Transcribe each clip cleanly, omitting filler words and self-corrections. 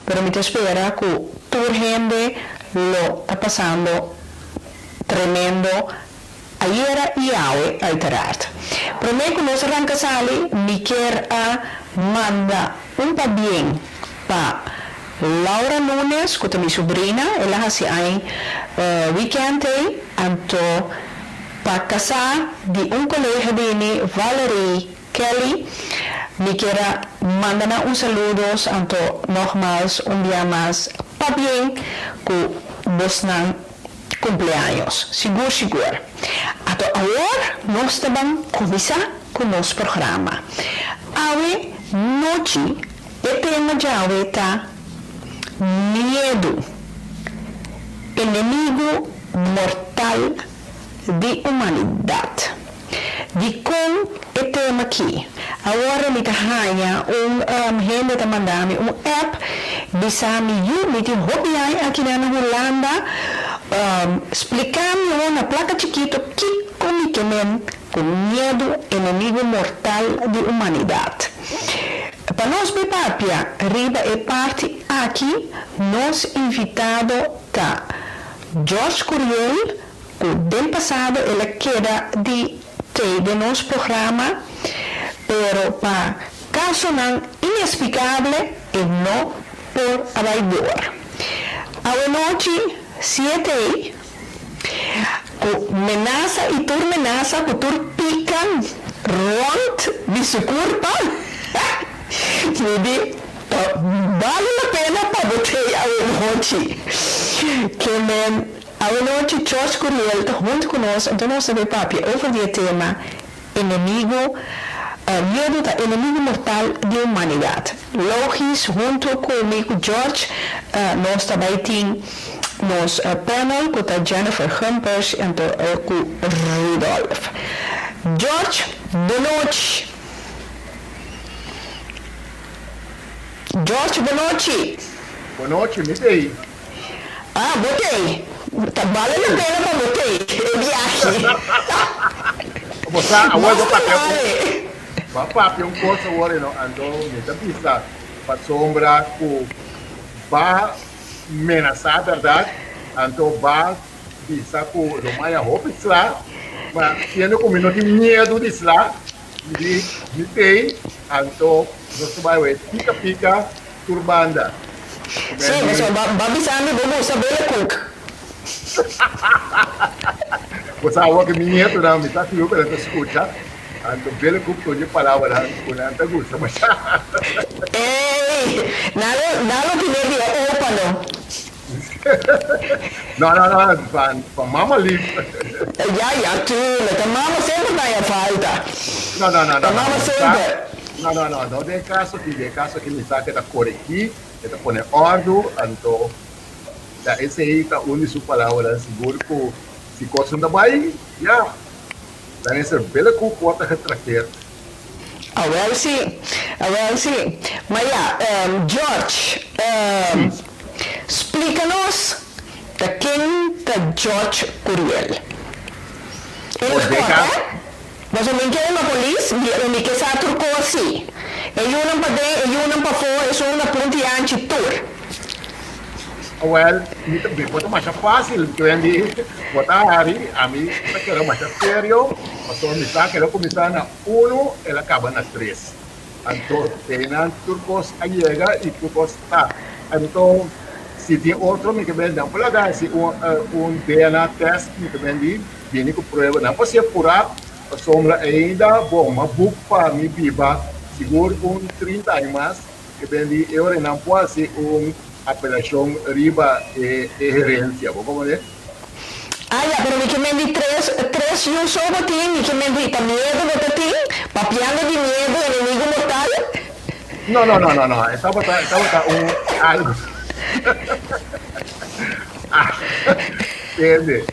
pero me te espera que tu gente lo está pasando tremendo ayer y hoy, uiteraard. Pero me conoce arranca sali, me quiere manda un pa bien pa Laura Nunes, que es mi sobrina, ella hace un weekend, anto para casar de un colegio de Valerie Kelly, me quiera mandar un saludo, anto nogmaals un día más, pa bien que vos cumpleaños, seguro. Ato ahora nós estamos começar com o nosso programa. Hoje, noite, o tema de hoje está medo, inimigo mortal de humanidade. De com o tema aqui. Agora me arranha gente está mandando app bisa me hobby aqui na Holanda explicando na placa chiquito que comiquemen com medo inimigo mortal de humanidade. Para nós papia riba e parte aqui nós invitado tá George Curiel que del passado ele queda de nosso programa, pero para caso não inexplicável e não por abaidor. A noite 7 menaça e tur menaça que tur pican rond de su culpa jadi vale a pena para você a noite que a noite George Curiel está junto conosco, então nós vamos papi over o tema inimigo medo da inimigo mortal de humanidade. Logis junto comigo George nós também temos nos panel com Jennifer Humpers e com Rudolf. George, boa noite. George, boa noite. Boa noite, me dei. Botei. Tá valendo a pena para botei. Eu viaje. Você agora papel um curso agora não andou me dá pista para sombra com ba menaçar verdade então ba pista com o Maia Hope lá mas tendo como não tem medo disso lá me tem então nós vai ver pica turbanda. Sim, mas babi sabe vamos saber cook. Você agora que medo não me tá fio para escutar. Anto bela cupo de palavra kuna anta gusta mas nalo tinegi opano não mama live ya tu la mama sempre vai falta não mama sempre não de caso que me saca da cor aqui está pone ordem anto da esse aí tá onde sua palavra seguro que se coisa da bai ya dan is bela koek wordt getrakteerd. Wel sim. Maar ja, George, explica-nos quem é George Curiel. Ele conta, mas o que é uma polícia, o que é turco assim. Ele não para dentro, ele não para fora, é uma ponte tour. Well, itu berikutnya macam fácil, kemudian botar hari, ami kita macam serio, atau misalnya kalau misalnya 1, ela acaba na 3. Então, tenan turcos llega e turcos está. Então, se tem outro, me que vem não pelaga, se DNA test me que vem viene com prova, não pode ser apurar, a sombra ainda, bom, uma book para me viva, seguro 30 anos, que vem eu não pode ser apelação riba e herência, como é? Ya, pero me que me di tres yo solo ti, me que me di medo de ti, papiando de medo, enemigo mortal. No, estaba algo. Entende?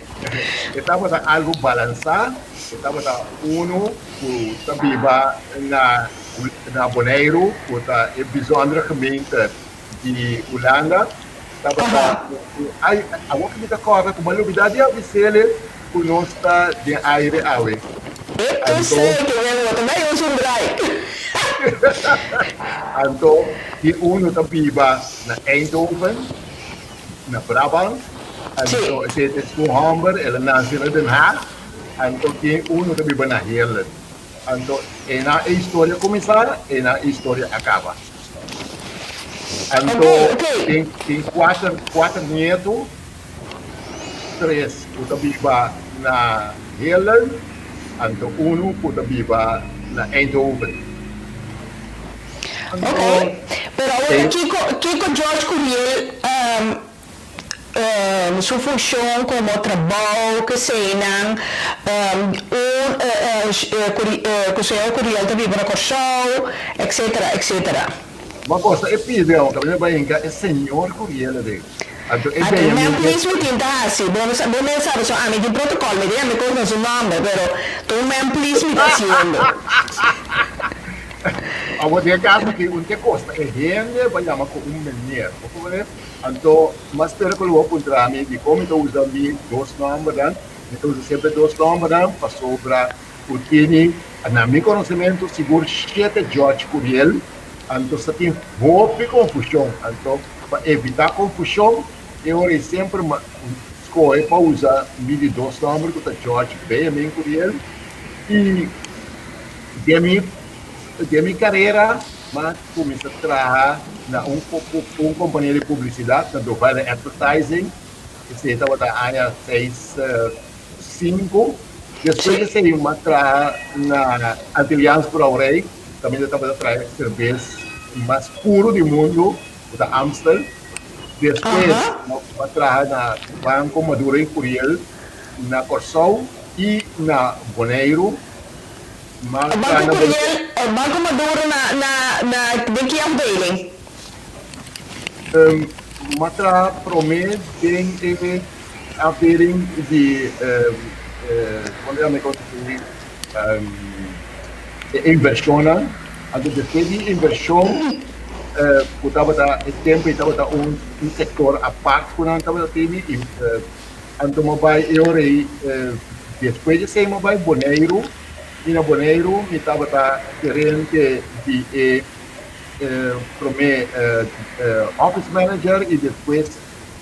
Estamos algo balançado, estamos uno que está viva na Bonaire, que está em bijzondere gemeente de Holanda. Agora que me corre com uma novidade a você conosco de aire awe. Eu sei que eu também uso um drive. Então, e uno está viva na Eindhoven, na Brabant. Então, Sim. esse é o Humber, ela nasceu em Den Haag. Então, tem uno está viva na Heerlen. Então, a história começa e a história acaba. Então, Ok. tem quatro netos, três que estão vivos na Heerlen. Então, uno que está vivo na Eindhoven. Ok, pero ahora Kiko George Curiel su función como trabajo que se nan Cozinheiro Curiel também para Corsol, etc. Uma coisa é pidão, também vai encar é senhor Curiel de. Então, é Até bem mesmo amigo. please me tinta assim, bom sabe só a mim de protocolo, me diga me conta seu nome, pero tu mesmo please me está dizendo. Agora, caso que que costa é rende, vai chamar com menino, ok? Então, mas espero que eu vou encontrar mim de como eu uso mim dois nomes, então uso sempre dois nomes para sobrar o Tini, na meu conhecimento, seguro 7 George Curiel, então só tem pouca confusão, então para evitar confusão, eu sempre escolhi para usar mim dois nomes, que é George Benjamin Curiel, e de minha carreira, mas comecei a trabalhar na companhia de publicidade, na Dubai Advertising, que estava na área 5. Depois de uma trabalhar na Antillians Brouwerij, também estava a trabalhar cerveja mais puro do mundo, da Amstel. Depois, eu trabalhar na Banco Maduro em Curiel, na Corsol e na Boneiro. Banco Maduro de que afdeling? Matra promet den afdeling die inversionen. Also die inversão estava sector à parte quando estava tendo então mobile depois de ser mobile Boneiro e na Boneiro estava querendo de office manager e depois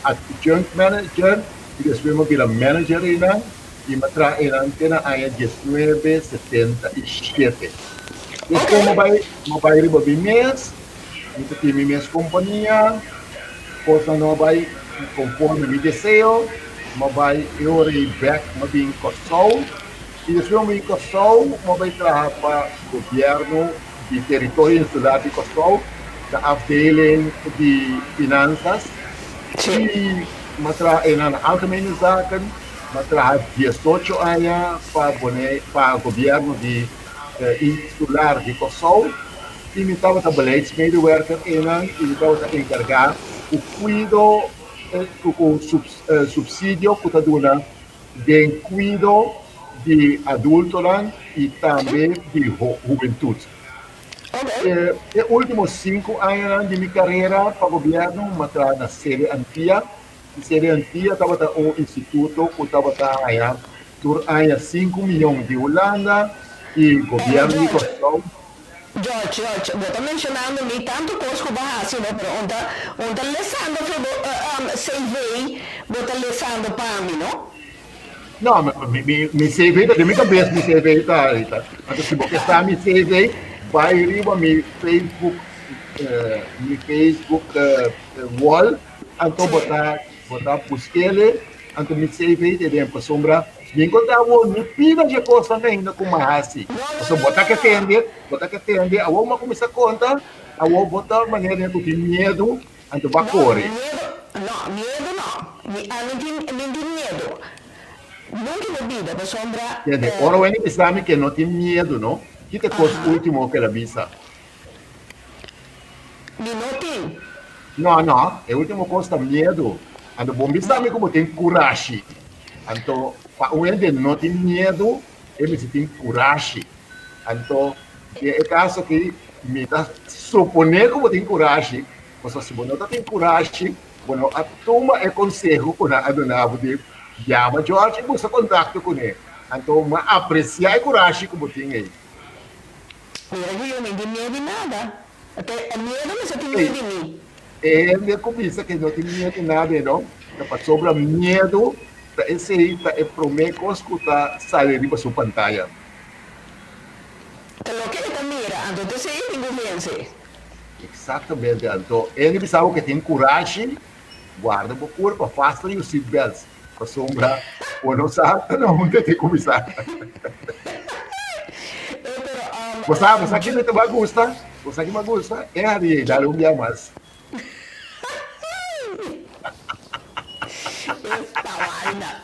adjunct manager e depois eu vira manager ainda e me traz ainda aí 1977. Depois mobile riba mês, então tem minha companhia, coisa não vai conforme me desejo, mobile eu back me bem Corsol e depois eu me Corsol, mobile trabalhar para o governo de território insular de Corsol, da afdeling de finanças e matra em algemene zaken, matra 18 anos para o governo de insular de Corsol e me estava a beleidsmedewerker e me estava a encarregar o cuido o subsídio que está dando de cuido de adultos e também de juventude. Os últimos 5 anos de minha carreira para o governo, eu na sede Antia. Na sede Antia, estava um instituto que estava a 5 milhões de Holanda e governo de Corsol. George, vou estar mencionando nem tanto coisa que vai assim, mas onde lesando CV, vou estar lesando para mim, não? Não, me CV, da minha cabeça, me CV está. Então, se você está me CV, vai riba mi Facebook wall, então botar pusquele, então me CV de dentro sombra, me encontrar me pida de coisa ainda com mais assim. Então botar que atende, a uma começa a contar, a uma botar maneira que tem medo, então vai correr. Medo não, não tem medo. Nunca na vida, da sombra. Ora, o que sabe que não tem medo, não? Que te coisa último que ela visa? Minutinho. Não, é o último coisa medo. Então, bom, sabe como tem coragem. Então, para o ente não tem medo, ele tem coragem. Então, é caso que me dá suponer como tem coragem. Mas se você não tem coragem, bueno, a turma é conselho para a dona de chama George e você contacta com ele. Então, apreciar a coragem que você tem aí. Mira que eu não tenho medo de nada. Até medo, mas eu tenho medo de mim. Ele começa que não tem medo de nada, não. Tá sobre medo, tá esse aí tá é prometo escutar sair para sua pantalla. Te lo que te mira, entonces sí, ningún vence. Exatamente, então ele pensava que tem coragem, guarda o corpo, afasta e os seatbelts. Para sombra, ou não salta, não, tem que começar. Você aqui não te vai gostar, você aqui me gusta, é a vida, dá um dia mais. Esta vaina.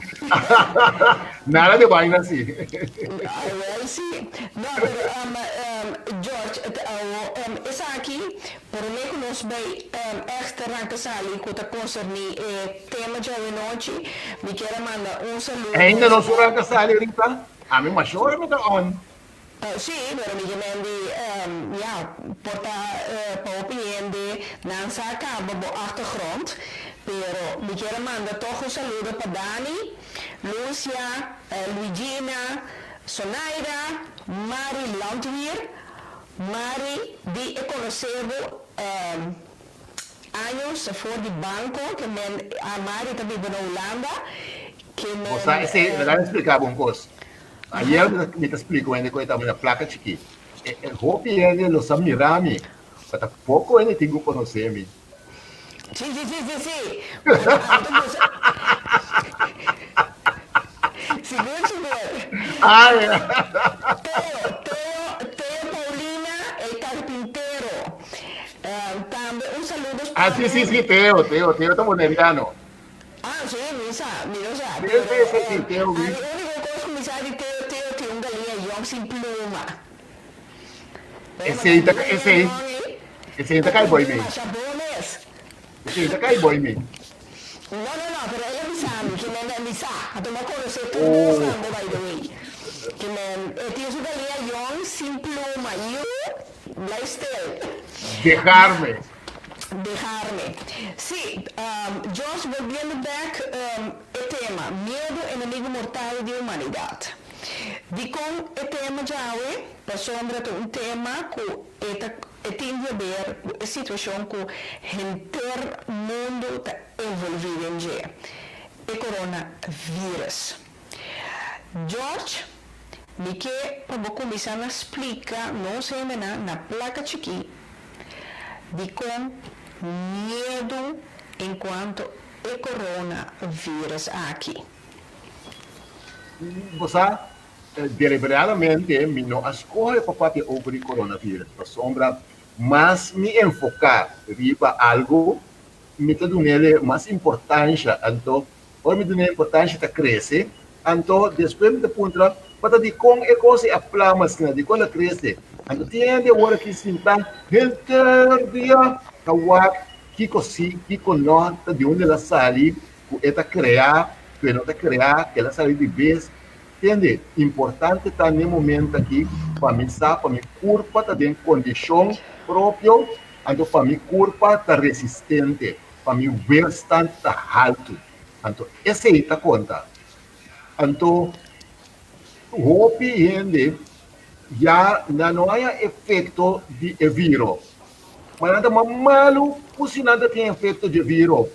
Nada de vaina assim. Well, sí. No, pero, George, essa aqui, por mim que nós vai extra ranca sali, que está concerni tema de hoje noite, me quero mandar saludo. Ainda não sou ranca sali, Rita? A mim, mas chora, me tá on. Sì, pero mi chiede, ja, porta pa opinion de Nansa acaba bo achtergrond, pero mi quiere mandar toch un saludo para Dani, Lucia, Luigina, Sonaira, Mari Landweer, Mari die ik conhecebo anos voor die banco, que a Mari também na Holanda, que Você, esse, me dá explicar uma coisa. Ayer me te explico ainda que eu estava na placa chiqui. El hopi ele lo sabe mirami. Mas pouco ele tem que conhecer-me. Sim. Seguro. Ai, Teo Paulina, el carpintero. Também saludo. sim, Teo, estamos nerviano. Sim, mira, Sim, Teo. A única coisa que me sabe Teo tem galinha Young sem pluma. Esse aí tá cai boi me. Esse aí tá cai boi me. Não, pero ella me sabe, que me sabe. A tomar conhecer tudo isso, by the way. Que tem sua galinha Young sem pluma. You, lifestyle. Dejarme. Sí, George, volviendo back el tema, miedo enemigo mortal de humanidad. Di con el tema ya hoy, pasó un tema que tiene que ver con la situación que el mundo está envolvido en ya. El coronavirus. George, me que como começar a explicar, não sei na placa chiqui, de com medo enquanto o coronavírus aqui. Você deliberadamente me não escolhe para falar sobre o coronavírus, para sombra, mas me enfocar riba algo, me dá nele mais importância, então, ou me dá importância de crescer, então, depois me dá ponto para de com é coisa a plamas de quando cresce, então tem de hora que se está inteiro dia kawak kiko não de onde ela sai, que ela criar, que não está criar, que ela sai de vez. Entende? Importante estar no momento aqui para mim saber, para mim corpo está em condição própria, então para mim corpo está resistente, para mim welstand está alto. Então esse aí está conta. Então hope ainda já não há efeito de vírus. Mas nada malo, se nada tem efeito de vírus.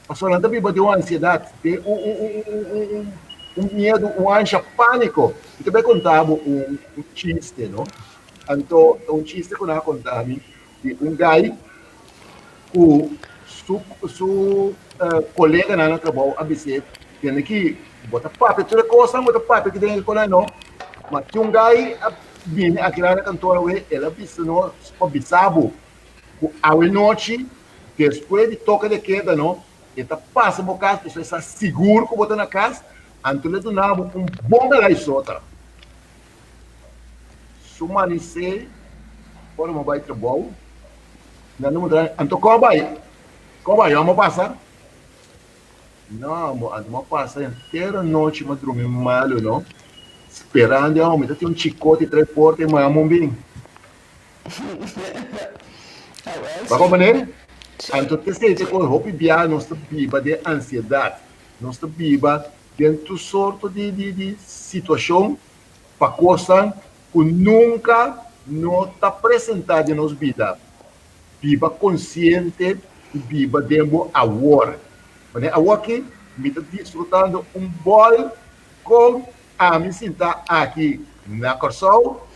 Mas nada vive de uma ansiedade, de medo, ansia, pânico. Eu também contava chiste, não? Então, chiste que eu contava de gai que seu colega na trabalho, a BC, tem que botar papel, toda coisa, botar papel que tem que não. Mas tinha gai, vinha aqui na cantora, ela disse, não, observo. A noite, depois de toca de queda, não, ele passa por casa, a pessoa está seguro que botar na casa, então ele donava bom da isota. Sumanicei, quando eu vou trabalhar, então como vai, vamos passar? Não, vamos passar inteira noite, mas dormir mal, não? Esperando, eu tenho chicote, 3 portas, mas vamos bem. Vai compreender? Então, você tem que ropiar nossa biba de ansiedade, nossa biba dentro sorte de situação para coisa que nunca não está apresentado nos vida. Viva consciente e viva demo aware. Né? Agora que me está desfrutando bol com a me sentar aqui na Corsol,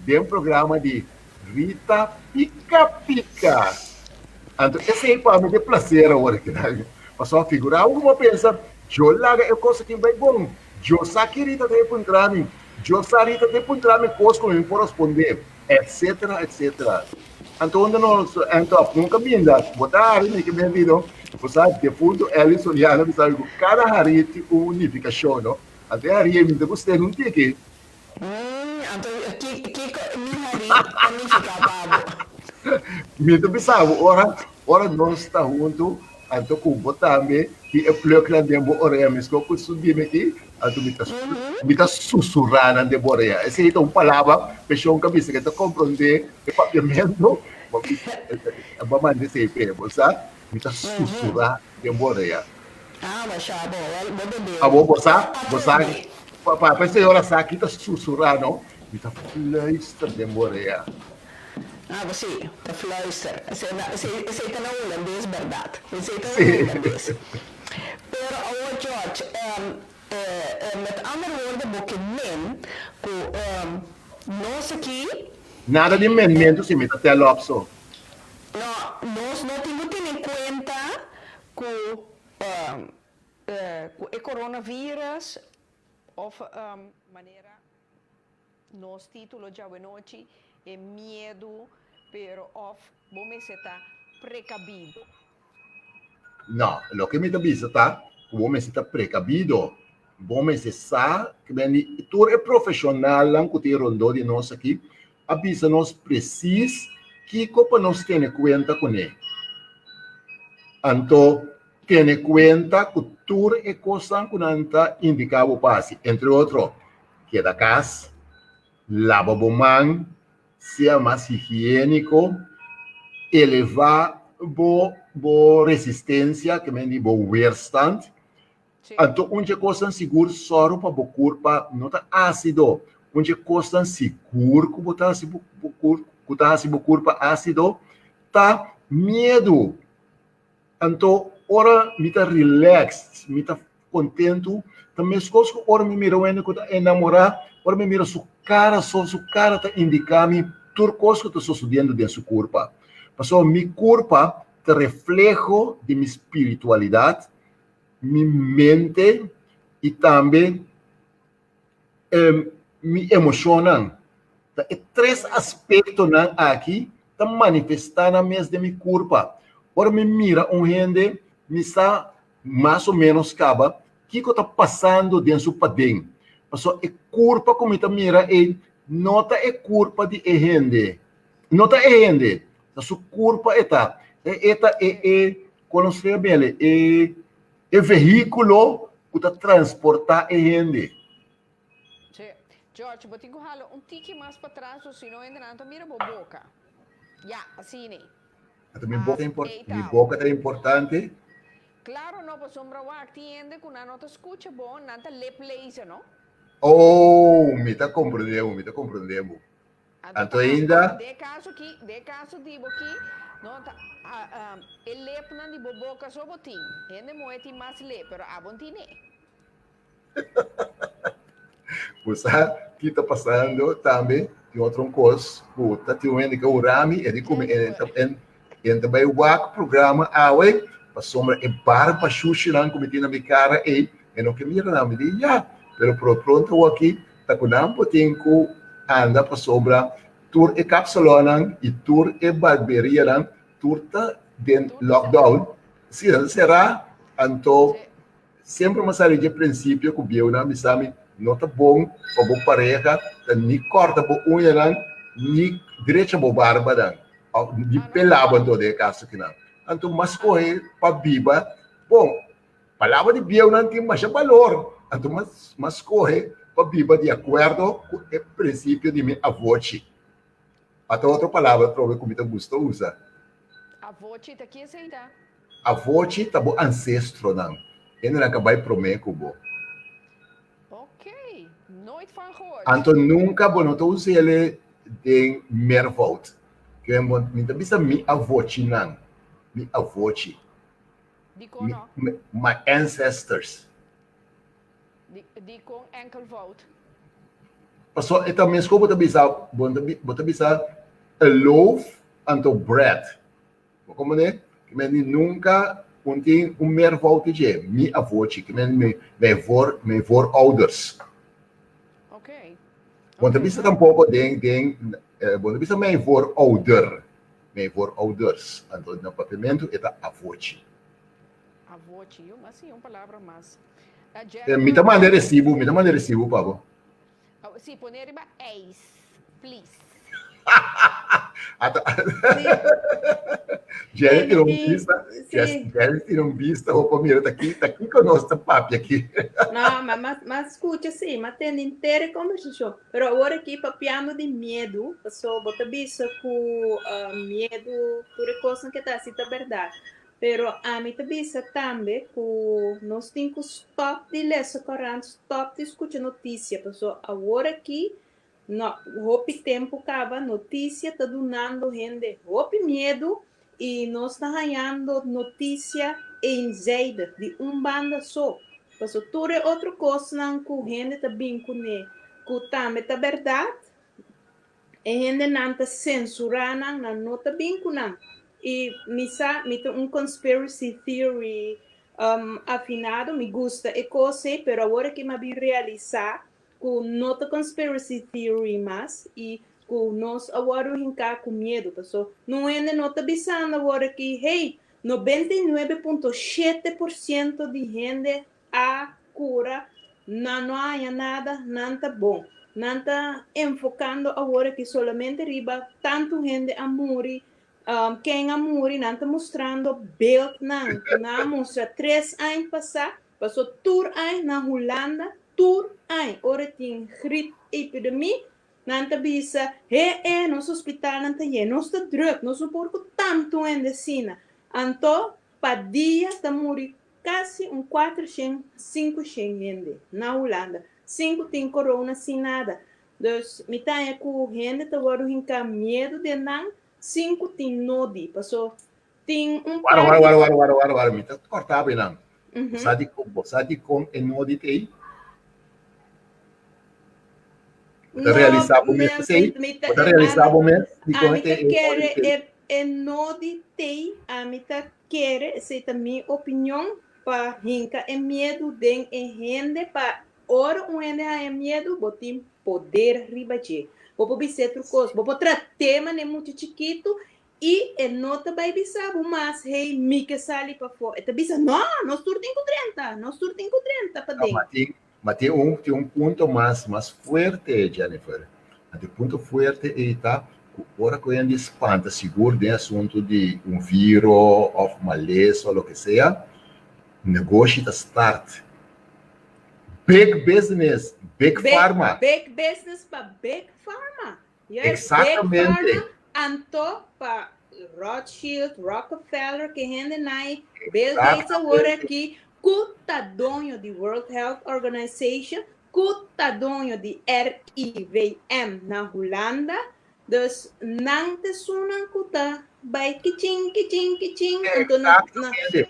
tem um programa de Rita Pica Pica. Então, esse aí para mim é prazer agora. Mas só figurar, alguma pensa, eu larga é coisa que vai bom. Eu sabe Rita tem para entrar, eu sabe Rita tem para entrar, coisa que me corresponder, etc, etc. Então, nunca me dá, botar ali, que me viram, você de fundo, ela sonhando, sabe, cada hari uma unificação, não? Até hari, me gostei, não tem que. Então, que minha hari, unificado. Me pensava, ora nós está junto, então com botar-me, que é plug lá dentro, ora é mesmo, que eu subir aqui, então me está sussurrando dentro, ora é. Essa é uma palavra, pessoa que me está compreender, é papiamento, vamos mandar esse aí, sabe? Me está sussurrando dentro, ora é. Mas já, bom, Ah, você, para a senhora sabe que está sussurrando, me está fluster dentro, ora é. Você, tá fluster. Esse tá na holandês, verdade. Esse tá na holandês. Pero, George, met andere woorden, boeken men, nós aqui... Nada de menmento se me está até lopso. Nós não temos que ter em conta que o coronavírus, ou maneira, nos títulos de hoje, é medo, pero vamos estar precavido. Não, o que me diz, tá? Vamos estar precavido. Vamos estar, que tu é profissional, lá que te rondou de nós aqui, avisa nós preciso que copa nós tem conta com ele. Então, tem conta que tu é coisa que não está indicado o passe, entre outros, que é da casa, lava a mão, ser mais higiênico, elevar boa resistência, que me diz boa weerstand. Então, onde coisa seguro só para o corpo não está ácido, onde coisa seguro que botar o corpo ácido, tá medo. Então, ora me tá relax, me tá contento, também as coisas que ora me mira quando tá enamorar, ora me mira sua cara tá indicando tudo coisa que está sucedendo dentro do seu corpo. Passou, meu corpo é reflejo de minha espiritualidade, minha mente e também me emocionam. É três aspectos aqui que manifestando mesmo de meu corpo. Ora me mira gente, me está mais ou menos caba, que está passando dentro do padrão. Passou, é corpo como está mira, nota é culpa de gente. Nota é gente. A sua culpa está. Quando você vê, é veículo que está transportar gente. George, vou ter que ralar tique mais para trás, senão ainda não mira a boca. Assim, né? Minha boca é importante. Claro, não, para sombra o atiende que não te escuta bom, não te lê place, não? Me está compreendendo. Então ainda... De caso de aqui, não tá, ele lê para de boca só botim. Ainda moete mais lê, pero a bontine. Você que está passando também de outra coisa, puta, tem um que o Rami, ele come, ele também o programa, para sombra, barba xuxa lá, como tem na minha cara, não que mira não, me diz, pero pronto aqui, tá com um pouquinho anda para sombra, tour e capsulona e tour e barbearia, tour tá dentro lockdown, será, então, sempre uma série de princípios que o Biel me sabe, não tá bom para a pareja, nem corta a unha, nem direita a barba, de pelava todo o caso que não. Então, mas correr para viva, bom, palavra de Biel não tem mais valor, então, mas correr para viva de acordo com o princípio de minha avote. Até outra palavra, para ver como eu gosto de usar. Avote está aqui aceitar. Avote está bom ancestro, não. Ele não acaba de prometer com o Ok, nooit van gehoord. Então, nunca, bom, não estou usando ele de meervoud. Que é muito bisa mi avoti nan, mi avoti, Die kon nog, my ancestors. die kon enkelvoud. So ito means ko bota bisa a loaf anto bread. Como né? Que men nunca contém meervoud de mi avoti, que men me voorouders. Oké. Want bisa tampouco want bisa mijn voorouder. Mijn voorouders. Então, no papimento, é avoti. Avô, tio, mas sim, uma palavra mais. Me dá maneira recibo, Pablo. Sim, poner riba ex, please. Jerry tirou vista, roupa mira, tá aqui conosco, tá papi aqui. Não, mas escuta, sim, mas tem inteira conversação. Pero agora aqui, papiando de medo, pessoa bota bisa com medo, por coisa que tá, se tá verdade. Pero a mim também também que nós temos que stop de ler corrente, stop de escutar notícia, pessoal. Agora aqui, no hope tempo acaba notícia tá dando gente, hope medo e nós está ganhando notícia em zeida de banda só. Pessoal, tudo é outra coisa não que gente tá bem com né, que também tá verdade. E gente não tá censurando, não tá bem com não. E me tem conspiracy theory afinado, me gusta e coisa, pero agora que me vi realizar que não tem conspiracy theory mais e que nós agora ficar com medo, pessoal. Não é não tá pensando agora que, hey, 99,7% de gente a cura, não há nada, não tá bom. Não tá enfocando agora que solamente riba tanto gente a morrer. Quem a morrer não está mostrando build não mostra 3 anos passou tour anos na Holanda, tour anos, ora tem gripe epidemia, não está bisa, nosso hospital não está lleno, nosso druk, nosso porco tanto em decina, então, para dia está morrer quase 400, 500 gente na Holanda, 5 tem corona sem nada, dus, me tá com gente está agora com medo de não 5 tem nodi, passou tem Guarda, me tá cortado não. Sabe com nodi tem? Tá realizar o mês sei. Tá realizar o mês de conte é nodi tem, a mita quer, essa é a minha opinião para rinca é medo de gente para ora gente é medo, botim poder ribaje. Vou obter outra coisa, vou tratar tema né muito chiquito e nota vai bisar mas hey mica sali para fora. Eta bisa não, nós turtem com 30, nós turtem com 30 para dentro. Mas tem um ponto mais forte, Jennifer. O ponto forte está agora que ainda espanta seguro de assunto de vírus ou maleza ou o que seja, negócio está start. Big business, big pharma. Big business para big pharma. Yes, exatamente. Big pharma, anto para Rothschild, Rockefeller, que rende nai, Bill Gates agora aqui, cutadonho de World Health Organization, cutadonho de RIVM na Holanda, dus não te sunan kuta, vai kiching. Então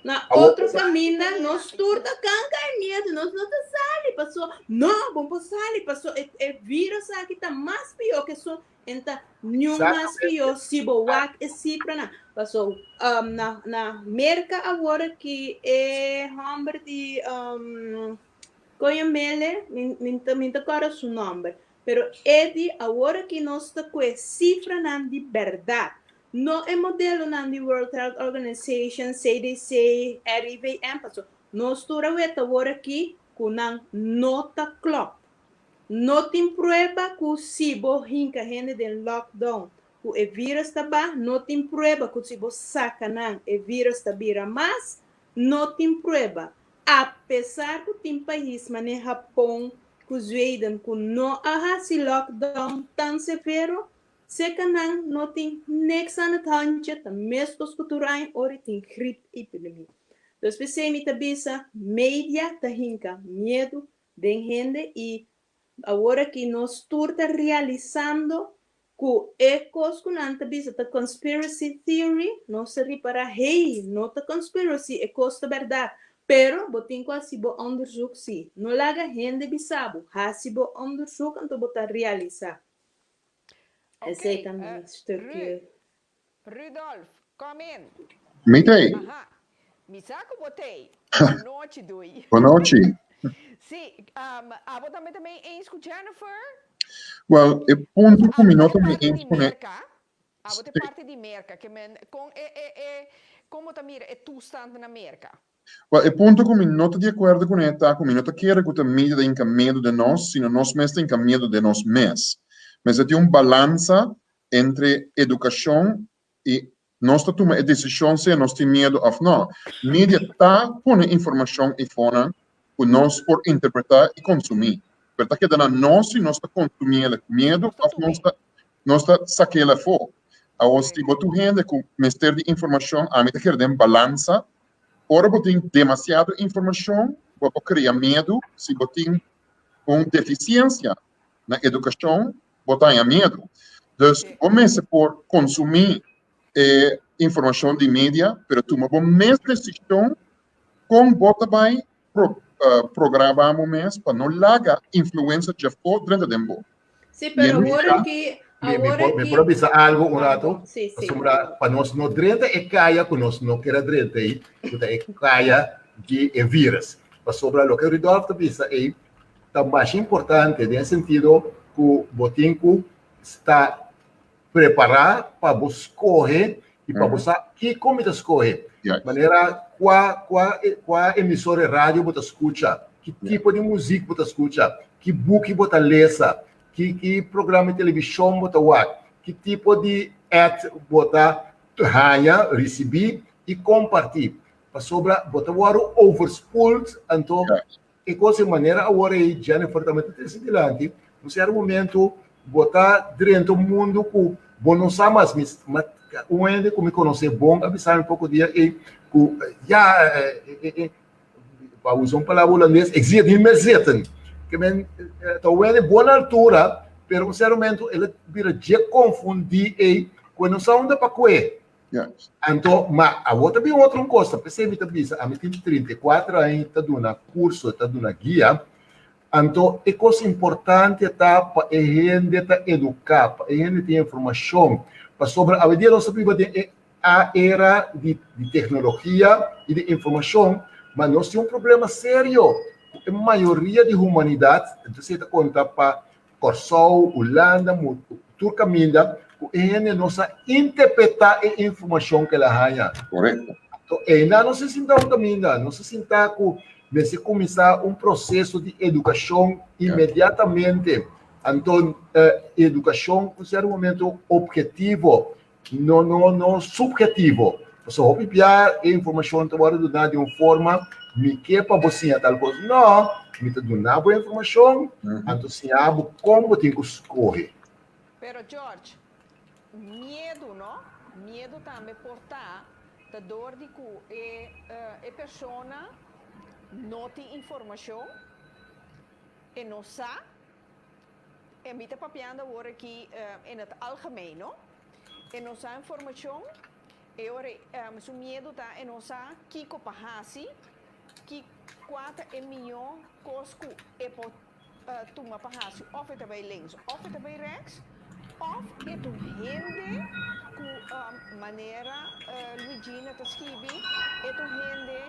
na outro caminho, nós turda canca medo, nós não te sale, passou, não, vamos sale, passou, vírus aqui tá mais pior que só, então, não mais pior, se boak e se para não, passou, na América agora que é homem de, conhece, minta agora seu nome, pero ele agora que nós está com cifra de verdade. No é modelo na World Health Organization, CDC, RIVM, nós estamos agora aqui com a nota clock. Não tem prova que se você hinca gente de lockdown, que o vírus está bem, não tem prova que se você saca o vírus está vira mais, não tem prova. Apesar que tem países, como o Japão, que Sweden, que não há esse lockdown tão severo, se canang não tem next ano tanto, mesmo os culturais ora tem gripe epidemia. Então, especialmente bisa mídia tá hinca medo de gente e agora que nós turta realizando ku é coisa que não te bisa ta conspiracy theory, não serve para hey, não ta conspiracy, é coisa da verdade. Pero, botin ko si bo onderzoek si. No laga gente bisabo. Ha si bo onderzoek en to bota realizar. Esse é também um stukje. Rudolf, come in. Mitei, Aha. Mi saco botei. Boa noite, Dui. boa noite. Sim, você também eens com Jennifer? Well, e ponto que mi nota mi parte di expone. merca. Você parte di merca que men com como tá mira é toestand na merca. Well, e ponto que mi nota de acordo com eta, que mi nota quer que a mídia em caminho de nós, sino nós mesmos em caminho de nós mesmos. Mas é um balança entre educação e nós tomamos a decisão se nós temos medo ou não. Mídia tá põe informação e fona que nós por interpretar e consumir. Verdade que dá nós se nós está consumindo medo ou nós está saqueando fora. Agora, se você gente com mistério de informação, a mim tá querendo balança. Ora, você tem demasiada informação, você cria medo. Se você tem uma deficiência na educação, você tem medo. Então, comece por consumir informação de mídia, mas toma uma mesma decisão com você vai programar mais para não largar influência de fora dentro de você. Sim, pero agora que Me pode avisar algo um rato? Sim, sim. Para nós não drenta é caia, para nós não quer drenta aí, é caia de vírus. Para sobre o que o Rodolfo avisa aí, tá mais importante nesse sentido que o botinco está preparado para você escolher e para você que como você escolher. Yes. Maneira qual emissora de rádio você escuta, que tipo de música você escuta, que book você lê, que programa de televisão você vê, que tipo de ad você ganha, receber e compartilhar. Para sobre você vai overspooled, então e com essa maneira agora aí Jennifer também tem esse dilante, no certo momento botar dentro do mundo que bom não sabe mas o ende que me conhece bom avisar um pouco dia e já para usar uma palavra holandês existe imediaten que men tá o ende boa altura pero no certo momento ele vira de confundir e quando só onde para coer. Yes. Então, mas a outra bem outra coisa, percebe também, a mim tem 34 anos, está dando curso, está dando guia. Então, é coisa importante tá para a gente tá educar, para a gente ter informação, para sobre a vida nós sabemos a era de tecnologia e de informação, mas nós temos um problema sério. A maioria da humanidade, você está contando para Corsol, Holanda, Turcaminda, a gente não sabe interpretar a informação que ela ganha. Correto. Então, ainda não se sinta um caminho, não se sinta com você começar um processo de educação imediatamente. Então, educação, por ser um momento objetivo, não subjetivo. Você vai enviar a informação que vai dar de uma forma que para você tal coisa. Não, me está dando boa informação, então se abre como tem que escolher. Pero George, medo, não? Medo também portar da dor de que a pessoa não tem informação e não sabe. E me está papiando agora aqui em het algemeen, não? E não sabe informação. E agora, o medo está e não sabe que copahasi, que 4 milhões cosco e por tomar pahasi, of het bij links, of het bij rechts. Of é tu rende com maneira Luigina te escreve, é tu rende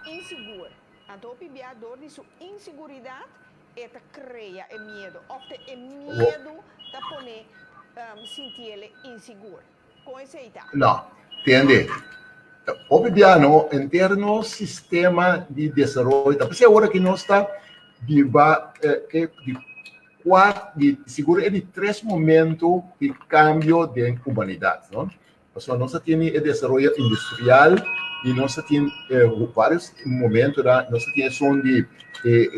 inseguro. Então, o pibiador de sua inseguridade é te cria o medo. Ou te medo te pone sentir ele inseguro. Com esse aí, tá? Não, entende? O pibiano, em termos sistema de desenvolvimento, porque agora que nós está de seguro é de 3 momentos de cambio de humanidade, não? Ou seja, nós temos o desenvolvimento industrial e nós temos vários momentos, nós temos som de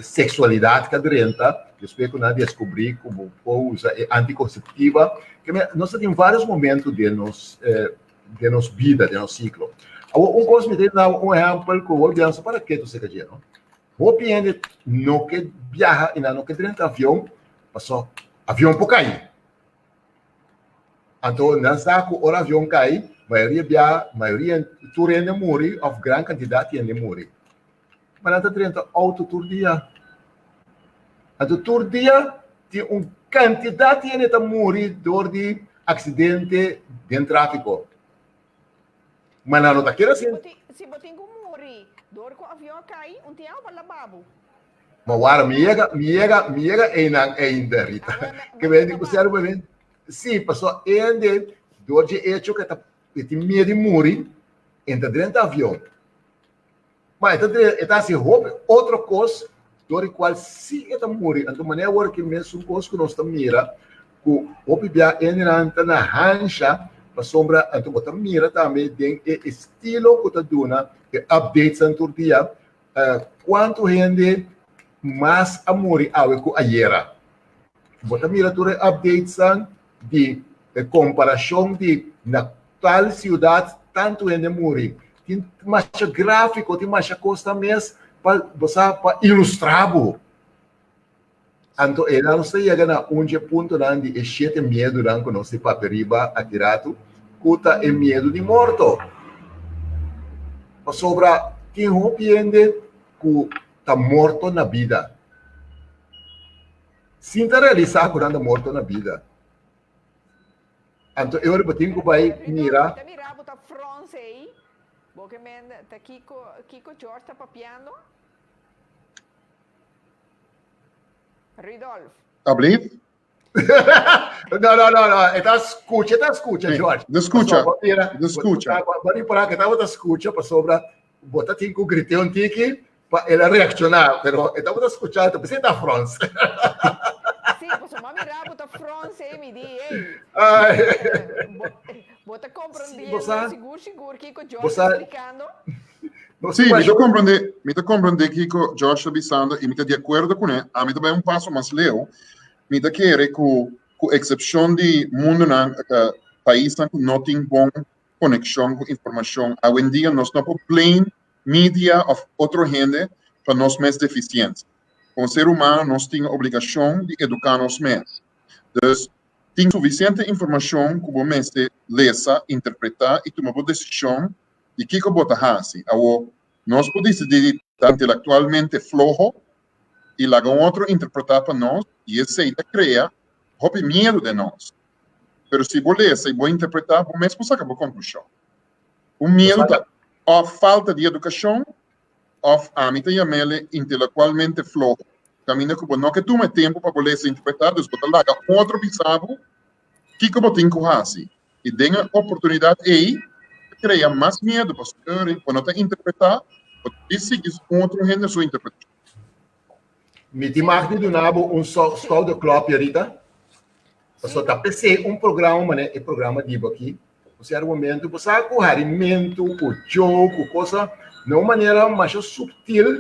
sexualidade que adrenta, depois que nós descobri como usa anticonceptiva, que nós temos vários momentos de nossa vida, de nosso ciclo. Um coisa me dá um exemplo que eu vou dizer para que tu se quer, não? O piende no que viaja e no que dentro avião, passou avião por cair. Então, nessa que o avião cai, maioria turende morre, ou grande quantidade de morre. Mas não tem auto todo dia. Então, todo dia tem uma quantidade de morre door de acidente de tráfico. Mas não está querendo assim. Se você tem que morrer, dor com o avião cai, tem algo para lavabo. Mas agora, miega ainda, Rita. Que vem de você, sim, passou ainda, dor de hecho que tem medo de morrer, entra dentro do avião. Mas está assim, outra coisa, dor de qual se está morrer, então maneira agora que mesmo coisa que nós estamos mira, que o bia entra na rancha, para sombra, então você mira também tem estilo que está dando, updates todo dia, quanto gente mais amor com a era. Você mira tudo updates de comparação de na tal cidade tanto gente morre. Tem mais gráfico, tem mais coisa mesmo para ilustrar. Então, ela não sei agora onde ponto de encher medo que não se paperiba atirado, cuta é medo de morto. Sobra quem rompiende que está morto na vida. Sinta realizar quando está morto na vida. Então, eu tenho que vai mirar. Está mirando, está France aí. Porque está Kiko George está papiando. Ridolf. Alsjeblieft. Não. Está escuta, Jorge. Escuta. Vamos parar que estava escuta para sobra. Bota tem que gritar um tique para ela reaccionar, pero estava escutando, você está France. Sim, posso mirar, bota France aí, me diz, bota compreender, seguro, Kiko George explicando. Sì, mi sto comprendendo che George sta pensando e mi sto di accordo con lui. A me também un passo mais leo. Mi sto chiedendo con excepción di mundo país que no tiene buona conexión con información. Hoy en día nos no plain media of otra gente para nos más deficientes. Como ser humano nos tiene obligación de educarnos más. Entonces, tiene suficiente información como mes de leer, interpretar y tomar decisión de qué bota hace. Ahora, nós podemos decidir intelectualmente flojo y la otro interpretar para nós y ese crea miedo de nós. Pero si vos lees y vos interpretar, vos mesmo saca a conclusión. Un miedo o falta de educación o a mí te llamé intelectualmente flojo. Camina como no que tome tiempo para poder interpretar, después te haga otro visado, que como tengo que hacer. Y tenga oportunidad ahí, crea más miedo para cuando te interpretar, porque sigues outro gente sua interpretação. Me te marque do nabo escola de club ahorita. Só tá PC programa, né? É programa de aqui. Você era momento, você com harimento, com jogo, coisa, de uma maneira mais sutil,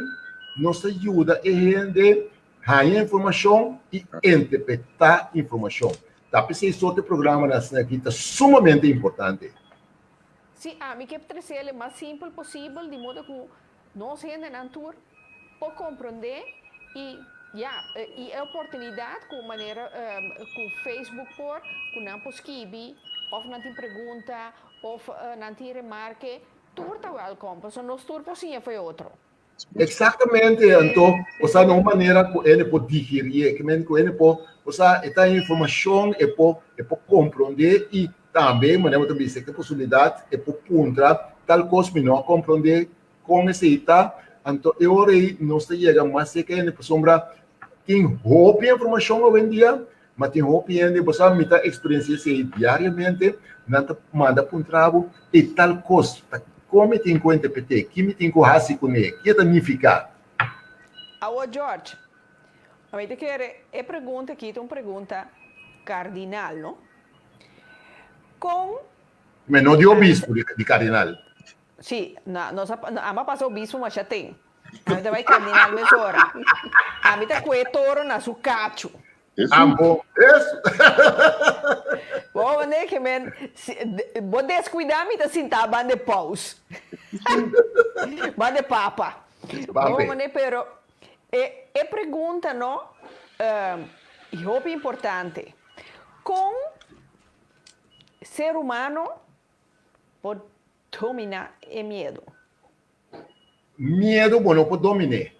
nos ajuda a gente a informação e interpretar informação. Tá PC só o programa nessa aqui tá sumamente importante. Sim, a mim quero trazer ele mais simples possível, de modo que nós gente na tour pode compreender e a oportunidade com maneira com Facebook por com não escrever ou não tem pergunta ou não tem remarque, tour está welcome, porque nós tour possível foi outro. Exatamente, então, você de uma maneira que ele pode digerir, que ele pode, você esta informação e pode compreender e também, mas eu também sei que a possibilidade é por contra tal coisa que não compreender com esse ita, então eu aí não sei chegar mais que ele por sombra tem roupa informação hoje em dia, mas tem roupa ainda você me dá experiência diariamente, não manda para um trabalho e tal coisa, como tem que interpretar, que me tem que fazer com ele, que significa. Alô George, a mim te quer pergunta aqui, uma pergunta cardinal, não? Mas não de obispo, de cardinal. Sim, não passou o bispo, mas já tem. A mim vai cardinal mesmo hora. A mim tá com o touro na sua cacho. Bom, isso. Bom, né, que vou descuidar, me tá sentado bande paus. Bande papa. Bom, né, pero é pergunta, não? E roupa importante. Com ser humano pode dominar o medo. Medo, bom, não pode dominar.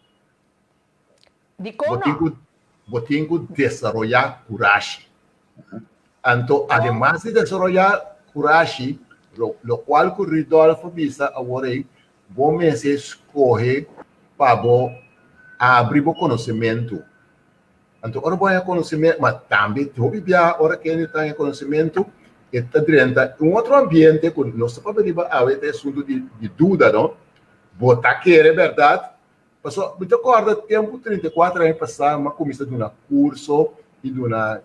De como? Vos tenés que desarrollar coragem. Então, además de desarrollar coragem, lo cual que Ridolfo visa agora aí, vos me escorre para abrir o conhecimento. Então, ora bom conhecimento, mas também tu bibia, ora que ele tem conhecimento, está dentro outro ambiente que não se pode ver a ver assunto de dúvida, não? Botar que é verdade. Passou, me recordo, tempo 34 anos passado, uma comissão de um curso e de uma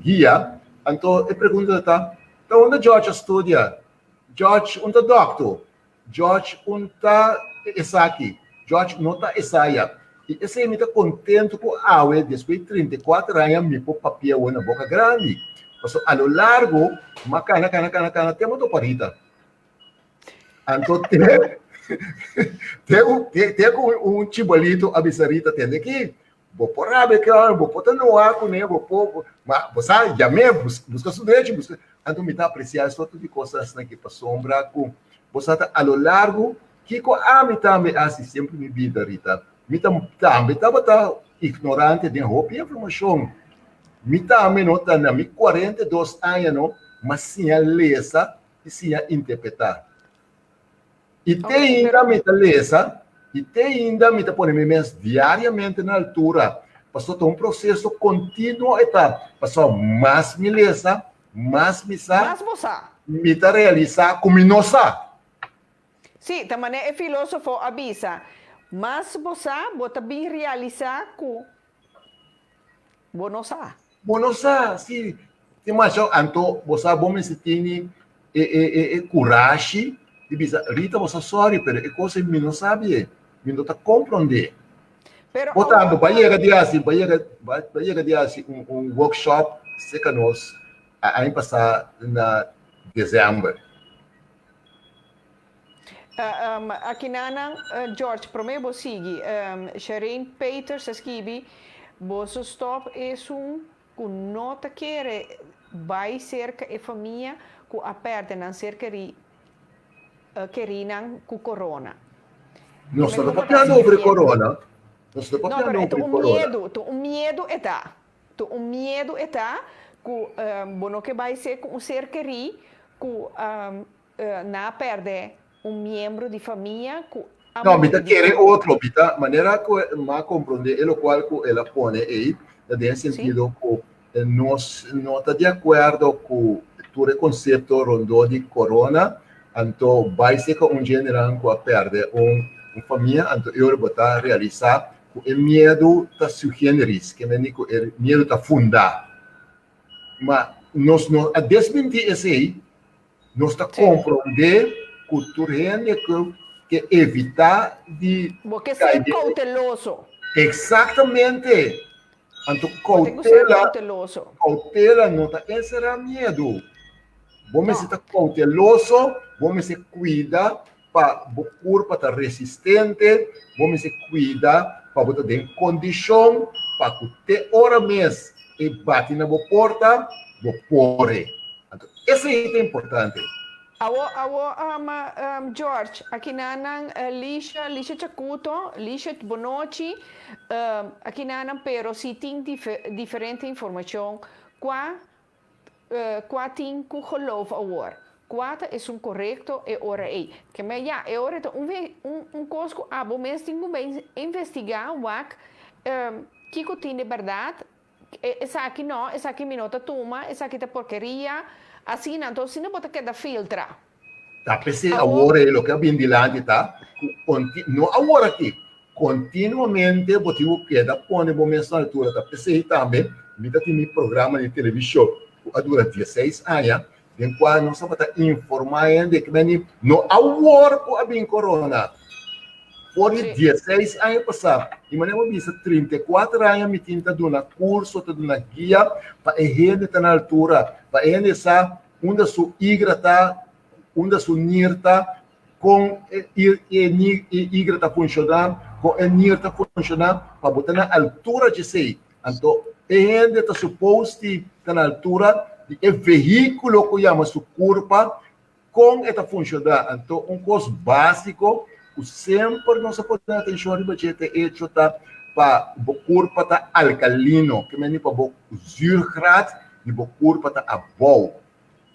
guia. Então, eu pergunto, tá onde George estuda? George, onde é doctor? George, onde está aqui? George, não está essa. E esse me está contente com a aula, depois de 34 anos, me pôr papel na boca grande. Passou, a lo largo, uma cana, tem muito parida. Então, tem chibolito, a bisarita, tem aqui. Vou por rabe, vou botar no ar com ele, vou pôr. Mas, você já me busca sua direito, busca. Então, me dá apreciar esse tipo de coisas que para sombra com. Você está a lo largo, que com a me também, assim, sempre me vida, Rita. Me também estava ignorante de roupa e informação. Me também não está na 42 anos, mas sim a lesa e sim a interpretar. E tem ainda me lesa, e tem ainda me põe diariamente na altura. Passou um processo contínuo, passou mais me lesa, mais me sa, me realizar como não sa. Sim, também é filósofo avisa, mas você bota bem realizar com bonosa. Bonosa, sim. Tem mais então você bom me tem coragem. Rita, você sorry, pero é coisa que não sabe, não está compreendendo. Portanto, vai chegar de assim, workshop, sei que nós, aí passar na dezembro. Aqui na George, primeiro vou seguir. Shireen Peters escreve, você stop é que nota que vai cerca a família que aperta na cerca de queriam com corona. Não estou falando sobre corona. Não estou falando sobre corona. O medo está. O medo está que bueno que vai ser com ser querido que na perder membro de família que não, bita quer outro, bita maneira que ma compreender o qual que ela põe aí, no sentido que nós não está de acordo com todo o conceito rondou de corona. Então, vai ser que general que perde uma família, então eu vou realizar o medo da sugêneris, que é o medo da fundar. Mas nós não a desmentir esse aí, nós está compreender culturalmente que evitar de porque ser cauteloso. Exatamente. Então, cautela não está esse era medo. Vamos estar cauteloso, vamos se cuidar para o corpo estar resistente, vamos se cuidar para botar em condição para que te hora mês e bate na porta, vou pôr. Então, isso é importante. George, aqui na Lisha Chacuto, Lisha Bonochi, aqui na pero se tem diferente informação, qual tem que geloof agora. Qual é correto e ora aí. Que me ja, é hora de coisa que a bom mês tem que investigar que tem de verdade. Essa aqui não, essa aqui me nota toma, essa aqui é porcaria. Assim, então, se não pode quedar filtra. Tá, pensei agora é o que é bem dilante, tá? Não agora aqui. Continuamente, você queda põe bom mês na altura, tá? Pensei também, me dá meu programa de televisão. Dura 16 anos, em qual nós estamos informando de que não há agora com a corona. Por 16 anos passados, e maneira vista 34 anos me tinha dado um curso, dado uma guia para a gente estar na altura, para a gente saber onde a sua igra está, onde a sua NIR está, com a igra está funcionando, com a NIR está funcionando, para botar na altura de si. Então, a gente está suposto estar na altura o veículo que chama sua curva com esta funcionar. Então, coisa básico, que sempre nós podemos atenção a budget hecho para a curva tá alcalino, que é para o zuurgraad, e a curva tá above.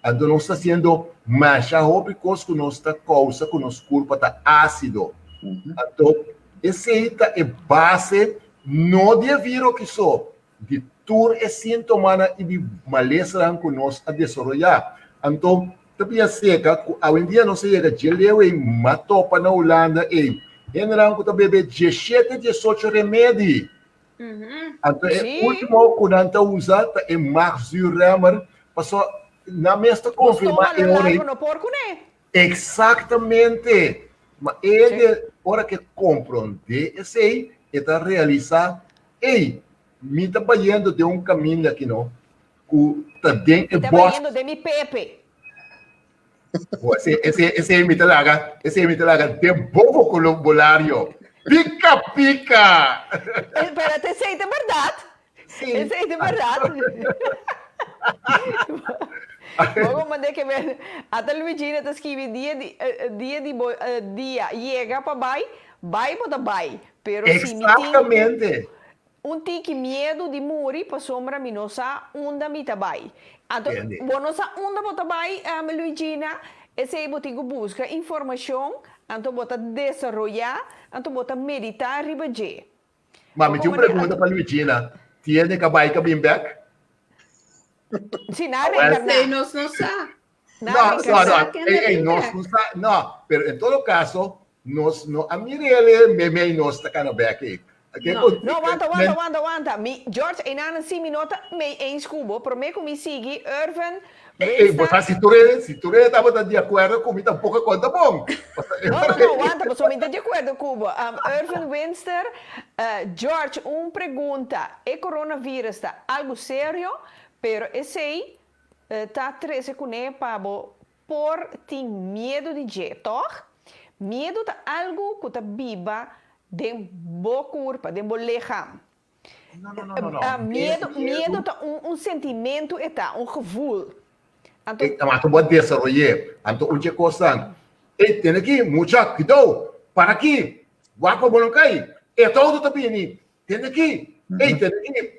Então, nós está sendo mais rápido que nós está causa que nossa curva tá ácido. Então, esse é base, não de vírus que só, de tudo é sintoma e de malestar que nós a desenvolver. Então, também seca, hoje em dia não se chega de leu e matou para na Holanda e general que bebe 17, 18 remédios. Então, o último que nós usa é Marzuremer, passou na mesma confirma no porco, né? Exatamente. Mas ele, hora que compreende esse aí, está realizar, me está banhando de caminho aqui, não? Que está dentro de banhando de mi Pepe. Esse aí me está larga, de bom vocabulário. Pica, pica! Espérate, esse aí é verdade. Sim. Esse aí é verdade. Vou mandar que ver. A televisão está escrevendo dia, chega para vai para vai. Pero exatamente. Tique medo de morrer para sombra minosa onda mita vai. Então, bonosa onda para vai, Luigina, esse aí botigo busca informação, então bota desenvolver, então bota meditar riba de. Mas me tinha uma pergunta para Luigina. Tiene que vai bem back? Sim, nada. Nós não sabemos. Não, pero em todo caso, nós não, a Mirelle me nós está cano back. Não, aguanta. George, em ano 5 minutos, me inscubo, prometo que me siga, Irvin. Se tu estava de acordo comigo, tampouco conta bom. Não, aguanta, mas somente de acordo, Cubo. Irvin Winster, George, pergunta. É coronavírus está algo sério? Pero esse aí está 13 com ele para por ter medo de jeito. Medo é algo que está viva de boa curva, de boa leja. Não. Medo é sentimento, é gevoel. Mas tu pode desenvolver. Então, o que é coisa? Tem aqui, muita, cuidado, para aqui, guapa bolonkai, é todo também. Tem aqui,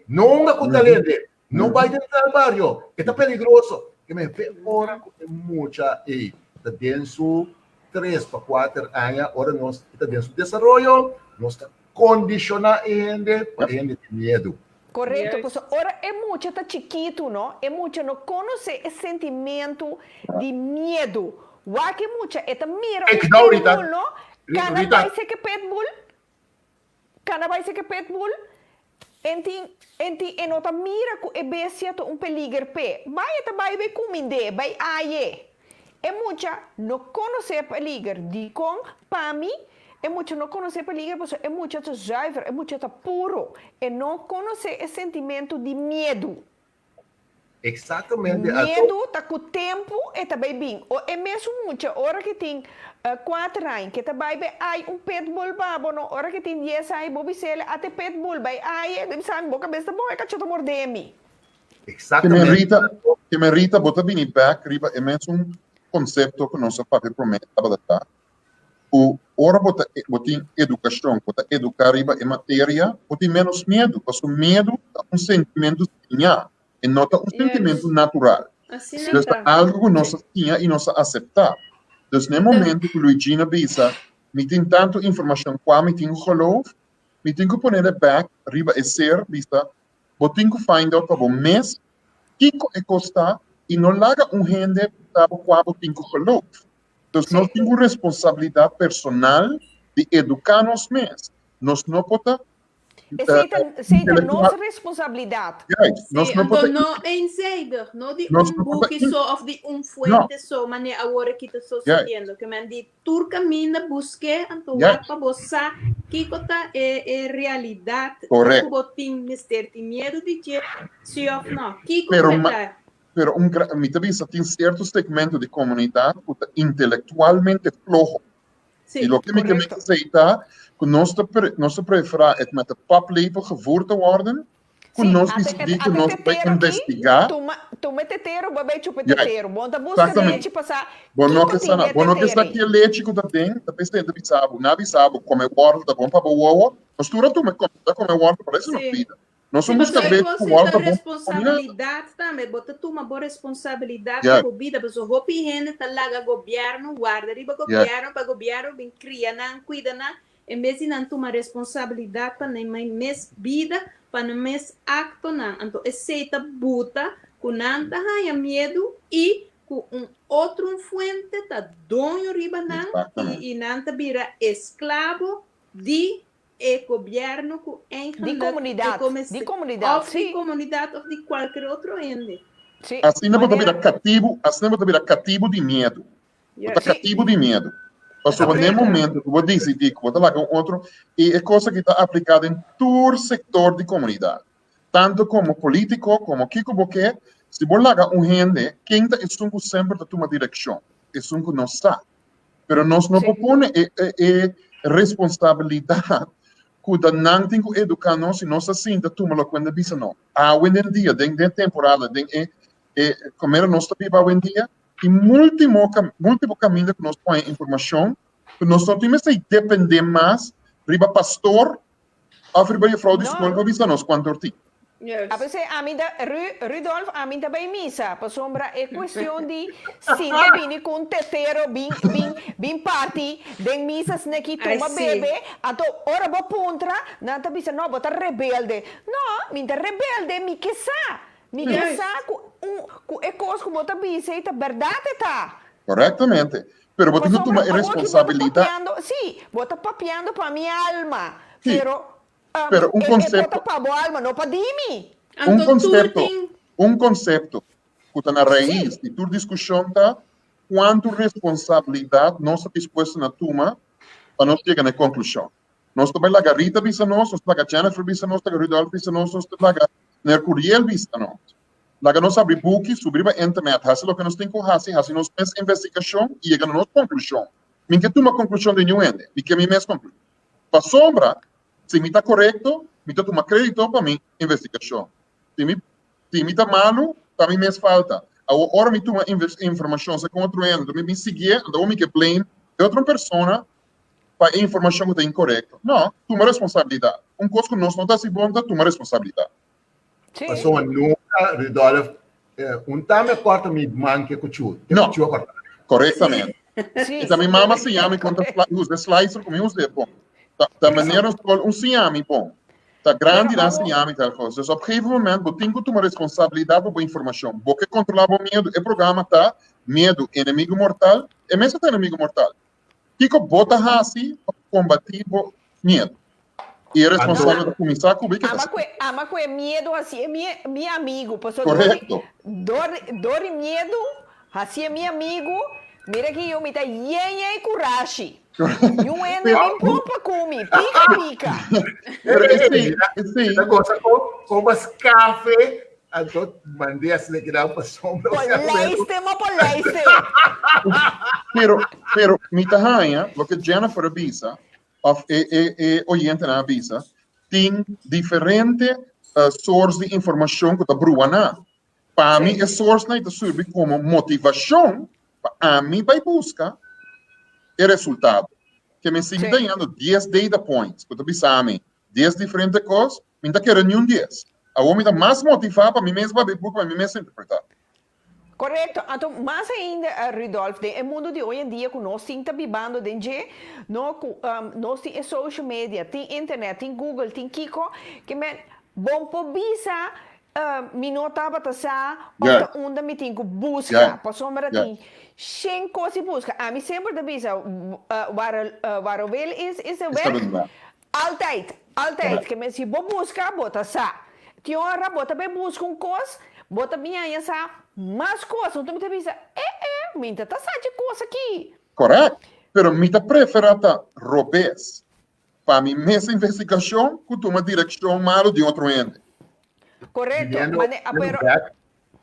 não dá conta lente. Não vai dentro do barrio, está perigoso. Que me vê ora é muita está dentro 3 para 4 anos, ora nós está dentro do desenvolvimento, nós está condicionando para ter medo. Correto, yes. Ora é muito tá chiquito, não? É muito não conhece esse sentimento de medo. O que é muito é tá mira o pitbull, não? Cana vai ser que pitbull. Enti enota mira ku e besia to peligro pe. Vai be kuminde, vai aie. É muita não conhecer peligro de com para mim. É muito não conhecer peligro, porque é muito zuiver, é muito puro. E não conhecer esse sentimento de medo. Exatamente. Medo está com o tempo e também bem. É mesmo muito, hora que tem 4 anos, que também vai pitbull babo, no hora que tem 10 anos, bobi sele até pitbull vai sabe boca besta boa, é cachorro mordemi. Exatamente. Que me irrita, bota bem back, riba, é mesmo conceito que nós fazemos promessa para o ora bota educação, bota educar riba em matéria, bota menos medo, porque o medo é sentimento e não é sentimento natural. Assim então, é algo que nós tinha e nós aceitar. Então, no momento que Luigina bisa, me tem tanto informação qua, me tem geloof, me tem que pôr back, riba e ser, bisa, bota tem que find out para o mês, que é custar, e não larga gente para o qual tem que geloof. Então, nós temos responsabilidade personal de educar nos mesmos. Nós não podemos. Essa é nossa responsabilidade. Nós não podemos. Não é insider, não de book só ou de fuente só, mas agora que estou sentindo que me de tur caminho busque, então para você que está é realidade. Correto. Botin mister tem medo de dizer se ou não. Que Pero mi vista tem certo segmento de comunidade que está intelectualmente flojo. E o que me aceita, que nós prefereren het met de paplepel gevoerd te worden, que nós decidimos que nós vamos investigar. Tu me tetero, babei chupa Yeah, tetero. Bom, tá busca exatamente. leite passar. Bom, não que está aqui leite que tem, tá pensando de bisabo, na bisabo, come water, tá bom para boa, postura tu me come water, parece uma vida. Nós Sim, somos mas aí cabeça com você water, tem responsabilidade também, bota tu uma boa responsabilidade Yeah. para a vida, mas o roupa higiene tá lá o governo, guarda riba governo, para governo, bem cria não, cuida não, em vez de não tomar responsabilidade para nem mais vida, para não mais acto não, então aceita buta, com não tá medo e com outro fuente tá dono riba não, e não tá vira escravo de governo com De comunidade, ou sim. de comunidade ou de qualquer outro ente. Sim, assim não pode maneira- virar cativo de medo. Yeah. Está cativo de medo. Passou Correto. no momento que vou decidir que vou lá com outro, e é coisa que está aplicada em todo setor de comunidade. Tanto como político, como Kiko Boquet, se vou lá com gente, quem está sempre da uma direção. É que não está. Pero nós não Sim. propõe responsabilidade que não tem que educar nós e nós assim da turma lá quando bisa não. Hoje em dia, dentro da temporada, como era nós também hoje em dia, e múltiplo caminho que nós põe informação, que nós não temos que depender mais riba pastor ou riba de fraude Não. escola que bisa nós quanto orti. Yes. A veces, Rudolf, a mim também missa. Por sombra, é questão de sinta bem com um tetero, bem party, de missas que toma sim. bebê, então, ora vou puntra, não tá bisa, não, bota rebelde. Não, minta rebelde, me que sa. Me que sa, é coisa que bota bisa, e tá verdade, tá? Corretamente. Pero você não toma responsabilidade. Sim, bota papeando para minha alma. Sim. Pero conceito. bota para boa alma, não para dimi. Então, tudo Um conceito que está na raiz de toda discussão está quanto responsabilidade nós estamos dispostos a tomar para nós chegar na conclusão. Nós estamos lá a Rita bisa nós estamos lá a Jennifer bisa nós, estamos lá a Rudolf bisa nós estamos lá a Mercuriel bisa nós. Lá nós abrimos book, subimos a internet, fazemos o que nós temos que fazer, fazemos nossa investigação e chegamos a nossa conclusão. Minha toma a conclusão de nenhum ende, e que a minha mesma conclusão. Para sombra, se me está correto, me está tomando crédito para minha investigação. Se me está malo, para mim mesmo falta. Agora me toma informação, se construindo, me seguir, então me que blame de outra pessoa para a informação que está incorreta. Não, toma responsabilidade. Coisa que nós não está se bom, toma responsabilidade. Sim. Passou nunca, Rudolf, tame corta me manque com tu. Não. Corretamente. Sim. E também mama se chama quando usa slicer como usa bom. Da maneira se chama bom. Tá grande lá se chama tal coisa. Então, a um momento, eu tenho que tomar responsabilidade por informação. Porque controlar o medo, o programa tá medo inimigo mortal, é mesmo tá inimigo mortal. Kiko bota assim para combater o medo. E é responsável de começar a cobrir que Ama com medo assim, é meu amigo. Correto. Dor e medo, assim é meu amigo. Mira que eu me dá e coragem. E um ende me pompa come, pica. Essa coisa como as café, então mandei assim que dá para sombra. Poleiste. Pero mi tahanha, lo que Jennifer avisa, oyente na avisa, tem diferente source de informação que está bruana. Para mim, a source não serve como motivação para mim para buscar o resultado. Que me sigue ganhando 10 data points, que tu pensas, 10 diferentes coisas, me está querendo nenhum 10. A homem está mais motivado para mim mesmo, para mim mesmo interpretar. Correto. Então, mais ainda, Rudolf, no mundo de hoje em dia, que nós estamos vivendo, nós temos social media, tem internet, tem Google, tem Kiko, que me bom por visa, me notava onde me tenho que buscar, para sombra tem 100 coisas busca. A mim sempre da visa, waar wil is de weg. Altijd, que me se vou buscar, bota sa. Tinha hora, bota bem busca coisa, bota minha essa mais coisa, então me avisa, minta tá de coisa aqui. Correto. Pero me prefere robes. Para mim, nessa investigação, que tu uma direção mal de outro ende. Correto.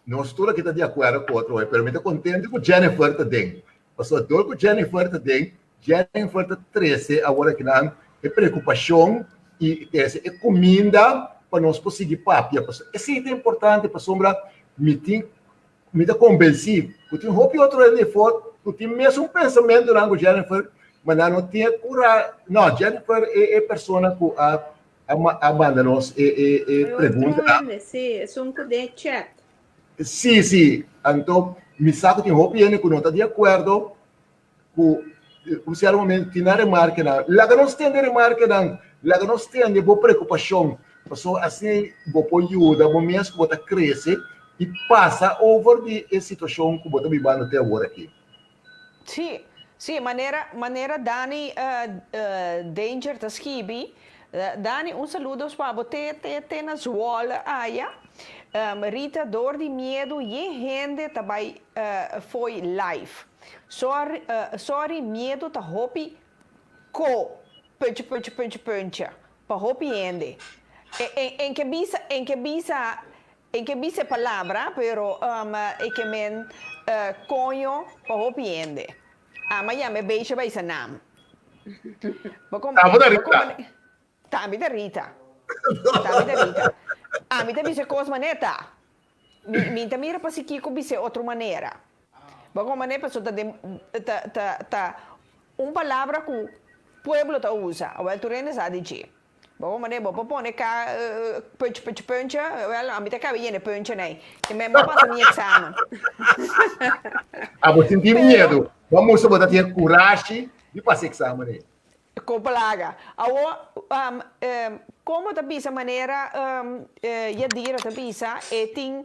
Não estou aqui de acordo com outro, mas me contente com Jennifer também. Passou dor com Jennifer também. Jennifer 13, agora que não é preocupação e é comida para nós conseguir papia. Isso é importante para sombra me te convencer. Porque tem outro ali fora, porque mesmo pensamento durante Jennifer, mas não tinha cura. Não, Jennifer é pessoa que a manda nos pergunta. Sim, é um de chat. Sim. Então, me sabe que roupa que não está de acordo com o ser momento que não remarca não. Lá que nós temos remarca não. Lá que nós temos boa preocupação. Porque assim, boa ajuda, boa mesmo que você cresce e passa over de situação que você vivendo até agora aqui. Sim, maneira Dani Danger da Skibi. Dani, saludo para você, te na escola, Rita, dor de medo, e gente também foi live. Sorry, medo tá hopi punch, para hopi ende. Em que bisa palavra, pero que men conho para hopi ende. Amanhã me beijo vai ser nam. Tambi da Rita. Mi te dice cosa maneta. Mi te mira para si Kiko dice otra manera. Bago manera para ta palavra que pueblo ta usa. O el turene sa dice. Bago manera bopo pone ka puncha, well, a mi te cabe yene puncha nei. Que me passa mi exame. Você tem medo. Vamos botar ter coragem de passar exame nei. Copalaga. Como da bisa maneira je dira da bisa tem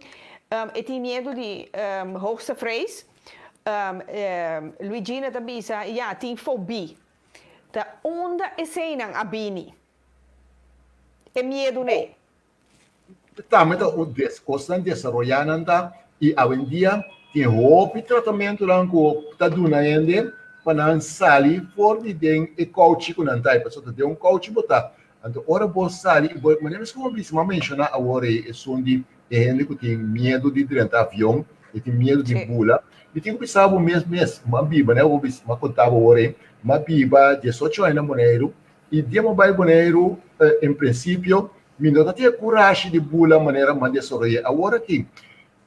medo de hoogste vrees. Luigina da bisa tem fobie. Da onda é senang abini. É medo né. Também o descosta desarrollando e hoje em dia tem roupa e tratamento lá que está dando ainda para sair fora de coach que não está. Pessoal, tem coach botar. Então, ora você sair, mas como disse, mas mencionar agora é som de gente que tem medo de dentro do avião, e tem medo de bula. E tem que pensar o mesmo, uma biba, né? Eu vou contar agora, uma biba de 18 anos de Bonaire, e de mobile Bonaire, em princípio, me não tem coragem de bula maneira mais desarrollar. Agora aqui,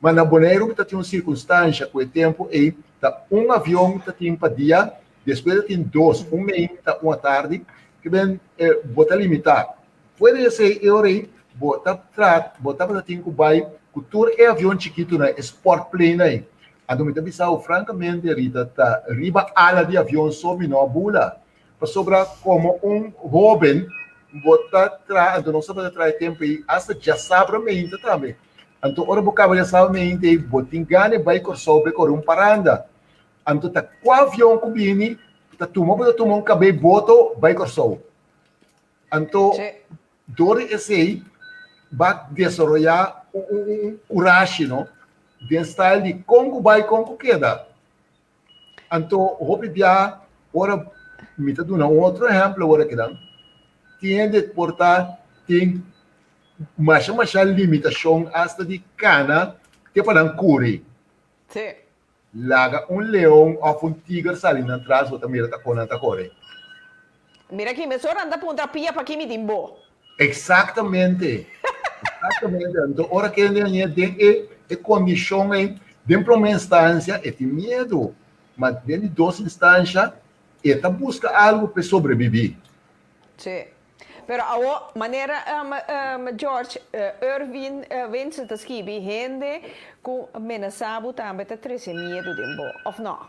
mas na Bonaire tem uma circunstância com o tempo e tá avião que tem para dia, depois tem dois, meio, tá uma tarde, que vem botar limitar. Pode ser eu aí botar para ter que vai cultura é avião chiquito né, sport plane aí. A do me bisau francamente Rita tá riba ala de avião só me não bula. Para sobrar como jovem botar então não sabe trazer tempo e hasta já sabe me também. Então ora bocava já sabe me botin gane vai cor sobre cor paranda. Então tá com avião que vini tá tomou cabelo boto vai cor sou. Então dor esse vai desenvolver coragem, não? De style de como vai como queda. Então hope dia ora me tá dando outro exemplo agora que dá. Tem de portar tem mas limitação hasta de cana que para curi. Sim. Laga leão ou tigre salindo atrás ou também tá com anta corre. Mira aqui, me sora anda ponta pia para que me dimbo. Exatamente. Então, ora que é condição dentro de uma instância é tem medo, mas dentro de duas instâncias é tá busca algo para sobreviver. Sim. Pero a maneira George Irvin vence da skibi gente com menaçado também tá treze medo dimbo, of não?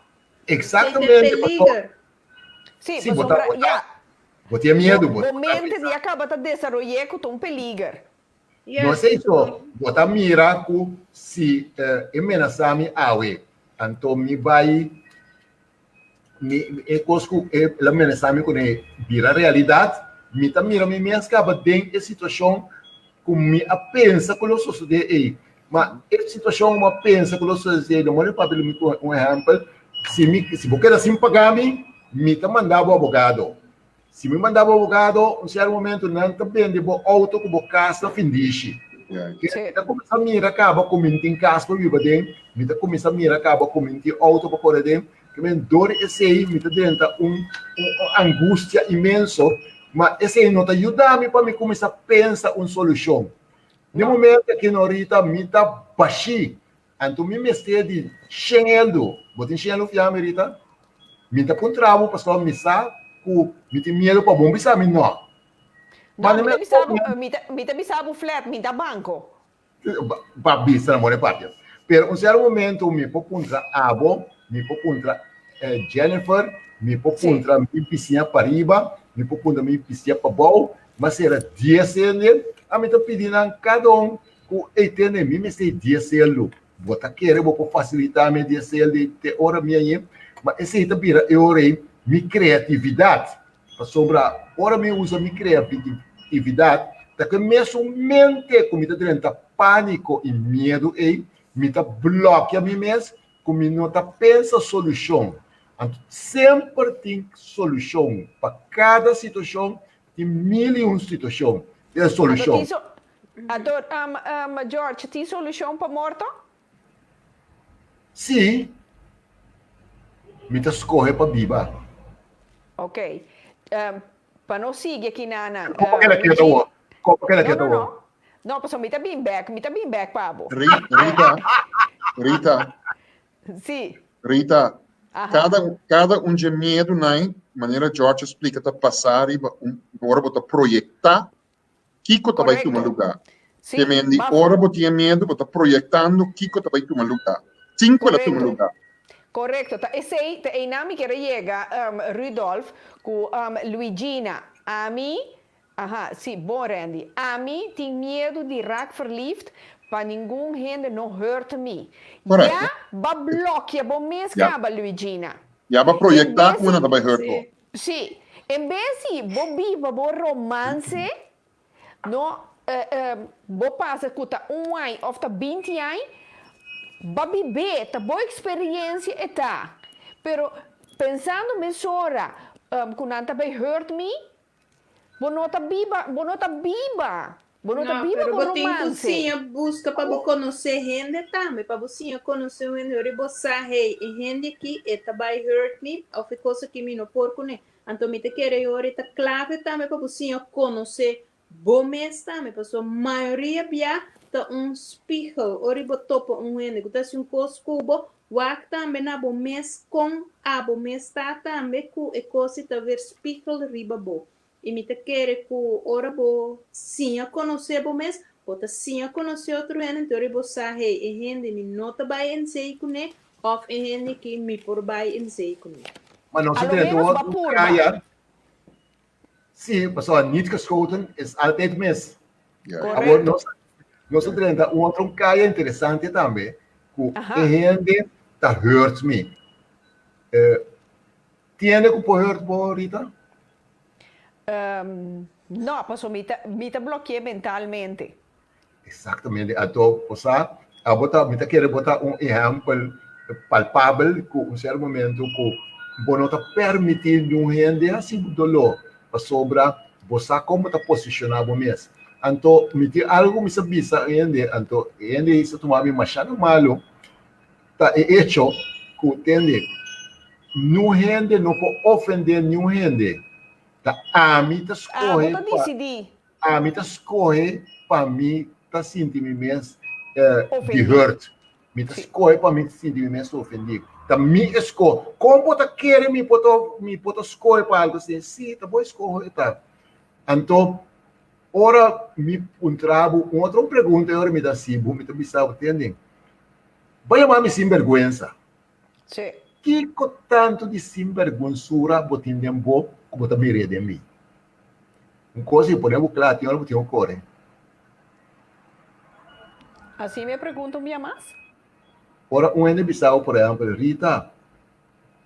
Exatamente. Sim, sim, botar medo, botar. Momento de acaba de desenvolver com peligro. Não sei só, botar mira com se ameaçar-me awe, então me vai cosco ameaçar-me com vira realidade, me tá mira me acaba dentro da situação como me pensa com os sociedade, mas a situação uma pensa com os sociedade, não é para um exemplo, se você quer assim pagar me tá mandava advogado. Se me mandava advogado, em certo momento, não também de auto que o caso findiche. Então, começa a mirar, acaba com em casa para viver dentro, me começa a mirar, acaba com auto para correr dentro, que me dor esse aí, me dentro angústia imenso, mas esse aí não te ajuda a mim para me começar a pensar uma solução. No Não. momento que no Rita, me tá baixi. Então, me mexer de chinelo. Botem chinelo fiame, Rita. Me tá com travo, pastor, me sa, me tem medo para bom, bisa, me não. Não, Mas me bisabo flat, me dá banco. para bisa, não é parte. Pero, um certo momento, me pôr contra Abo, me pôr contra Jennifer, me pôr Sim. contra minha piscina para riba, me pôr contra minha piscina para baixo, mas era 10 anos, a mim tá pedindo a cada que tem em mim, me sei 10 anos. Vou tá querendo, vou facilitar a minha 10 anos de ter hora minha, mas esse aí tá vira, eu orei, minha criatividade, para sobrar, hora me usa minha criatividade, tá que mesmo mente, como tá dentro, tá pânico e medo, me tá bloqueia a mim mesmo, como não tá pensa solução. Então, sempre tem solução. Para cada situação, tem mil e uma situação. Tem solução. George, tem solução para morto? Sim. Me tá escorrer para viva. Ok. Para não seguir aqui na... Como que ela quer dar? Como que ela quer dar? Não, pessoal, me tá bem back, Pablo. Rita, Sim. Rita, Aham. cada um de medo, né? Maneira George explica, tá passar e agora bota projetar Kiko tá vai tomar lugar. Sim. Também, agora botinha medo, bota projetando Kiko tá vai tomar lugar. Cinco ela toma lugar. Correcto. Esse aí, a dinâmica chega, Rudolf, com Luigina. A mim, sim, bom, Randy. A mim tem medo de raak verliefd, para ninguém gente não hurt me. Correto. Já, ba bloqueia, bom mês, caba, Luigina. Já vai projetar como ela vai hurt. Sim. Em vez de bo viva, bo romance, no, bo passa kuta ano of ta 20 anos, ba viver, ta boa experiência eta. Pero pensando mesora, quando anta vai hurt me, bo nota viva, bo nota viva. Pero você cozinha busca para conhecer gente também, para você conhecer gente, eu botar gente que está vai hurt me, ou coisa que me não por conhecer. Então me te quero eu está clave também para você conhecer bom mês também, para sua maioria via tá espelho, ori botopo gente, que tá um coscubo, wak também na bom mês com a bom mês tá também com e coisa tá ver espelho riba bo. E me te quer que ora bo sim a conhecer bom mês, bota sim a conhecer outro ano, então eu vou sair e gente me nota vai em sei com né, of e gente que me por vai em sei com né. Mas não se tem outro caia. Sim, pessoal, niet geschoten is altijd mis. Agora nós temos outro caia interessante também, que a gente tá hurt me. Tiene que por hurt por Rita? No, pues me te bloqueé mentalmente. Exatamente. Então, você me quer botar exemplo palpável que um certo momento que você não está permitindo gente assim dolor para sobrar você como está posicionado mesmo. Então, me tem algo me sabia ainda, então ainda isso tomar me machado malo, tá hecho que entende. Não gente não pode ofender nenhum gente. Tá, a mim tá escorre para mim tá sentir me mesmo de hurt. Me tá escorre para mim sentir me mesmo ofendido. Tá me escorre. Como tá querer me botar escorre para algo assim? Sim, tá bom escorre tá. Então, ora me trabo outra pergunta ora me dá assim, me tá pensando, entendem? Vai chamar me sinvergüenza. Sim. Que tanto de sinvergüenzura botin dembo como também rede de mim. Uma coisa que podemos claro, tem algo que tem ocorre. Assim me perguntam minha mais? Ora, um ende bisau, por exemplo, Rita,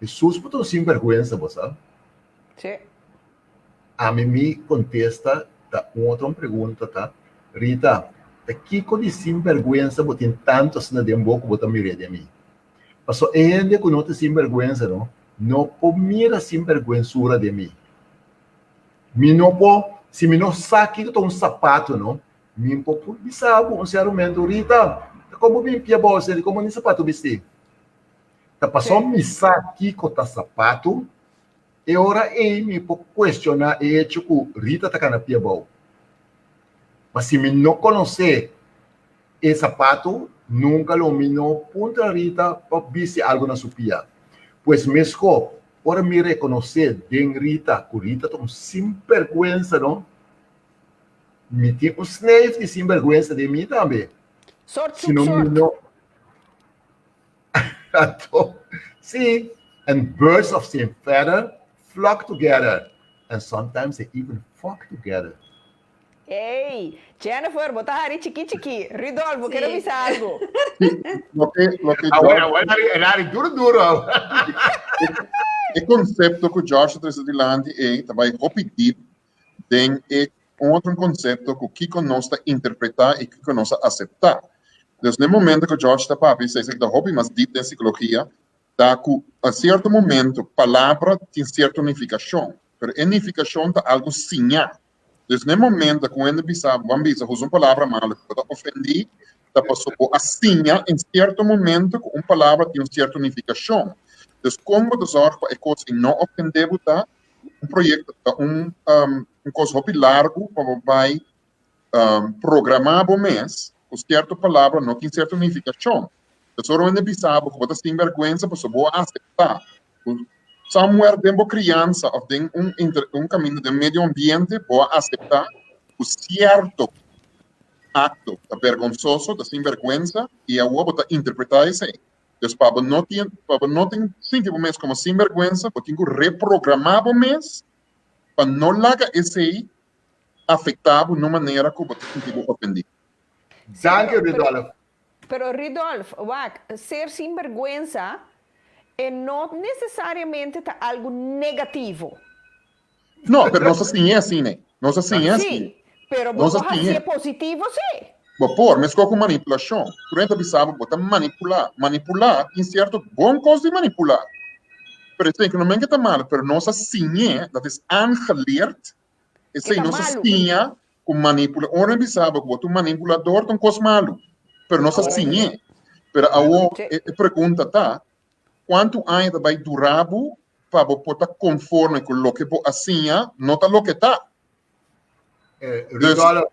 Jesus botou sinvergüenza, você? Sim. A mim me contesta, tá, outra pergunta, tá? Rita, que de sinvergüenza botin tanto assim de dembo como também rede de mim. Paso gente que não tem sinvergüenza, não pode mirar sinvergüenzura de mim. Me não pode, se me não saque um sapato, não, me pode sabe um certo momento, Rita, como me pia bolsa, como nem sapato vestir. Tá passou me saque com o sapato, e ora me pode questionar e hecho que Rita tá na pia bolsa. Mas si me no conoce el zapato, nunca lo mino punta Rita para viste algo na su pia. Pues mesco, por me reconocer den Rita, que Rita tom sin vergüenza, ¿no? Mi tipo snave y sin vergüenza de mí también. Sort Si no, sort. no. See, and birds of same feather flock together, and sometimes they even fuck together. Ei, Jennifer, bota hari chiqui. Ridolfo, Sim. quero avisar algo. Lo que Agora, era duro. o conceito que o Josh traz adiante é também repetir tem outro conceito que o Kiko nós está interpretar e que nós aceitar. Então, no momento que o Josh está papi, se que da hobby mais deep da psicologia, tá que a certo momento palavra tem certa unificação, mas unificação tá algo sinhar. Então, no momento que quando vamos usar uma palavra mal, que pode ofender, tá passou a sinhar em certo momento que uma palavra tem uma certa unificação. Então, como de zorg é coisa que não ofendemos, tá? Projeto, coisa hobby largo, para vai programar o mês, com certa palavra não tem certa unificação. Então, quando bisabo, que você tem vergonha, você pode aceitar. Somewhere dentro criança, ou tem caminho de meio ambiente, pode aceitar o certo acto vergonzoso, de sem vergonha, e a outra interpretar isso. Então, para não ter sentido mês como sem vergonha, você tem que reprogramar o mês para não largar esse afetar de uma maneira que você se sente ofendido. Danke, Ridolf. Pero Ridolf, ser sinvergüenza não necessariamente tá algo negativo. Não, mas não assim é assim, né? Não assim é assim. Sim, pero Não você assim ser é. positivo, sim. Por, mas com manipulação. Durante a bisaba, você manipular. Manipular, em certo, bom coisa de manipular. Pero isso é que não é que está mal, pero não assim é, dat is aangeleerd. Isso aí Que tá não malo. assim é, com manipula. Ora bisaba, você manipulador, tem coisa malo. Pero não assim é. Pero a pergunta tá, quanto ainda vai durar para você estar conforme com o que você assim é, não tá o que tá. Ridolf,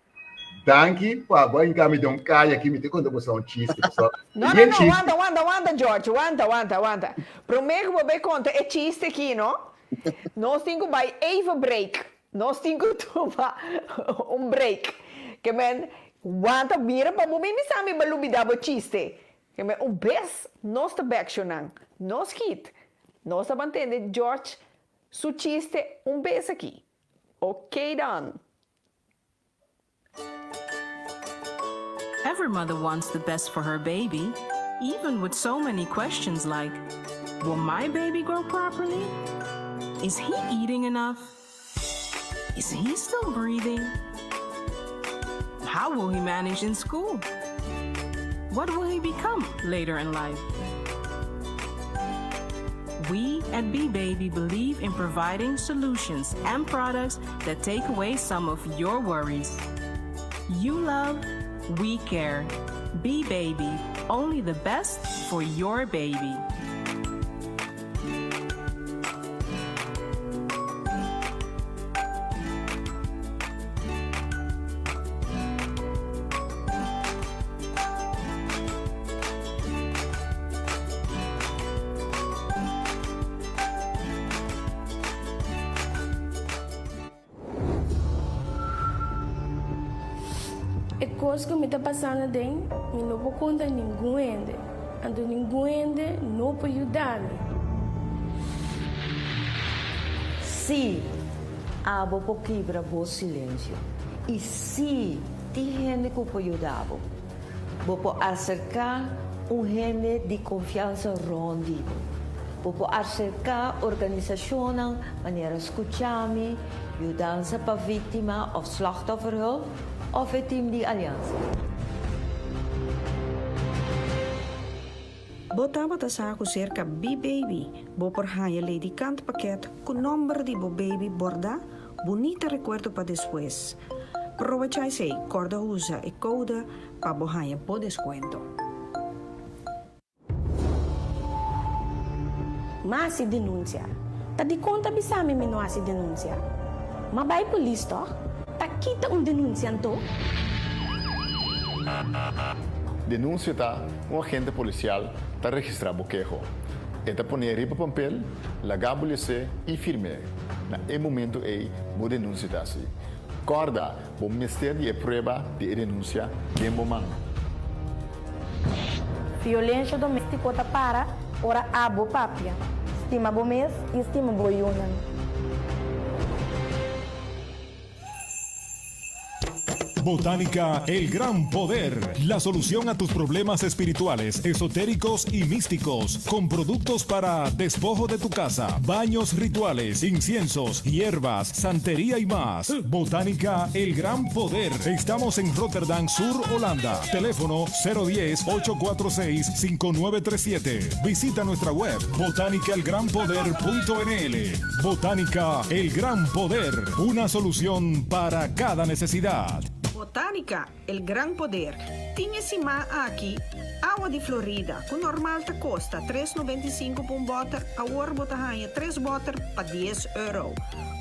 danke, pá, vou encaminhar um cara aqui, me tem quando você é um chiste, pessoal. Não, aguanta, George, aguanta. Primeiro vou ver conta, é chiste aqui, não? Nós temos que even break. Nós temos que tomar break. Que men, aguanta, mira, para mim me sabe balubidar o chiste. Que men, vez, nós está backtionando, nós kit, nós está mantendo, George, su chiste, vez aqui. Ok, done. Every mother wants the best for her baby, even with so many questions like, will my baby grow properly? Is he eating enough? Is he still breathing? How will he manage in school? What will he become later in life? We at B-Baby believe in providing solutions and products that take away some of your worries. You love, we care. B-Baby, only the best for your baby. É coisa que me está passando dentro, eu não vou contar ninguém. Então ninguém não pode ajudar-me. Se abo po quebra o silêncio e se tem gente que pode ajudar, vou acercar gente de confiança rondido. Vou acercar organisação maneira escutar-me, ajudança para vítima ou slachtofferhulp of het team de aliança. Botava sa ako cerca B-Baby, bo por haya lady canto paquete com número de bo baby borda, bonita recuerdo para después. Aprovechai sei, corda usa e code para bo haya po descuento. Mas se denunciar. Tá de conta bisame me não se denunciar. Mas vai polícia, tá? Tá kita denunciante. Denúncia tá um agente policial tá registrar o queijo. Eta poner riba papel, lagar você e firme. Na momento aí, vou denúncia tá assim. Corda, o Ministério de prova de denúncia de momento. Violência doméstica tá para, ora abo papia. Estima bo mês e estima bo yunan. Botánica El Gran Poder, la solución a tus problemas espirituales, esotéricos y místicos, con productos para despojo de tu casa, baños rituales, inciensos, hierbas, santería y más. Botánica El Gran Poder. Estamos en Rotterdam Sur, Holanda. Teléfono 010-846-5937. Visita nuestra web botanicaelgranpoder.nl. Botánica El Gran Poder, una solución para cada necesidad. Botânica, el gran poder. Tinha cima aqui, água de Florida, com normal te custa 3,95 por botter, agora bota ranha 3 botter para 10 euro.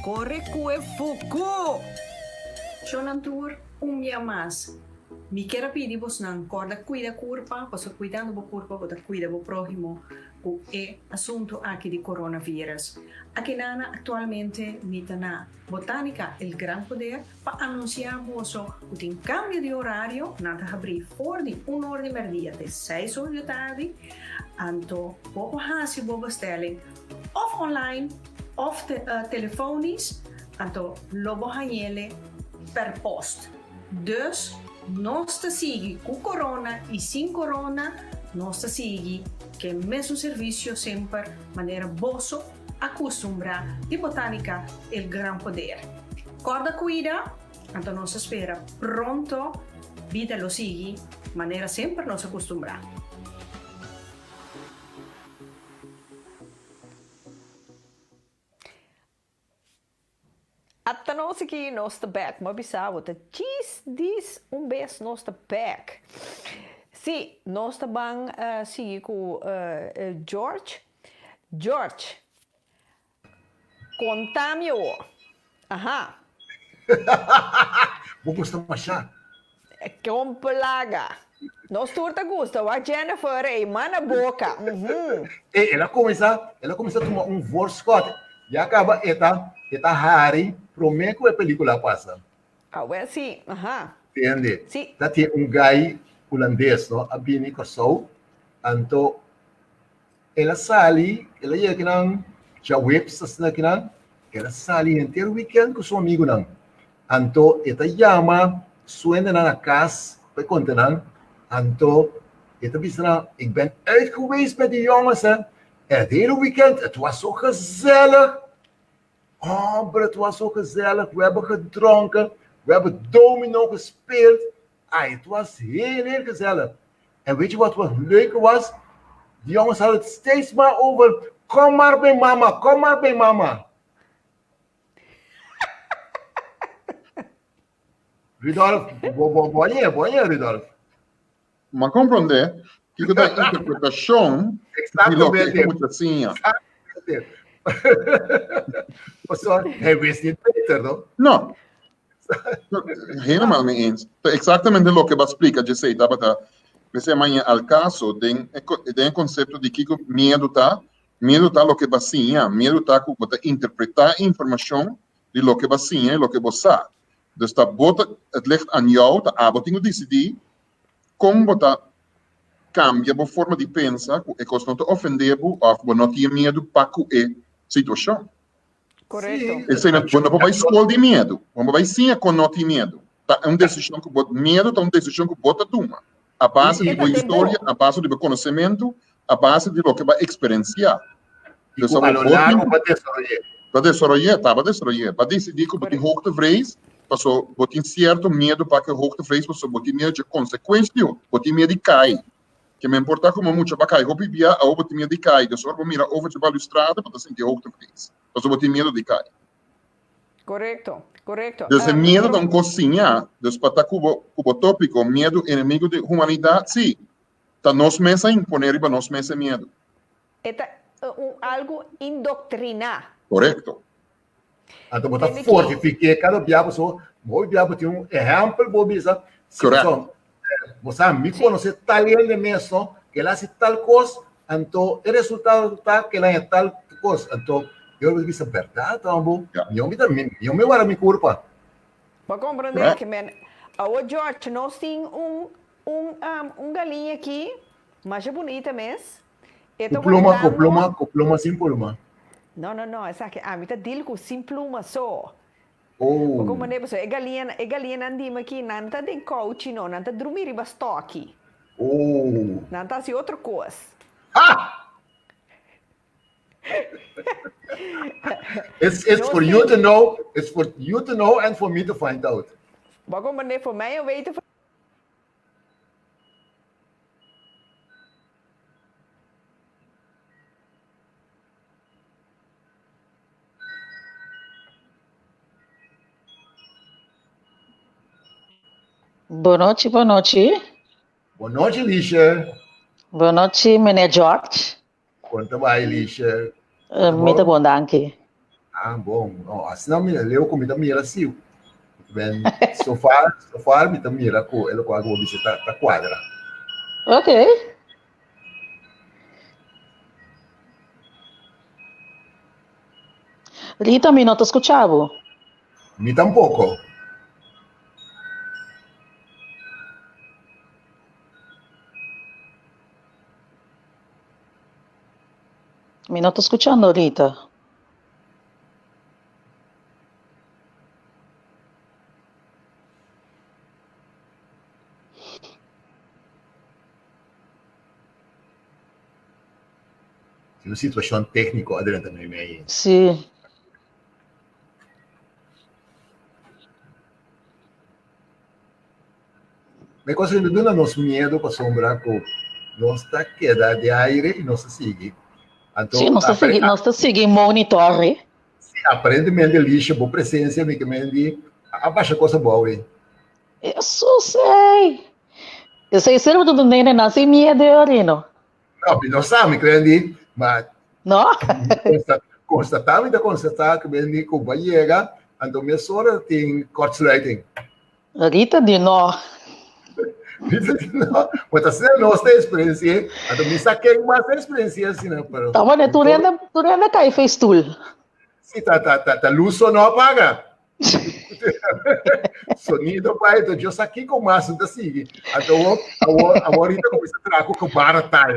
Corre que fuku! Jonantur, dia mais. Me quero pedir vos não corda cuida curva, você cuidando do curva, você cuida do próximo, com o assunto aqui de coronavírus. Aqui nana atualmente mita na Botânica El Gran Poder para anunciar vos que tem cambio de horário, nada abrir for de 1 hora de merdia até 6 horas da tarde, anto bobo hasi bobo stellen, of online, of telefonisch, anto lobo hanele per post. Dus nós te sigue com corona e sem corona, nós te sigue que é o mesmo serviço sempre, maneira bosso, acostumbra de Botânica El Gran Poder. Corda cuida, então nós espera pronto, vida lo sigue, maneira sempre nós acostumbra. Até nós aqui, nós estamos back, mas bisavo, te diz beijo, nós estamos back. Sim, nós estamos seguir com George. George, contame o. Aham. Vou gostar mais chá. Com plaga. Nós turta gosta, a Jennifer aí, mana boca. Ela começa a tomar Scott. E acaba, eta Harry, prometo que a película passa. Ah, well, sim, aham. Entende? Sim. Tem guy holandês, no? A Bini Kosovo. Então, ela sai, ela ia que não, já webs que não, ela sai inteiro weekend com seu amigo não. Então, ela chama, suena na casa, para contar não. Então, ela diz não, ik ben uit geweest met die jongens, hè. Het hele weekend, het was zo gezellig. Oh, maar het was zo gezellig. We hebben gedronken. We hebben domino gespeeld. Het was heel gezellig. En weet je wat leuker was? Die jongens hadden het steeds maar over. Kom maar bij mama, kom maar bij mama. Rudolf, boa, Rudolf. Ma comprende que da interpretação de lo que é muito assim. Pastor, hij wist niet beter, não? Não. Helemaal mee eens. Exatamente lo que va a explicar, je sei, você amanhã al caso tem conceito de que medo tá lo que vacinha, medo tá com você interpretar informação de lo que vacinha e lo que você sabe. Dus dat het ligt aan jou, de aboting decidir como você cambia a forma de pensar, e que não te ofender ou não ter medo para a situação. Correto. Quando vai escolher de medo, quando vai sim com não ter medo, é uma decisão que medo é uma decisão que você toma. A base de história, a base de conhecimento, a base de lo que vai experienciar. Então, a lo largo para desenvolver, para decidir que você hoogte vrees, passou, você tem certo medo para que hoogte vrees, passou, você medo de consequência, você medo de cair. Que me importa como muito para cair, eu vivia a over medo de cair, dus eu vou mirar over de balustrada para sentir hoogte vrees. Passou, você medo de cair. Correto. Dus o medo de cozinhar, dus para estar com o tópico, medo inimigo de humanidade, sim. Está nos mesa imponer para nos mesa medo. É algo indoctrinar. Correto. Então, você fortifica cada diabo, só, o diabo tem exemplo, bobisa. Correto. Você me conhece tal de mesmo, que ela hace tal cosa, então o resultado está que ela é tal cosa. Então, eu disse, verdade, então, eu me guardo minha culpa. Para compreender que, o George, nós temos galinha aqui, mais bonita mesmo. Com pluma sem pluma. Não, essa aqui, mim tá dele com sem pluma só. Oh. Como maneira pessoal, galinha não aqui, não tá de coach, não tá dormir e bastoque. Oh. Não tá assim outra coisa. It's for you to know. It's for you to know and for me to find out. Como maneira voor mij weten. Boa noite, boa noite. Boa noite, Lícia. Boa noite, meneer George. Quanto vai, Lícia? Muito bom, danke. Bom. Assim não me leu comida mira assim. Ben, so far, me mira com ele com a visita da quadra. Ok. Rita, me não te escuchava. Me tampouco. Me não tô escutando, Rita. Uma situação técnica adiante também. Sim. Mas quando a gente dá nosso medo para sombrar com nossa queda de aire e nossa sigue. Então, sim, nós estamos seguindo monitor. Aparentemente, lixa, boa presença, me que abaixa coisa boa. Eu sei. Eu sei se eu não tenho nada sem medo, Orino. Não sabe, creio, mas não? Constatar que me que vai chegar, então minha sogra tem kortsluiting. Rita de não. Mas assim é nossa experiência, então me saquei mais experiência assim, não para. Tá bom, tu renda cai fez tudo. Sim, tá luz só não apaga. Sonido vai, então eu saquei com mais da sigue. Então agora começa a trazer com baratal.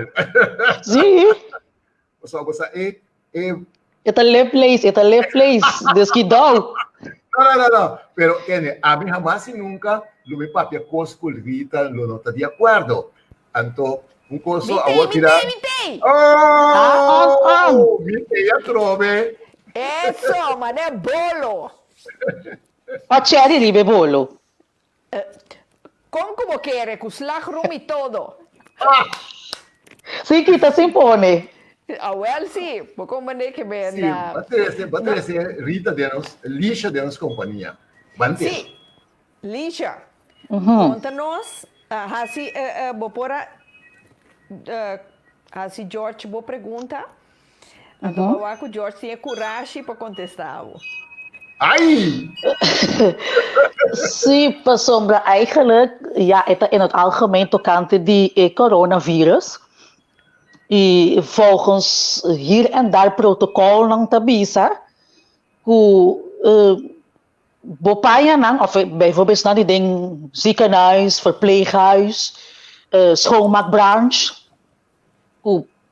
Sim. Você It's a left place. Descuidado. Não. Pero, a mim jamais e nunca lo me papia coisa com Rita, lo não está de acordo. Então, coisa a outra tirar. Mitei a trove. Isso, mas é bolo. Facciare ribe bolo. Como quer, com slagroom e todo. Sim, que tá sem pone. Well, sim, como maneira que vem. Sim, bater Rita denos, lixa denos companhia. Sim, lixa. Conta-nos, se George boa pergunta, então o George tinha coragem para contestar. Ai! Sim, para sombra, eigenlijk, ja, in het algemeen tocante die coronavirus. E volgens hier en daar protocol ng tabisa, bopaya nang, of bijvoorbeeld na die ziekenhuis, verpleeghuis, schoonmaakbranche,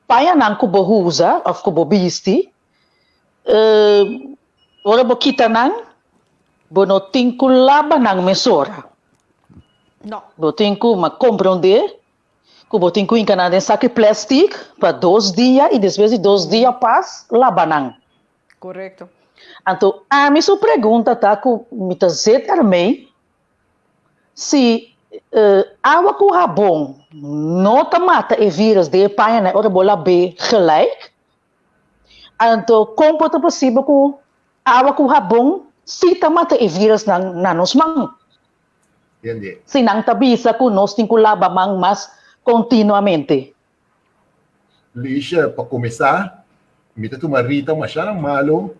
paya nang kubohuza, of kubobisti, ora bokita nang, bonotinku laban ng mesora. No. Botinku macomprender, Kubotin in Canada saque plástico para 2 dias e depois de 2 dias passa labanang. Correto. Então, a minha pergunta tá com me trazer também se água com rabon não mata e vírus de paia na hora bola B gelijk. Então, como é possível com água com rabon se mata e vírus na nos mãos? Entendi. Se não tabisa com nós tem que lavar mas continuamente. Lixa, para começar, me uma Rita, mas já não malo,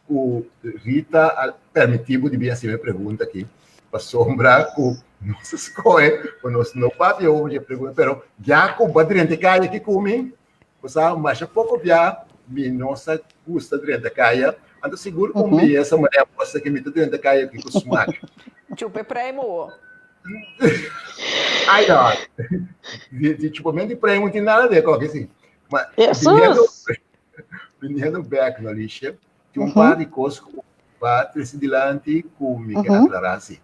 o Rita permitivo de vir assim me pergunta aqui, para sombrar com nos escoge, o nos no papel, eu pergunto, pero já com badrente caia que comem, você mas pouco já me nossa custa drente caia, ando seguro comer essa mulher possa que me drente caia aqui com smack. Chupe primo. Ai não. Tipo, nem de prêmio não tem nada a ver com assim. Mas vindo back na lixa, tem par de coisas que vai adiante como que aclarar assim.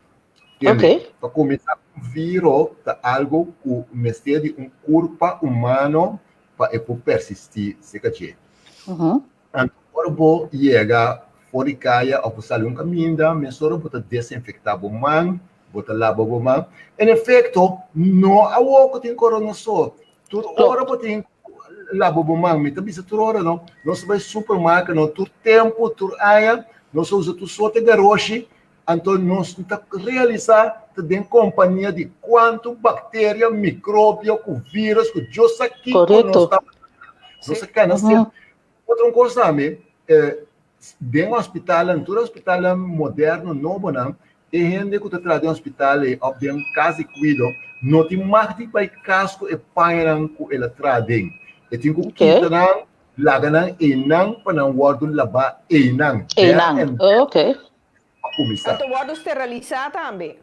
Para começar virou algo que mistério de corpo humano para persistir, se caché. Agora vou chegar fora de casa ou passar um caminho, mas só para desinfectar o mão, para lavar o mão. Em efeito, não há o que tem corona só. Toda hora para ter lavar o mão, mas também se toda hora não. Nós vai supermercado, não todo tempo, toda área, nós usa tu só te garoche. Então, nós temos que realizar em companhia de quanto bactéria, micróbio, vírus, que eu sei que nós estamos. Outra coisa também, dentro do hospital, em todo hospital moderno, novo, e gente que está no hospital, ou dentro de casa de cuido, não tem mais de casco e pairan que ela traz dentro. E tem que quitar, lagar e não para não guardar lavar e não. Ok. Então, guarda esterilizar também.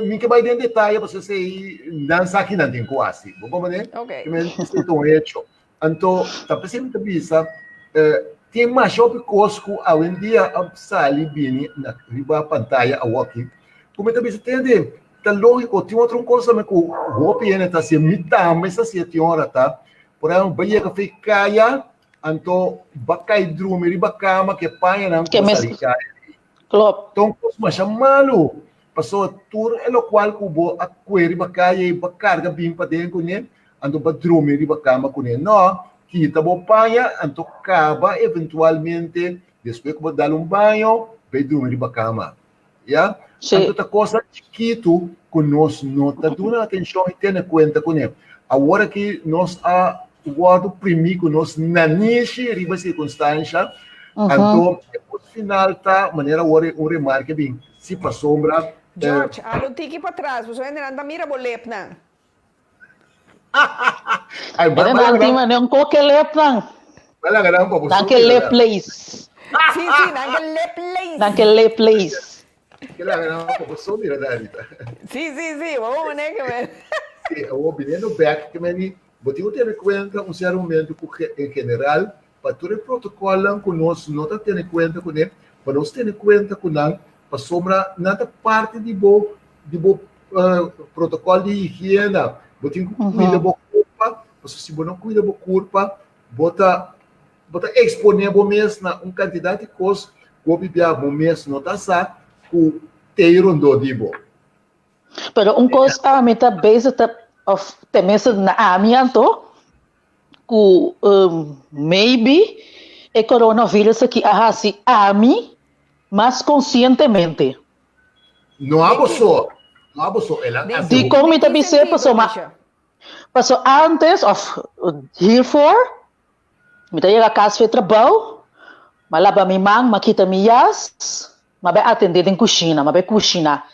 Me que vai dentro detalhe, você sei, não sabe que não tem quase. Vamos ver? Ok. Então, então, tá pensando bisa, tem mais coisas que hoje em dia sali bem na riba pantalla aqui. Como tá bisa entende? Tá lógico, tem outra coisa que o OPN tá se mitad, mas assim tem hora tá. Por exemplo, vai que fica caia, então vai drume riba cama que paia não que então, mas chamalo, passou tudo é o qual que o aquele bacaia e carga bem para dentro né, ando para dormir riba cama com ele, não, que tá bom paia, então acaba eventualmente depois que vou dar banho, vai dormir riba cama, já? Então tá coisa chiquito que nós não tá dando atenção e tendo conta com ele. Agora que nós guardo primeiro que nós naniche riba circunstância. Então, no final, tá, maneira remarque bem, se para sombra. George, algo tiki para trás, você ainda mira bolep, não? Ainda não tem maneira qualquer lep, não. Naquele place. Sim, naquele place. Sim, vamos, né, que ver. O opinião back que me botou ter conta um certo momento que em geral para todo o protocolo que nós não está tendo conta com ele, para nós ter conta com ele, para sombra nada parte de bo protocolo de higiene, botem cuida do corpo, se você não cuida do corpo, bota exponer o mês na uma quantidade de coisas, o bebê o mês não está só o teiro do dibo. Pero coisa a mim tá base tá of temesa na amianto que maybe o coronavírus aqui arrasi a mim mais conscientemente. Não abusou. De como me também se passou antes of herefore me daí a casa de trabalho malaba mi mang makita miyas mabe atender em cozinha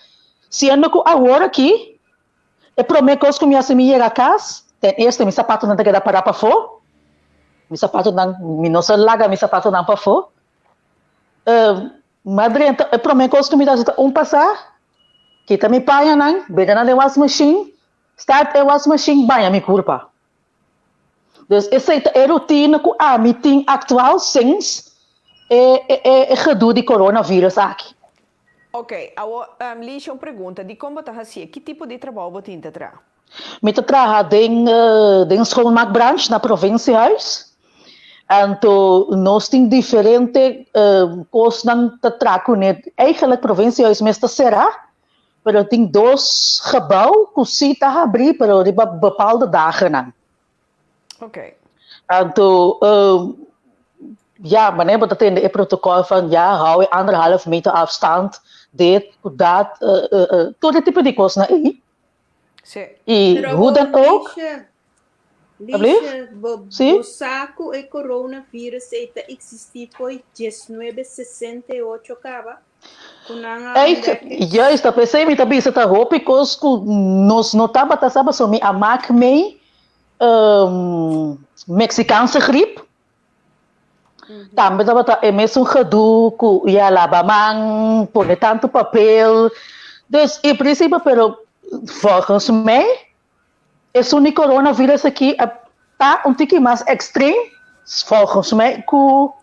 se ando com agora aqui é promete que minha semia a casa tem mi sapato não tem para fora mi sapato não mi não se laga mi sapato não para fora madre é promete que me dá passar que também paia não beda na washing machine start a washing machine banha mi culpa. Dus essa é a rotina que a meeting atual sinds gedoe de coronavírus aqui. Ok, Lígia, uma pergunta, de como está assim, que tipo de trabalho você tem tra? Me trabalho em schoonmaakbranche na provinciehuis. Então, nós temos diferentes coisas que trabalham. Eigenlijk provinciehuis meestal será, mas tem dois gebouwen que se está abrir para bepaalde dagen. Ok. Então, ja, maar nee, dat in de protocol van ja, hou je 1,5 meter afstand, dit, dat, todo tipo de coisa aí. Sim. E hoe dan ook. Lígia, o saco e coronavírus está existir foi 1968 acaba. Juist, dat pensei me também, você tá roupa que nós não tava tá sabe só me amak me Mexicaanse griep. Também tava tá é mesmo gedoe com ia lavamang, pôr tanto papel. Dus in principe, pero volgens mij is zo'n coronavírus aqui tá tique mais extreme, volgens mij, com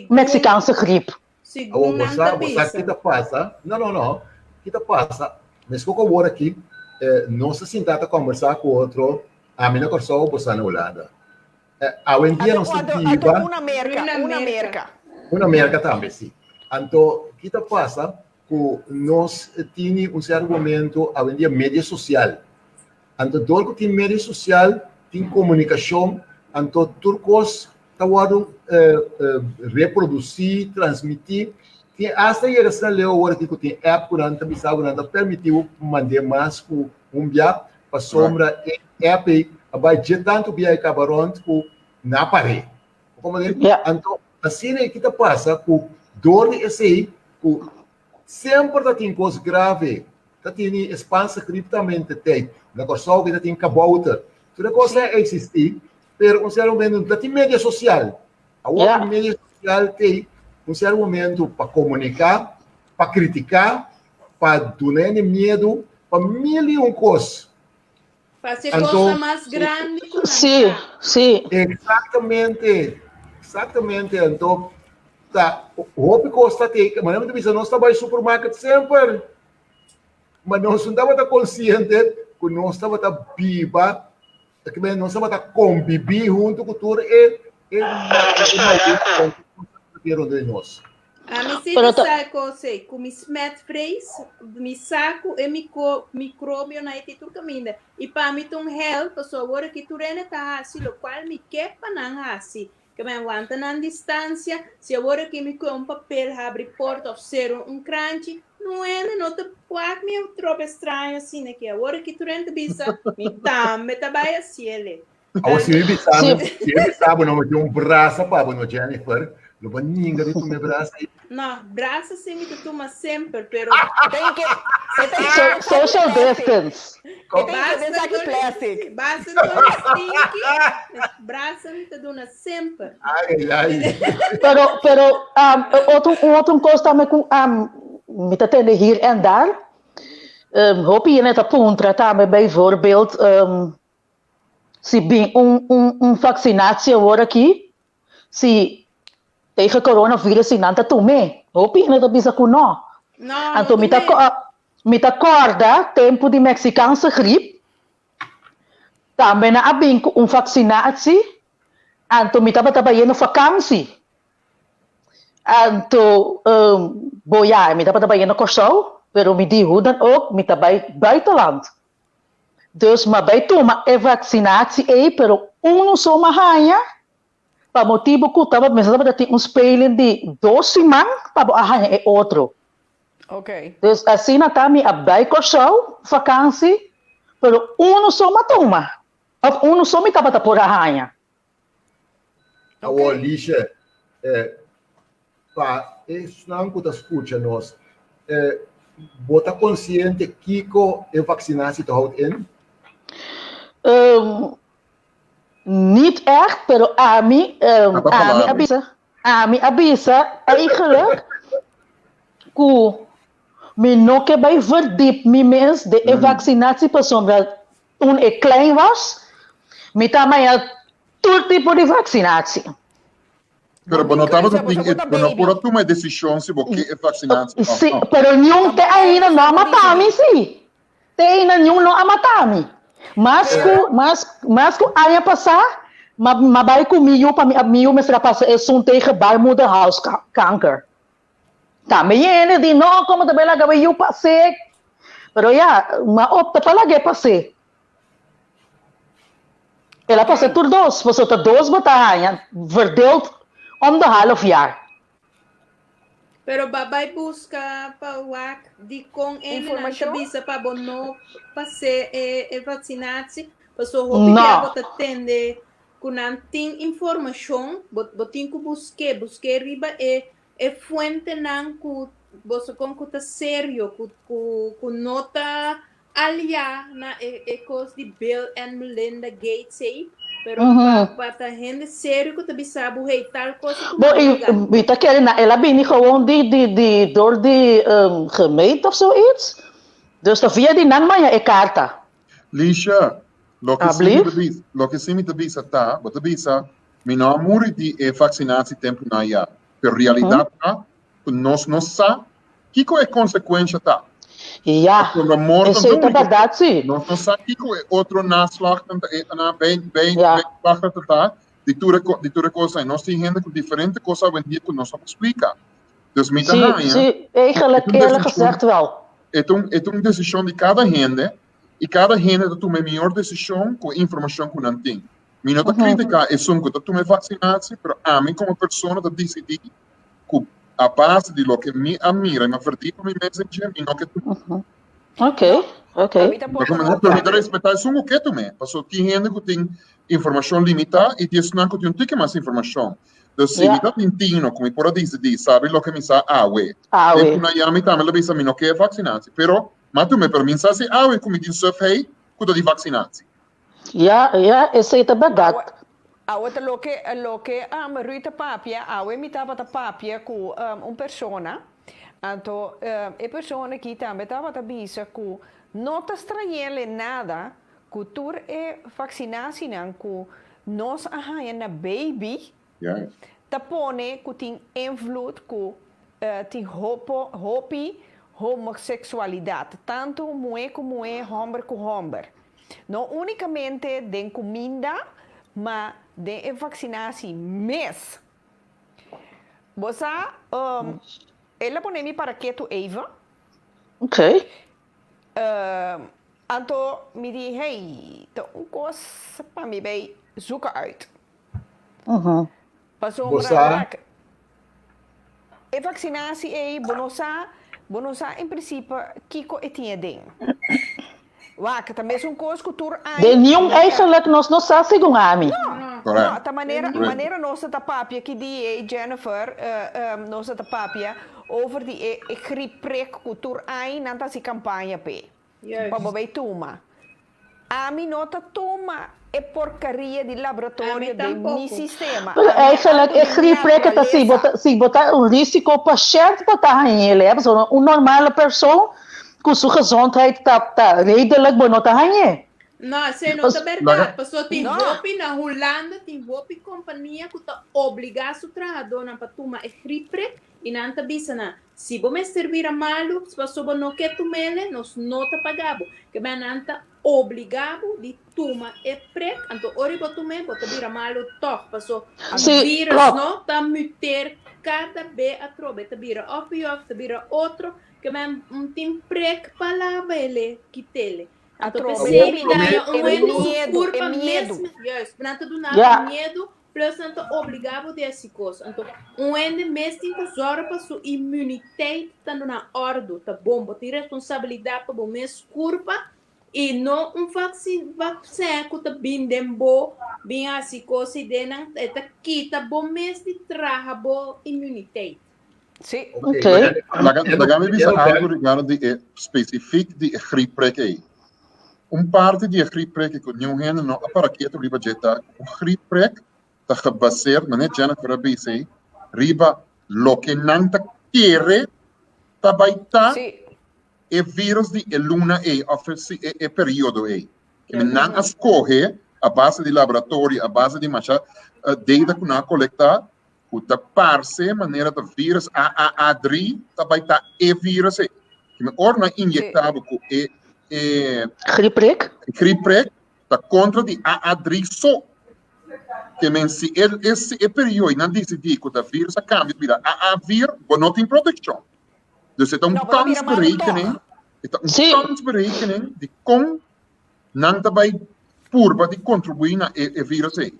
Mexicaanse gripe. Você que passa? Não. Que passa? Mas qualquer hora aqui, não se sentar a conversar com outro, a minha corção você na Holanda. Hoje em dia não se viva. Uma merca também, sim. Então, que passa? Que nós temos certo momento, hoje em dia, mídia social. Então, todo que tem mídia social, tem comunicação, então, turcos tawado reproduzir, transmitir, que hasta chegar a leu hora que tem app durante bisau durante permitiu mandar mais com via para sombra app vai de tanto via cabarão com na parede. Como dizer, então assim é que tá passa com dor esse com sempre tem coisa grave, tá tem expansão criptamente tem, na coisa que tem cabouta, toda coisa existe. Pero um certo momento, tem mídia social. A outra mídia social tem um certo momento para comunicar, para criticar, para dar medo, para mil e coisas. Fazer coisa mais grande. Sim. Exatamente. Então, tá, o que custa ter, mas não tem nós estamos no supermercado sempre, mas nós não estamos conscientes que nós estamos viva. Que nós estamos a conviver junto com tudo e de nós. A mim se saco, sei, com mis metfreis, mi saco e micróbio na etitur caminda. E para mim tão hell, pessoa agora que tu rena tá assim, lo qual me quepa não assim. Que me aguanta na distância, se agora que me com papel abre porta ou ser crunch, não te pode me tropa estranho assim, né? Que agora que tu renta bisa, me também assim ele. Agora se eu sabe, não tem braço para no Jennifer, não vai ninguém de me braço. Não, braço sim me toma sempre, pero tem que social distance. Tem que pensar que plástico. Basta do braço me dona sempre. Ai. Pero outro coisa também com me tá tendo hier en daar. Hoop je net op tratar bijvoorbeeld se bem vacinatie wordt aqui, se tegen coronavírus se não tá tomé. Hoop je net op isso com não. Não. Então me tá acorda tempo de mexicaanse gripe. Também na abin vacinatie. Então me tava trabalhando vakantie. Então, boia, me tava trabalhando Korsel, pero me digo dan ook, me tava buitenland. Dus, maar bij toma é vacinatie, pero só uma rainha, para motivo que tava, mas tava ter spelen de 2 semanas, para a rainha é outro. Ok. Dus, assim, na tá me abai Korsel, vakantie, pero só uma toma. Of só me tava por a rainha. Okay. Alicia, para isso não que escuta nós, bota consciente que é vacinatie te houdt in? Niet echt, pero a mim avisa eigenlijk que me não que vai verdiep me mês de vacinatie persoon toen ik klein was, me também todo tipo de vacinatie. Pero não estava por tomar decisão se você é vacinado. Sim, pero nenhum tem ainda não matami, sim. Tem ainda nenhum não matami. Mas que ano passado, mas vai comigo para mim me será passar é um tegen baarmoederhalskanker. Também ele diz não como também lá gawin eu passei. Pero mas opta para lá que passei. Ela passou por 2, passou por 2 batalhas, verdeeld om de half jaar. Pero babai busca para o de com informação para não fazer vacinação, pessoa que atende com não tem informação, botin que busque riba é fonte não que você conta sério, com nota alia na coisa de Bill and Melinda Gates aí, pero para gente sério que tu sabe o tal coisa que Bom, e tá querendo, ela bem gewoon door die gemeente of zoiets. Dus dan via die nangmaya e carta. Lisha, lo que sim me tabisa tá, o tabisa, mi não amuri de vaccinatie tempo na ya. Per realidade tá, nós não sa, que é consequência tá. Ja, isso é verdade, sim. Nós não sa que é outro naslag na bem baixo tá, de tudo coisa, nós tem gente com diferente coisa when die nós não explica. Dus met sim, eigenlijk eerlijk gezegd wel. É uma decisão de cada gente e cada gente toma a melhor decisão com a informação que não tem. Minha nota crítica é só que eu tomei vacinação, mas a mim como pessoa eu decidi que a base de lo que me admira, me aferti para mim mesmo, e não que tu. Ok. Então, permita respeitar só o que tu me. Passou tem gente que tem informação limitada e tem gente que tem um tique mais informação. Então, se me dá tintino, como por dizer, sabe o que me sa awe. E na yami também ele me não quer vacinação, pero mas tu me permite se awe como diz surfei, que de vacinação. Ja, isso é verdade. A outra lo que Rita papia, awe me tava da papia com persona. Então, a persona que também tava da bisa com não tá estranhando nada, que tur é vacinação com nós arranha na baby. Tá pone que tem invloed que tem homossexualidade, tanto mulher como mulher, homem com homem. Não unicamente de comida, mas de vacinação mesmo. Você, ela pone-me para que tu Eva. Ok. Então, me diz, hey, então, uma coisa para me bem, zoeken uit. Passou um braço. A vacinação é bonosa em princípio Kiko e tinha dentro. Waak, também é uma coisa que tu de nenhum eigenlijk nós não sabemos a mim. Não, a maneira nossa da papia que die Jennifer nossa da papia over die griepprek que tu aí nanta se campanha pe. Para bem toma. A mim nota toma é porcaria de laboratório de meu sistema. Eigenlijk é griepprek dat se botar risco patiënt botar em ele, é uma normale persoon com sua gezondheid tá redelijk bom tá aí. Não, isso não é verdade. Pessoa tem roupa na Holanda, tem roupa companhia que tá obrigado a trabalhar para tomar griepprek e não tá bisana. Se você servir a malo, se você não quer tomar, nós não tá pagamos. Que mas não tá obrigado de tomar prek, então ori para tomar, para vir a malo toch, pessoa. O vírus não tá muter cada vez a trobe, tá vira off, tá vira outro, que mas tem prek para lá ele quitele. A trobe é medo. Yes, não tá do nada medo. Plus, não está obrigado a essa coisa. Então, ende mesmo tem que zorgar para sua imunidade estando na ordem, tá bom? Tem responsabilidade para o mês curva e não vaccin que tá bem bom, bem assim coisa e dena tá quita bom mês de traga boa imunidade. Sim. Ok. Lá me visa algo ligado de específico de griepprek aí. Parte de griepprek que não é não para que tu riba jeta griepprek tá gebaseerd, mas net Jennifer Rabisi, riba lo que não tá quer tá baita é vírus de luna é período aí. Que não escolhe a base de laboratório, a base de macha data que não coleta, o tá parse maneira do vírus a3 tá baita é vírus aí. Que me orna injetável com griepprek tá contra de a3 só. Que se esse período não decidir que o vírus cambia, vira a vir, não tem proteção. Então, berekening de como não vai purba de contribuir na vírus aí.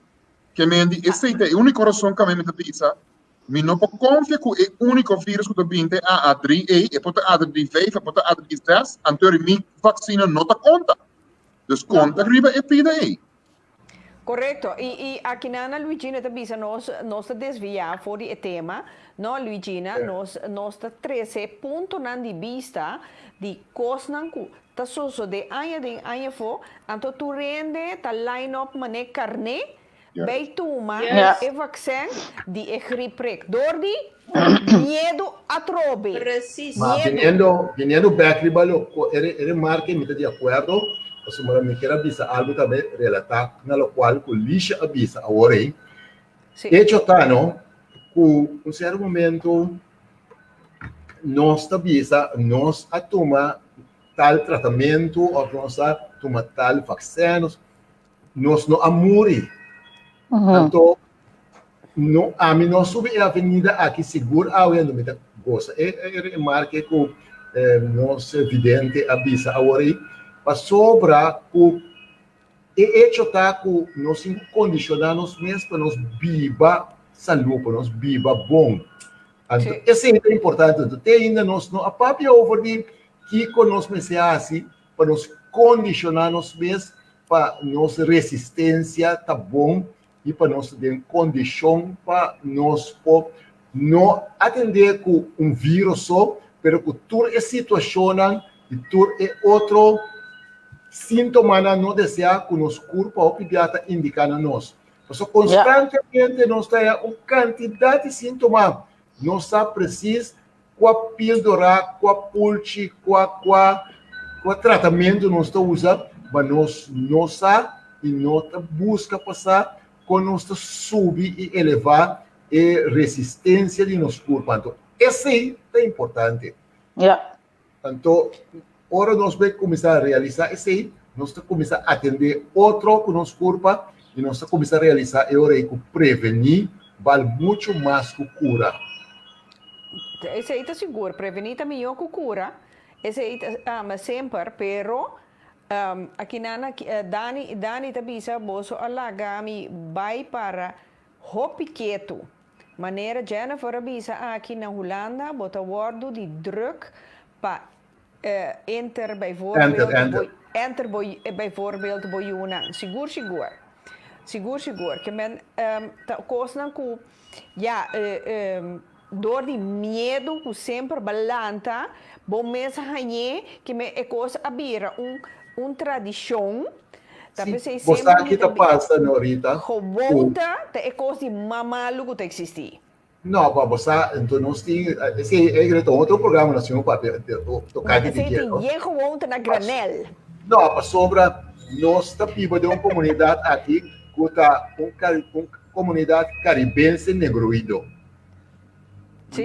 Que essa é a única razão que a mim me pensa, me não pode confiar que o único vírus que tem a A3A, e pode a A3V, pode a A310, então a minha vacina não dá conta. Então, conta riba é pida aí. Correto. E aqui na Luigina também nós desviar fora o tema, não Luigina, nós trazer ponto na de vista de coisas que tá só de anha fo, então tu rende tá line up mané carne, bem toma e vaccin de gripe, door de medo a trobe. Preciso. Mas viniendo back ribalo, ele marca me de acordo. Asumir me quer avisar algo também relatado, na qual o lixo avisa agora aí. Hecho tá, não? Com um certo momento, nós avisa, nós a toma tal tratamento, ou nós a toma tal vacinas, nós não amore. Então, a mim não sube a avenida aqui seguro, a onde me gosta. É marca com nosso evidente avisa agora aí. Para sobra o hecho tá que nós condicionamos mesmo para nós viva saúde, para nós viva bom. Então, isso é importante. Até ainda nós não a papia over que conosco se assim para nós condicionarmos mesmo para nossa resistência tá bom e para nós ter condição para nós não atender com vírus só, pero que toda a situação e todo outro sintoma não desejar que nos corpo ou pediatra indicando nós. Então, constantemente nós temos uma quantidade de sintomas. Nós precisamos com a píldora, com a pulche, com o tratamento nós estamos usando, mas nós não sabemos e nós busca passar com nós subir e elevar a resistência de nosso corpo. Então, esse é importante. Então, agora nós vamos começar a realizar isso aí, nós vamos começar a atender outro com nosso corpo e nós vamos começar a realizar e agora que prevenir vale muito mais que cura. Esse aí está seguro, prevenir também melhor que cura. Esse aí mas sempre, pero aqui na Dani também sabe, bolso alagami vai para hopiqueto. Maneira Jennifer avisa aqui na Holanda, bota word de druk para enter bijvoorbeeld bijvoorbeeld bij una seguro que men coisa que door die medo que sempre balanta bom mês que me é coisa abrir tradição você aqui está passando ahorita gewoonte é coisa de mamaluco que existe. Não, para você, então nós temos esse outro programa nacional para tocar de dinheiro. Esse é gewoonte na granel. Não, para sobra, nós estamos vivendo de uma comunidade aqui que está uma comunidade caribense negroído.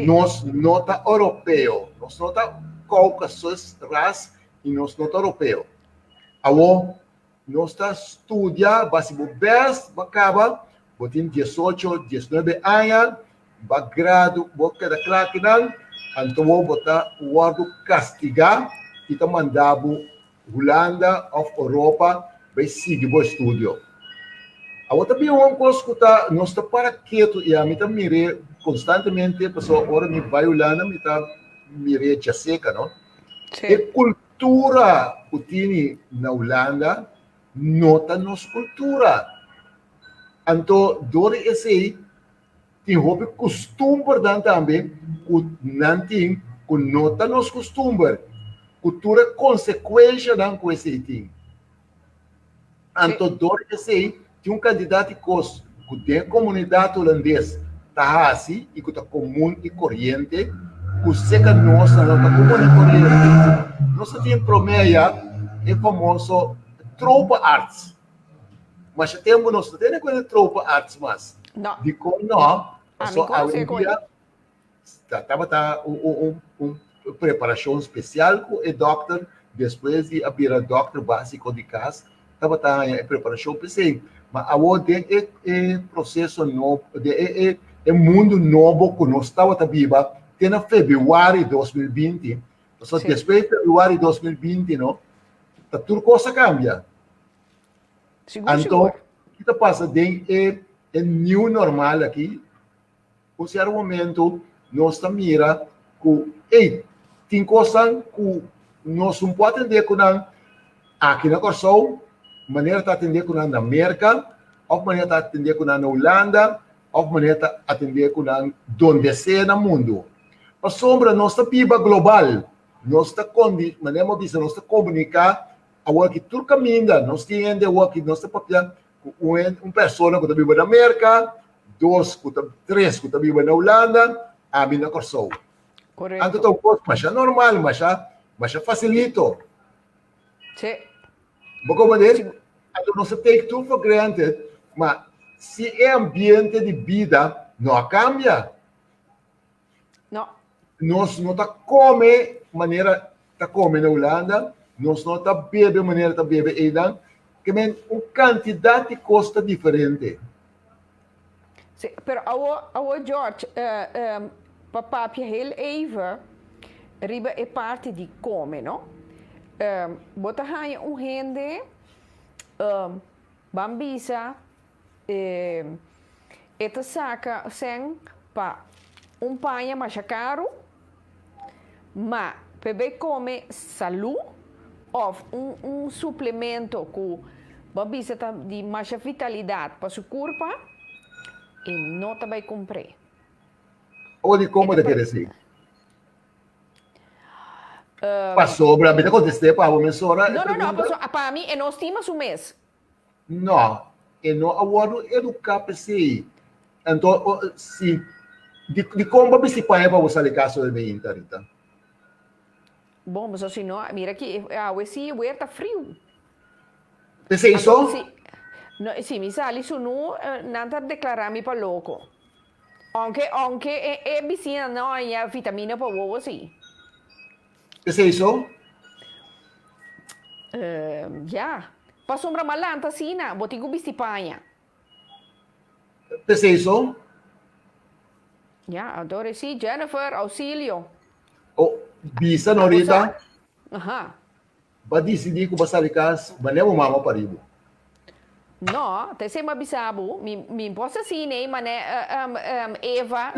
Nós não está europeu, nós não está caucasus raça e nós não está europeu. Agora, nós está estudando, vai ser best, acaba, tem 18, 19 anos, bagrado, boca da claquinal, então vou botar o guardo castigar e tá mandado Holanda ou Europa vai seguir o estúdio. A outra bem uma coisa que tá nós tá para quieto e a mim tá mirei constantemente pessoa agora me vai Holanda me tá mirei já seca, não? E cultura que tem na Holanda nota nossa cultura. Então, dor esse tem hobby costume também, que não tem, que nota nos costumes, cultura consequência não com esse tem. Então, dor esse tem um candidato que tem comunidade holandesa, tá assim, e que tá comum e corrente, que seca nossa, não tá comum e corrente. Nós temos promeia, é famoso tropa arts. Mas temos nós temos coisa tropa arts mas. Não. Digo não. Só a dia estava uma preparação especial com o doctor depois de abrir o doctor básico de casa estava em preparação pensei mas agora é processo novo é mundo novo que nós estava viva tem em fevereiro de 2020 só depois de fevereiro de 2020 não tá tudo coisa cambia então o que está passando é new normal aqui. Por certo momento, nós estamos mira que tem coisas que nós não podemos atender com aqui na Corsol, maneira de atender com na América, of meneer está atender com na Holanda, of meneer está atender com na donde sea no mundo. A sombra nós está piba global, nós está nós está comunicar a que tudo caminha, nós temos que nós está papel pessoa que está vivendo na América, três que está vivendo na Holanda, a mim na Corsou. Correto. Então, mas é normal, mas é facilito. Sim. Como dizer, então não se take tudo for granted, mas se é ambiente de vida, não cambia. Não. Nós não está come maneira está come na Holanda, nós não está bebe maneira está bebe aí, que men uma quantidade de costa diferente. Sim, pero ao George, papá heel even, riba é parte de come, não? Bota hanya rende, bambisa, eta saca sem pa panha mais caro, mas bebê come saúde ou suplemento com bambisa de mais vitalidade para sua corpo e não também comprei. Ou de como de querer ser? Passou, para mim, aconteceu para a mencionar. Não, passou. Para mim, não estima o mês. Não, e não agora educar para si. Então, se de como você vai para você caso de mim, Rita? Bom, mas assim, não, mira aqui, esse o está frio. Você isso? Sim, me sale isso não declarar-me para louco. Aunque é vizinha não há vitamina para o assim. Você isso? Já. Passou para malanta assim, na botigo bistipanha. Você isso? Já, adoro sim, Jennifer, auxílio. Oh, bisa Norita. Aham. Ba decidir que você vai casa, mas não mama parido. Não, te sei bisabo, me posso assim, né, mas Eva,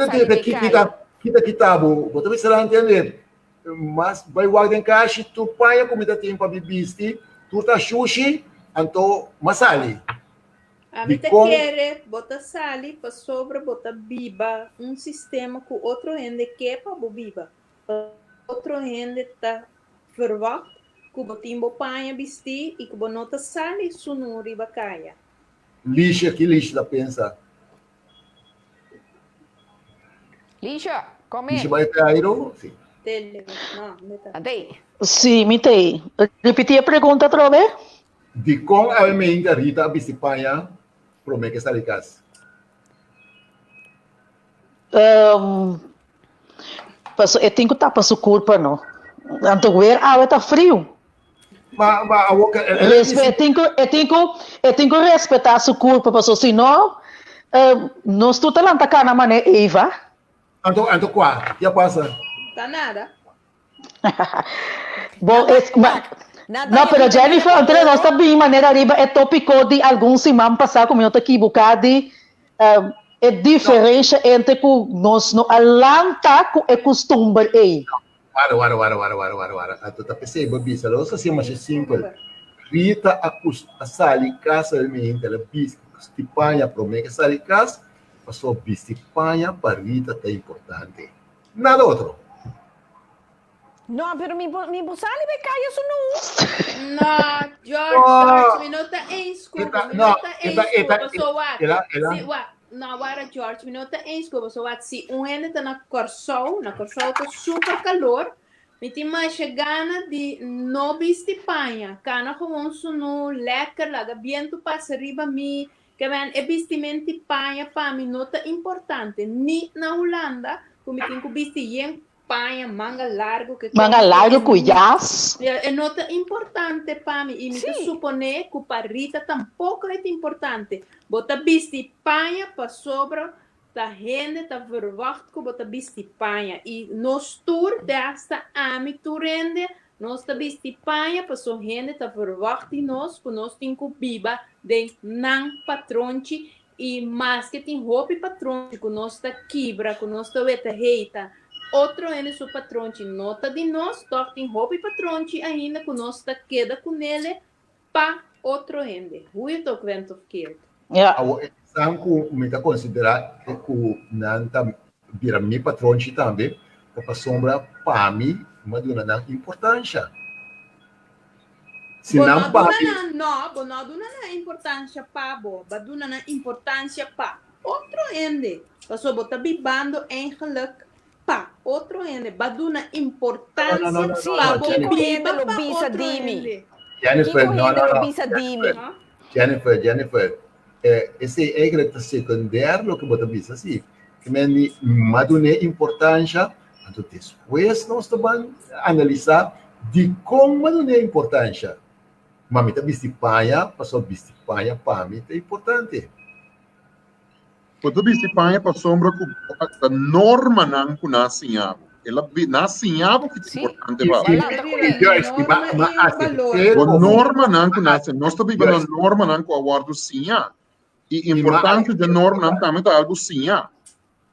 Kita, você vai ser entender. Mas vai guardar em caixa, tu pai a comida tem para bibiste, tu tá sushi, então masali. A mim quer botar sali para sobre botar biba, sistema com outro rende que é para biba. Outro rende tá verwacht, que botimbo panha bisti e que bonota sali sunu riba caia. Lixa, que lixa da pensa. Lixa, come. Lixa vai cair, sim. Sim, me tem. Repetir a pergunta outra vez? De como a mãe da Rita Bicipanha promete que está de casa? Eu tenho que estar para sua culpa, não. Então, a água está frio. Eu tenho que respeitar a sua culpa, porque senão, não estou lá na cara, mané, Eva. Então, qual? E a passa? Tá nada. Bom, não, pero Jennifer, entre nós também, maneira arriba, é tópico de alguns semanas passar como eu estou equivocado, é diferença entre que nós não alanta com o costume aí. Para. Tu tá pensando, babi, se ela assim mais simples. Rita a sali casa de mim, ela bistipanha promete que sali casa, passou bistipanha para Rita é importante. Nada outro. Não, pero mi sali vai cair isso não. Não, George, me nota em escuta. Não, agora, George, me nota em escuta. Se rende está na Corsou está super calor, me tem mais gana de não vestir panha. Cana com no lekker, laga viento passa riba mi, que vem é vestimento de panha para mim nota importante. Ni na Holanda, como tem que vestir panha, manga largo. Manga largo, cuidas. É nota importante para mim. E me supone que para Rita tampouco é importante. Bota vestir panha para sobra, tá gente, tá verwacht que bota vestir panha. E nos tour desta ami tu rende, nós tá vestir panha para so gente, tá verwacht e nós, que nós tem que biba de nan patronte e mais que tem roupa patronte, que nós tá quebra, que nós tá veta reita. Outro é seu patrão, nota de nós, toque em roupa e patrão, ainda que nós está queda com ele, para outro ende. Hoe het ook went of keert. Yeah. São que me tá considerar que não tá vira mi patrão também, para sombra para mim, mas não dá importância. Se não para Bonaduna na importância para bo, baduna na importância para outro ende. Passou bota bibando em geluk pa outro ende, baduna importância para bo Jennifer, biba lo pa bisa outro dimi. ende. Jennifer, esse é que secundário que bota bisa assim, que me madune importância, então depois nós vamos analisar de como madune importância. Mas me bistipanha, passou bistipanha para mim é importante. Quando bistipanha para sombra que a norma não nasce ela nasce que é importante para a norma não nasce nós estamos vivendo a norma não com a guarda sinha e importante da norma não também é algo sinha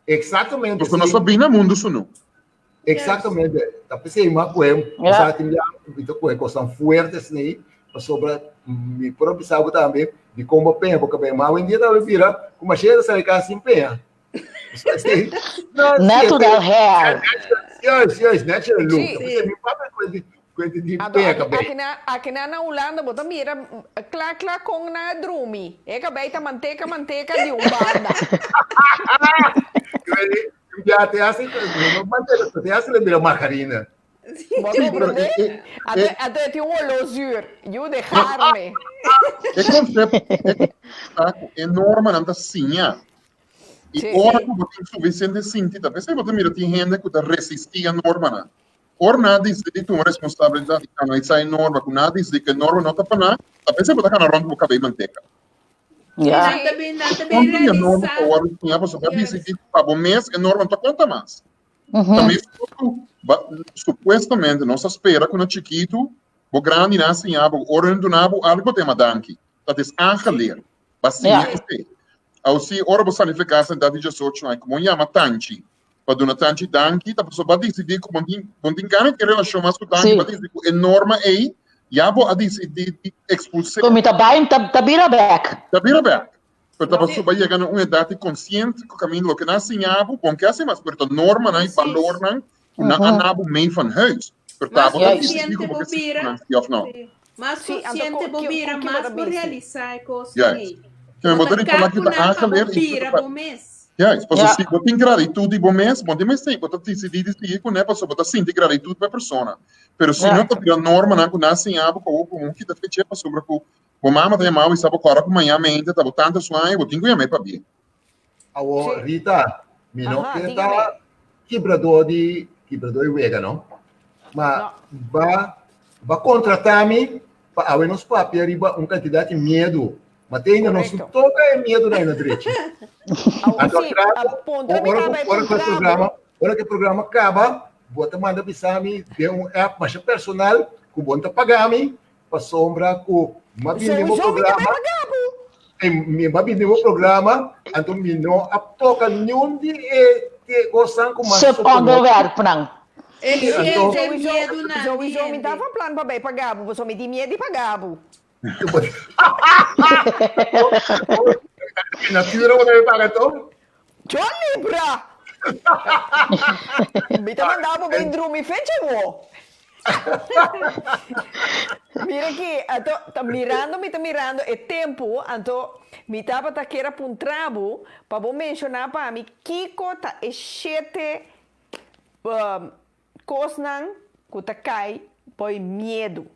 exatamente porque nós sabemos no mundo isso não exatamente tapi sei uma coisa então coisas são fortes né sobre me próprio sabe também de como pensa porque bem mal em dia tá vira como cheia sai cá assim pensa Natural hair. Yes, natural look. Me fala coisa de pensa aqui na Holanda bota mira clac com na drumi é cabei tá manteca de banda já te hace no manteca te hace le margarina. Até tem olor eu deixar-me. É conceito é norma não tá sinha. E ora que você suficiente sentido, talvez você mira tem gente que resistir a norma não. Or nada diz de tua responsabilidade de analisar a norma, que nada diz de que a norma não tá para nada, talvez você botar na ronda com cabelo manteca. Yeah. Quando a norma para o ano tinha você vai decidir para o mês a norma não tá conta mais. Também supostamente nossa espera que no chiquito o grande nasce em abo orando nabo algo tema danki dat is aangeleerd bastante ao se ora você sanificar dat is just so como chama tanchi para dona tanchi danki tá pessoa vai decidir como tem cara que relação mais com danki vai decidir enorme aí já vou a decidir expulsar como tá bem tá vira back porque a pessoa vai chegar numa idade consciente que o caminho que nasce em abo bom que assim mas porque norma não é valor não na anabo meio van huis. Mas consciente bobira. Mas consciente bobira, mas por realizar coisas aí. Que me botar falar que tá bobira bom mês. Yes, posso sim, botar gratitude bom mês, bom demais sim, botar decidir decidir com né, posso botar sim de gratitude para pessoa. Pero se não tá pela norma não com nasce em abo com que tá feito para sobre com o mama tem mal e sabe agora com manhã mente tá botando suai, botinho e para bem. Awo Rita, me não que tá quebrador de wega, não? Mas vai contratar-me para haver nos papéis quantidade de medo. Mas ainda não se toca medo na direita. Agora que o programa acaba, bota manda pisar-me, tem app mais personal, que bota pagar-me, para sombra com uma bíblia programa. Me vai vir o programa, então me não toca nenhum de gostam com mais. Segundo verbo não. Ele tem medo na gente. Me dava plano para bem pagar, você me tem medo de pagar. Na tira o que paga então? John Libra. Me tá mandando bem drumi fecha mo. Mira aqui, tá mirando, é tempo, então me tava tá queira para um trabo para vou mencionar para mim Kiko tá é sete coisas que tá cai por medo.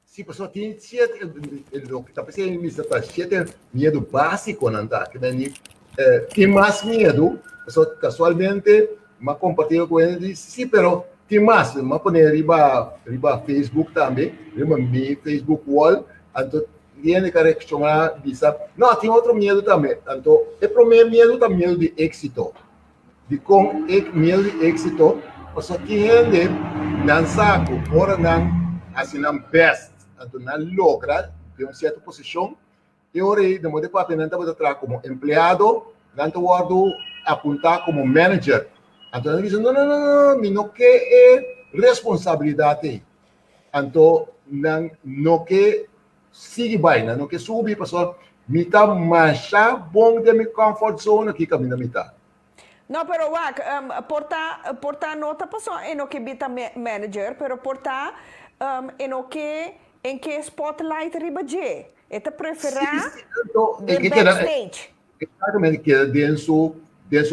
Sim, pessoal, tem sete, tá pensando nisso, tá sete medo básico, não tá? Que nem tem mais medo, pessoal, casualmente, mas compartilho com ele disse, sim, pero tem mais, mas pôr riba Facebook também, riba mi Facebook wall, então tem que chamar de não, tem outro medo também, então o primeiro medo é medo de êxito, de com medo de êxito, pessoal tem gente não sabe, ora não assim não best, então não logra de uma certa posição, e ora de modo para não tá botar como empregado, não tá guardo apontar como manager. Então ele diz, não, não que é responsabilidade. Então não que sigue bem, não que subir, pessoal, Mita masha bom de mi comfort zone aqui caminho mita. No, pero wak, porta nota passou em o que bita manager, pero porta em que spotlight riba je. Eta preferar de backstage. Exatamente, que dentro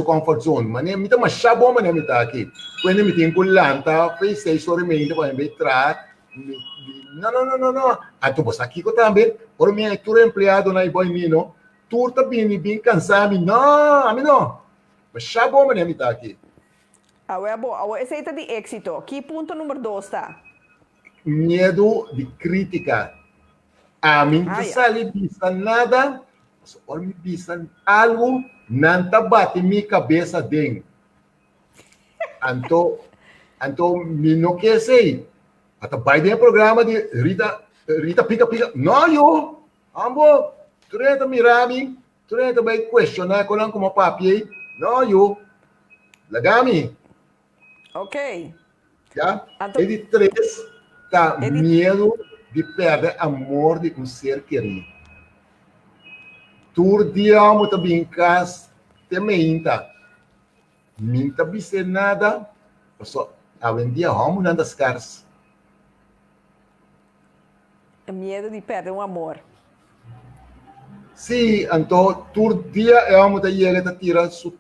comfort zone. Mas mita masha bom mas mita aqui. Quando me tem culanta, fez 6 horas e meia para entrar. Não. Tu você aqui também, por mim, tu empregado na boy mino, tu tá bem cansado, não, a mim não. Mas já bom, mas me tá aqui. É bom, esse aí tá de êxito. Que ponto número 2 tá? Medo de crítica. A mim não sabe nada, só me bisa algo, não tá bate minha cabeça dentro. Então, me não quer sei. Até vai dentro programa de Rita pica. Não, eu. Ambo, tu renta mirami, tu renta vai questionar como papi. Não, eu. Lagami. Ok. Já? E de 3, tá medo de perder amor de um ser querido. Tur dia amo tá brincas, te meinta. Minta bise nada, só além dia amo nada caras. Medo de perder um amor. Sim, então, todo dia eu amo da ele da tira su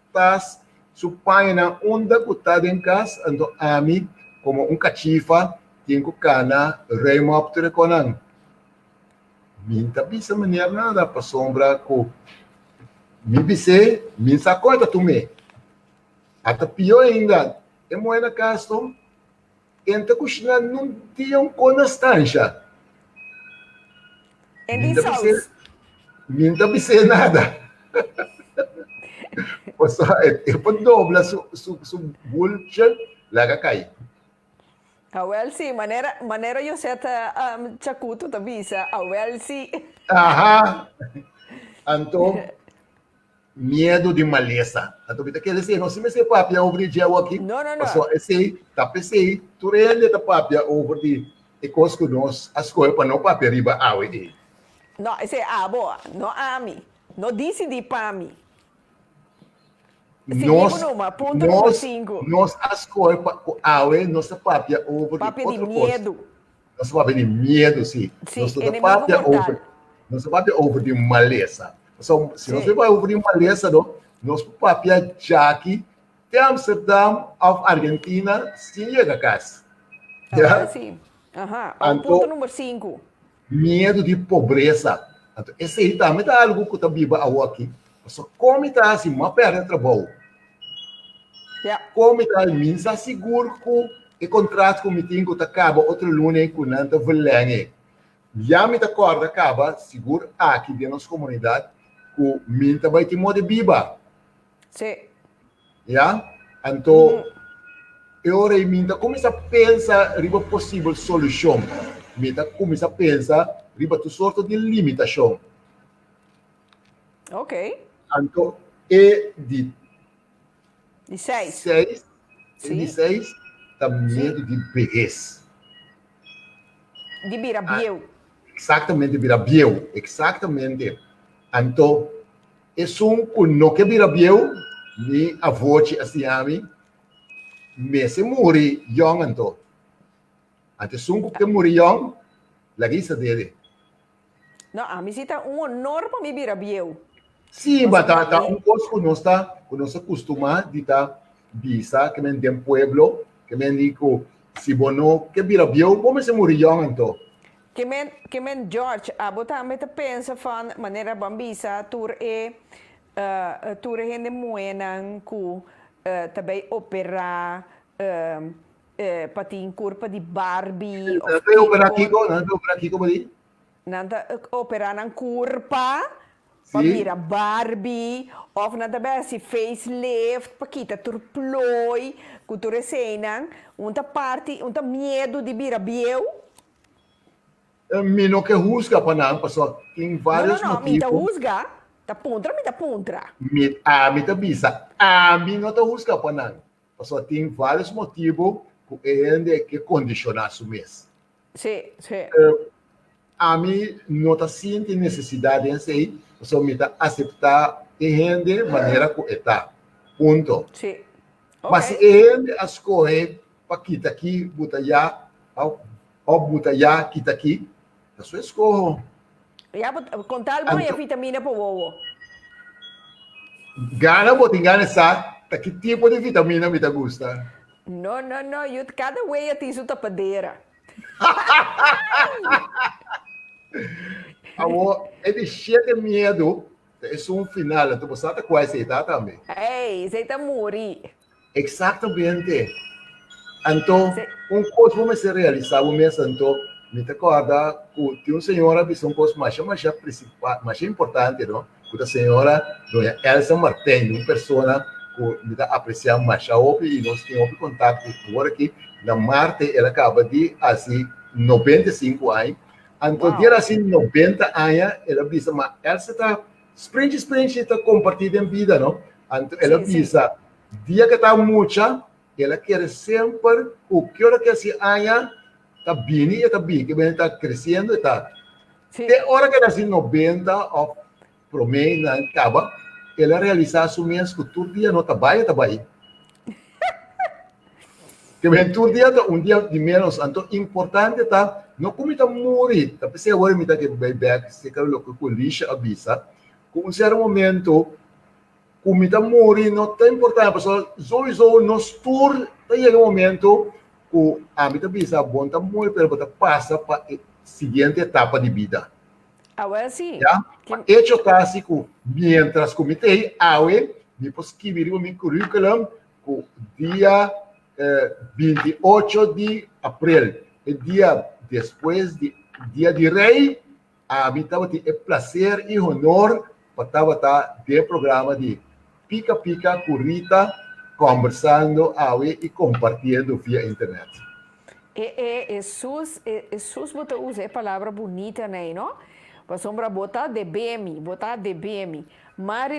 página onde está em casa, então a mim como cachifa, tenho cana, remo up to conan. Minta bisa maneira nada para sombra com mi bise, min sacoita tume. Até pior ainda, é moeda casto, entra cozinhar não tinha constância. Minta bisa nada. Posso pode dobrar su bullshit laga cai. Well, sim, maneira eu seta chacuto da bisa. Well, sim. Aha. Então, medo de maleza. Então, quer dizer, não se me se papia over de aqui. Não. Só esse, tá pensei, tu rende da papia over de ecos que nós as coisas para não papia riba awe. Não, esse é boa. Não ami. Não disse de pami. Nós as coisas para awe, nossa papia over de papia de medo. Nossa papia de medo, sim. Nossa papia over. Nossa papia over de maleza. So, se você vai ouvir uma lista, nosso papia Jackie, de Amsterdam, of Argentina, sim, chega a casa. Sim. Ponto número 5. Medo de pobreza. Então, esse aí também é algo que está vivo aqui. Só como está assim, uma perda de trabalho. Como está, mim está seguro que o contrato que eu tenho acaba outro lunes com nada verlenge. Já me acorda acaba seguro aqui dentro da nossa comunidade que minta vai ter modo de biba. Sim. Já? Então, eu minta começa a pensar riba possível solução. Minta começa a pensar riba tu sorte de limitação. Ok. Então, e de 6. De 6, tá medo de vejez. De birabieu. Exatamente, de birabieu. Exatamente. Então, é que não que birabieu, ni a voce assim a mim, me se morre young então. Ante que morre young, lagi sa dele. Não, a mim está honor para me birabieu. Sim, mas tá coisa que nós acostuma de tá bisa que men dem pueblo, que men digo se bono que birabieu, como se morre young então. Que men George, bota me te pensa van maneira bambisa tour gente moenan ku também opera patin corpo de Barbie não opera aqui como diz nanta opera nan curpa para Barbie of nanta besi facelift pakita turploi cultura cena parte medo de birabieu. Mino que rusga para não, pessoal, tem vários motivos. Não, mita rusga, tá puntra. Me tá bisa, me não tá rusga para não, pessoal, tem vários motivos que condicionar o mês. Sim. a mim não tá sentindo necessidade em si, só me tá aceitar e rende maneira que está. Ponto. Sim. Mas se ele escolhe para quitar aqui, botar já, ou botar já, quitar aqui, é sua escolha. Ja, contar bom é vitamina para o ovo. Gana, botar engana, sabe? Que tipo de vitamina me gusta? Não, cada vez tem sua tapadeira. Agora, ele cheio de medo, é um final, tu sabe qual é esse também? Ei, você está morrer. Exatamente. Então, coisa vamos se realizar, então, me acorda que tem uma senhora que são coisas mais importante, não? Que a senhora, dona Elsa Martins, uma pessoa que me aprecia mais e nós temos contato agora aqui na Marte, ela acaba de assim 95 anos. Então, dia assim 90 anos, ela diz, mas Elsa está sprint está compartilhando em vida, não? Então, ela diz, dia que está muita, ela quer sempre o que ela quer se aia está bem e está bem, que está crescendo, está. De hora que ela assim 90 ou promedio acaba, ela realiza a sua escultura dia não está bem. Que vem todo dia dia de menos, então importante está não como está morrer, tá pensando agora me tá que bebê se quer o que lixa avisa, com um certo momento como está morrer não está importante, pessoal, só nos tour tem um momento que a mim tá avisa bom tá morrer, pero passa para a seguinte etapa de vida. Agora sim. Hecho está assim que mientras comitei awe depois que viram meu currículo o dia 28 de abril, o dia depois de dia de rei, a mim estava de prazer e honor para estar de programa de Pica Pica Currita conversando awe e compartilhando via internet. Jesus bota usa a palavra bonita, né, não? Para sombra botar de BM.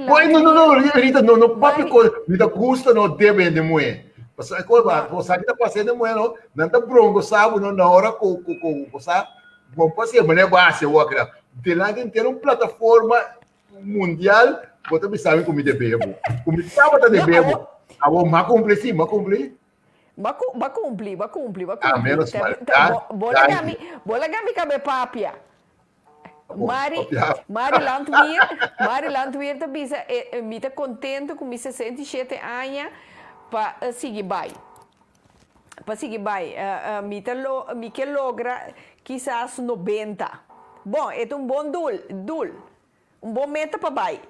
Pois não, Rita, não papi coisa, me dá custa não deve de moer. Você que está passando moer não tá bronco sabe não na hora com você vamos passar mané base o aquela. De lá dentro uma plataforma mundial, você me sabe como de bebo. Como estava de bebo. Agora má cumprir sim, má cumprir. Vai cumprir. Ah, menos mal. Bola gami cabe papia. Mari Landweer tá bisa me tá contente com 67 anos para seguir bem. Me que logra quizás 90. Bom, é um bom dul. Um bom meta para bem.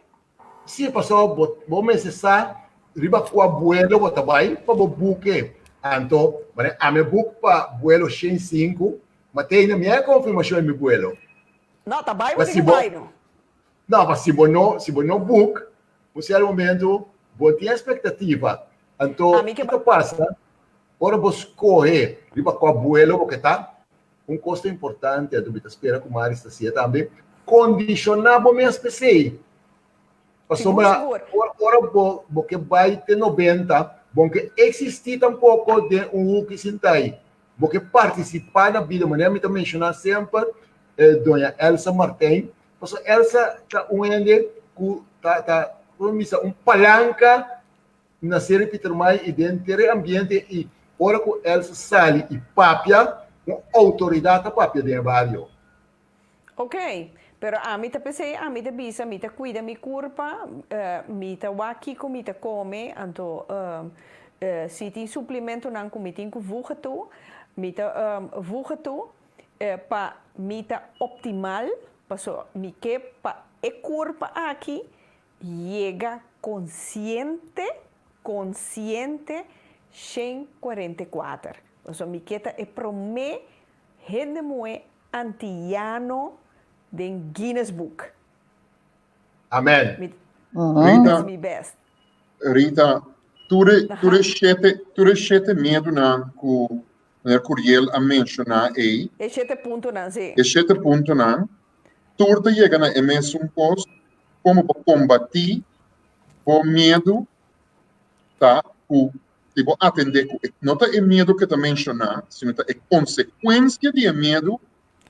Sim, pessoal, vou necessitar riba com a abuelo para bem para o buque. Então, a minha buque para abuelo 105, mas tem na minha confirmação meu abuelo. Não, tá bem, mas não. Não, mas se você não book, você é o momento, você tem expectativa. Então, o que passa? Ora, você corre, riba com o abuelo, porque tá um custo importante, a dúvida espera que o Mari está assim também, condicionar o meu SPC. Ora, porque vai ter 90, porque existir tampouco de que se aí. Porque participar na vida, maneira me mencionar sempre, dona Elsa Martins, porque Elsa está um palanca na série Peter Mai e dentro do ambiente e ora que Elsa sai e papia, uma autoridade papia dentro do bairro. Ok, pero a mim pensei, a mim bisa, a mim cuida mi corpo, mi waki com mi come, então se tem suplemento não com mi tem que voegen toe, mi voegen toe. Para mita optimal, para mi que para el cuerpo aquí llega consciente 144. O sea, mi que es promé gente muy antillano de Guinness Book. Amén. Rita, mi best. Rita, tu rechete medo na ku Curiel a mencionar aí. É 7 pontos, não, sim. É 7 pontos, não. Tudo chega na mesmo posto, como para combater o medo, tá? O tipo atender, não é medo que está mencionando, sino é consequência de medo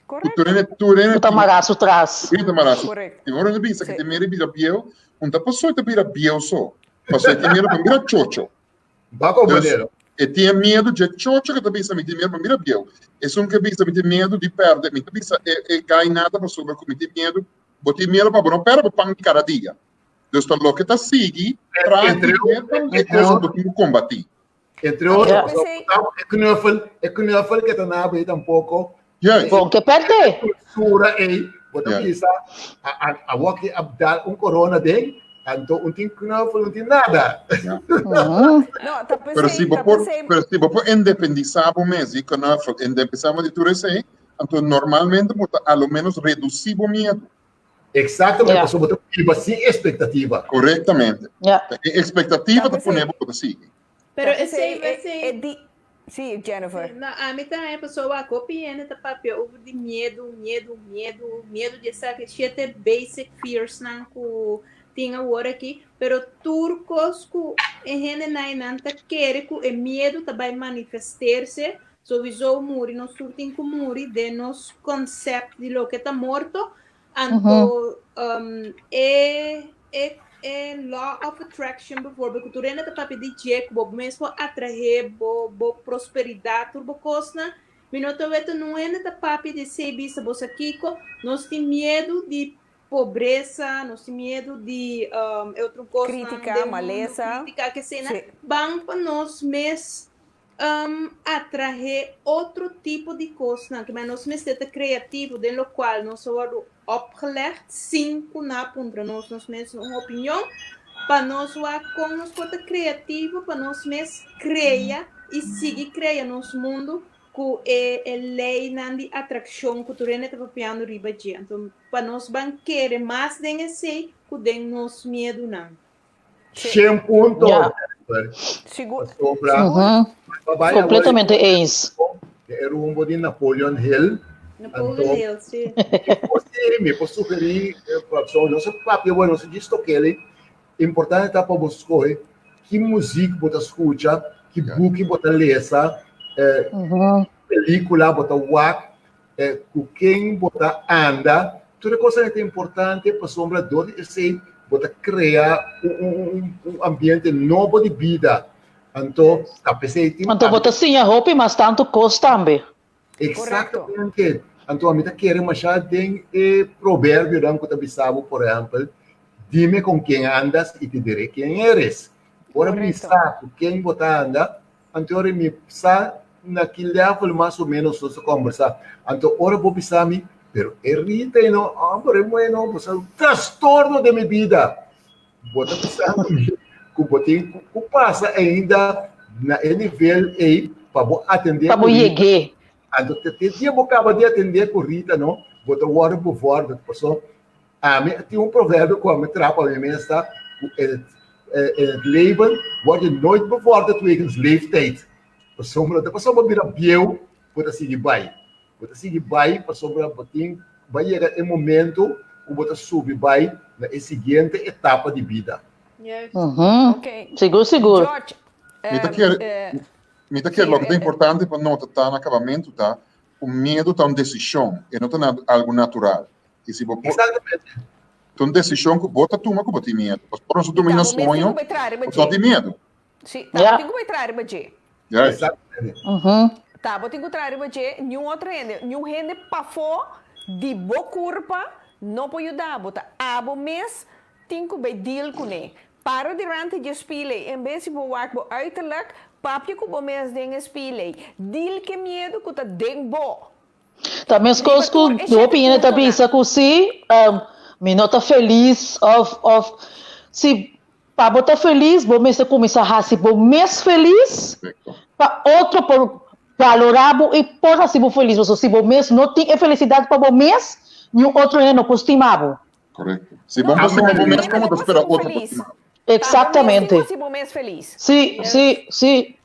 Tu tá maraço atrás. Rita Maraço. Correcto. E agora não pensa que tem medo de biel, não tá passou de vira biel só. Passou de medo para virar chocho. Baco Bonero. E tem medo de chocho que também sabe tem medo para virar biel. E são que pensa tem medo de perder, me pensa é cai nada para sobre como tem medo, botar medo para não perder para cada dia. Então lo que tá seguir para é coisa um pouquinho combater. Entre outros, é knuffel que tá na beira tampouco. Bom que perder. Sura aí, bota pensa a walk abdal corona dele, então não tem knuffel, não tem nada. Não, tá Pero se você independizar o mês e knuffel, independizar de tudo isso, então normalmente bota ao menos reduzir o medo. Exatamente, você bota sem expectativa. Corretamente. Expectativa tá poner para seguir. Pero esse Sim, Jennifer. A mim também a pessoa copiando tá papel de medo de saber que tem basic fears não que tinha agora aqui, pero turcos que gente não tá querer que o medo também manifestar-se, so visou muri nós tem que muri de nos conceito de lo que tá morto, então law of attraction bijvoorbeeld, que tu renda te papi di Jack, bo mesmo atrair bo prosperidade turbo cosna, minuto veto não é te papi de ser vista bossa kiko, nós tem medo de pobreza, nós tem medo de outra coisa, crítica, maleza, crítica que cena, bang para nós mes atrair outro tipo de coisa, que nós mes te criativo, de lo qual nós worden opgelegd, 5 na ponta, nós mesmos uma opinião, para nós com nós poder criativo, para nós mesmos criar e seguir criar nosso mundo com a lei de atração que tu rende para piano riba de, então para nós vamos querer mais de esse que de nosso medo não. 100 pontos. Seguro. Completamente ex. Era um de Napoleon Hill. Napoleon Hill, sim. Me posso sugerir para a pessoa, não sei papel, bueno, se diz que ele importante tá para você escolher que música você escuta, que book você lesa, película você walk, com quem você anda, tudo coisa que é importante para sombra do esse você criar ambiente novo de vida. Então, então você sim a roupa, mas tanto custa também. Exatamente. Então, a mim quer machar tem provérbio que eu bisabo, por exemplo, dime com quem andas e te direi quem eres. Ora, me sabe com quem você anda, então me sabe naquele level mais ou menos você conversar. Então, ora vou pensar me, pero errita e não, hombre, bueno, você é um transtorno de minha vida. Você pensar que você passa ainda na nível aí para atender. Para chegar. Então, dia eu acabo de atender a corrida, não? Botar o hora por fora, pessoal. Tem um provérbio que me trapa a minha está het leven wordt nooit bevorderd wegens leeftijd. De pessoa vira biel para seguir bem. Para seguir bem, para vai chegar um momento que você subir bem na seguinte etapa de vida. Okay. Seguro. George, me tá quer logo é importante para nós tá no acabamento tá o medo tá uma decisão e não tá algo natural e se você então decisão que bota toma que bota medo por isso toma um sonho só tem medo sim tá tem que entrar baje exatamente tá bota entrar baje nenhum outro rende para fora de boa curva não pode ajudar bota abo mês tem que deal com ele para durante de spelen em vez de work uiterlijk papje que mês den spelen deal que medo que tá den bo também as coisas que eu opino também isso que se me nota feliz se para botar feliz vou mesmo começar a se vou mês feliz para outro por valorar e por assim vou feliz se vou mês não tem felicidade para o mês e o outro não costumava correto se vamos fazer um mês como espera outro exatamente se vou mês feliz sim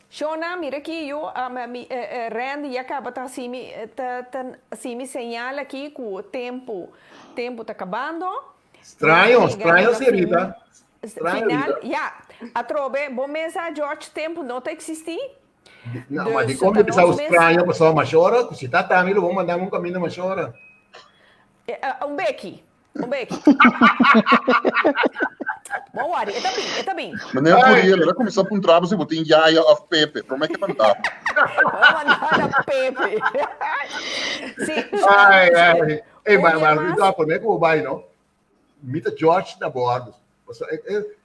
Shona, mira aqui, eu Randy acaba tá assim me señala aqui que o tempo está acabando. Estranho, Serita. Final, a trobe, bom mês a George, tempo não está existir. Não, Dus mas de tá como eles são nós mesmos- estranhos, a pessoa machora, se está também, vão mandar um caminho machora. Becky. Don't worry, está bem. Mas nem por ele, ela começou a um trabalho se botar em Yaya of Pepe, como é que mandava? Vamos mandar a Pepe. Sim. Ai. Ei, mas Mas- então, como é que eu vai, não? Mita George na bordo.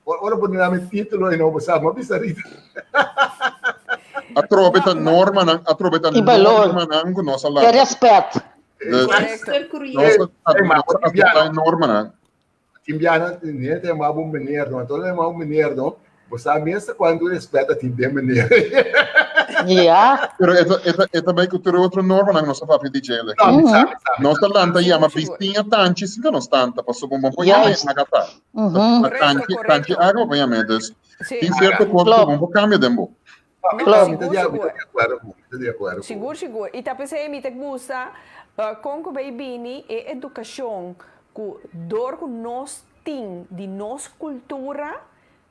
Ora, por nome título aí, não, você sabe, mas Rita. A trobeta norma, E valor. com nossa E lá. respeito. Super curioso. Nossa norma, não. Timbiana, ninguém tem uma boa maneira, não. Então, é uma maneira, não. Você sabe mesmo quando respeita a Timbiana maneira. Yeah. Pero esta vai cultura outra norma na nossa papi de gele. Não, sabe. Nossa lanta chama pistinha tanti, sim que não tanta, passou bom põe Yes. na gata. Correto. Tanti água põe a medas. Sim. Tem certo coisa que vamos cambia dembo. De acordo. Seguro. E tá pensando em que gusta com o baby e educação que dor que nós tem de nossa cultura,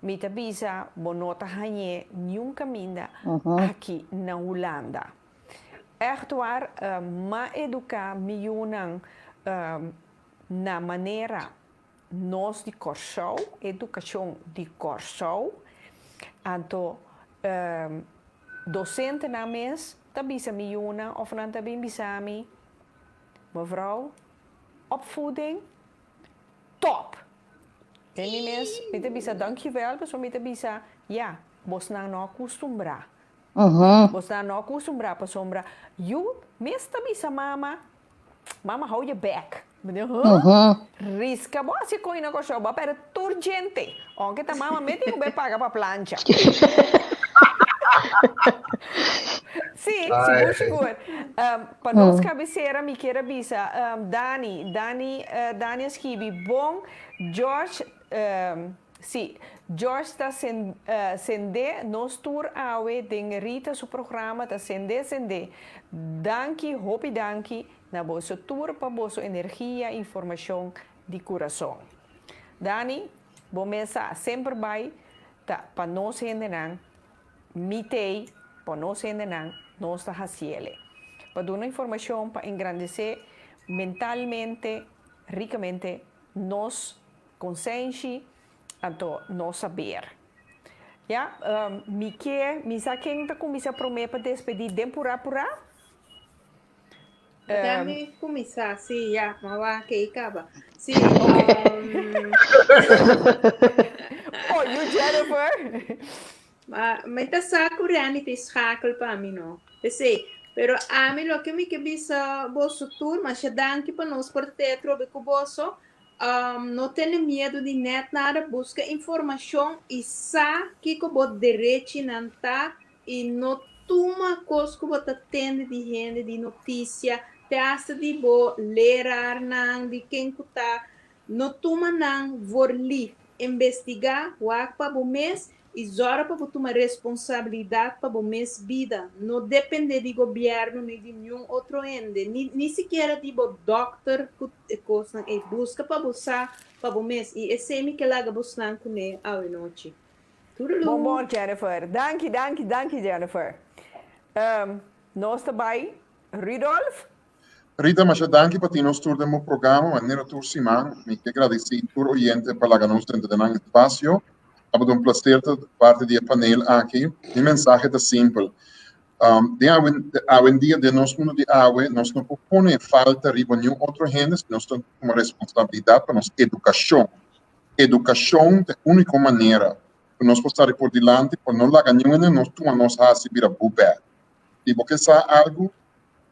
me tá bisa bonota hanye nenhum caminho aqui na Holanda. Actuar ma educar miúnan na maneira nós de corso, educação de corso, anto docente na mes, tabisa miúna of nan tabin bisami, mevrouw, opvoeding, top. En die mes, met bisa dankjewel, dus met bisa, ja, bos na no acostumbrar. Bos na no acostumbrar, pa sombra, you, mes tabisa mama hou je bek. Risca, bom, se coi na coxa, bom, para urgente. Onde tá mama, mete o bem paga para plancha. Sim, seguro. Para nós cabeceira, me queira bisa, Dani escreve, bom, George, George está sende, nós tour awe, den Rita, seu programa, está sende. Danke, hopi danke, na boa tour, para boa energia, informação de coração. Dani, bom mesa, sempre vai, para nós endenar, mitei, para nós endenar, nós está haciele. Para dar uma informação, para engrandecer mentalmente, ricamente, nós consciência, então nós saber. Ja, me saquem tá com missa promessa para despedir tempura pura. Déjame começar, sim, já, mas que acaba. Sim, Oh, you Jennifer! mas tá sacurando te schakel para mim, não? Sim, pero a mim lo que me que bisa bolso tour, mas já danke para nós por ter trobe com bolso. Não tenha medo de net nada, busca informação e sabe que você direito não tá e não toma coisa que você atende de gente, de notícia, testa de bo ler não de quem que tá, não toma não vor li, investigar o para o mês e zora para tomar responsabilidade para o mês vida, não depende de governo nem de nenhum outro ente, nem sequer de bo doctor que coisa e busca para buscar para o mês e esse é que lá buscando com ele à noite. Tudo Bom, Jennifer. Danke, Jennifer. Nós também, Rudolf. Rita, mas danke para ti nos tour demo programa, maneira tour simang, me que agradeci tour oyente para la nos dentro de nang espacio. Abbiamo un placer de parte do panel aqui. Mi mensagem é simples. Hoje dia de nós mundo de água, nós não propõe falta riba nenhum outro gente, nós temos uma responsabilidade para nossa educação. Educação é a única maneira que nós possamos por diante, para não largar nenhum nós tomamos a se virar buber. E porque sabe algo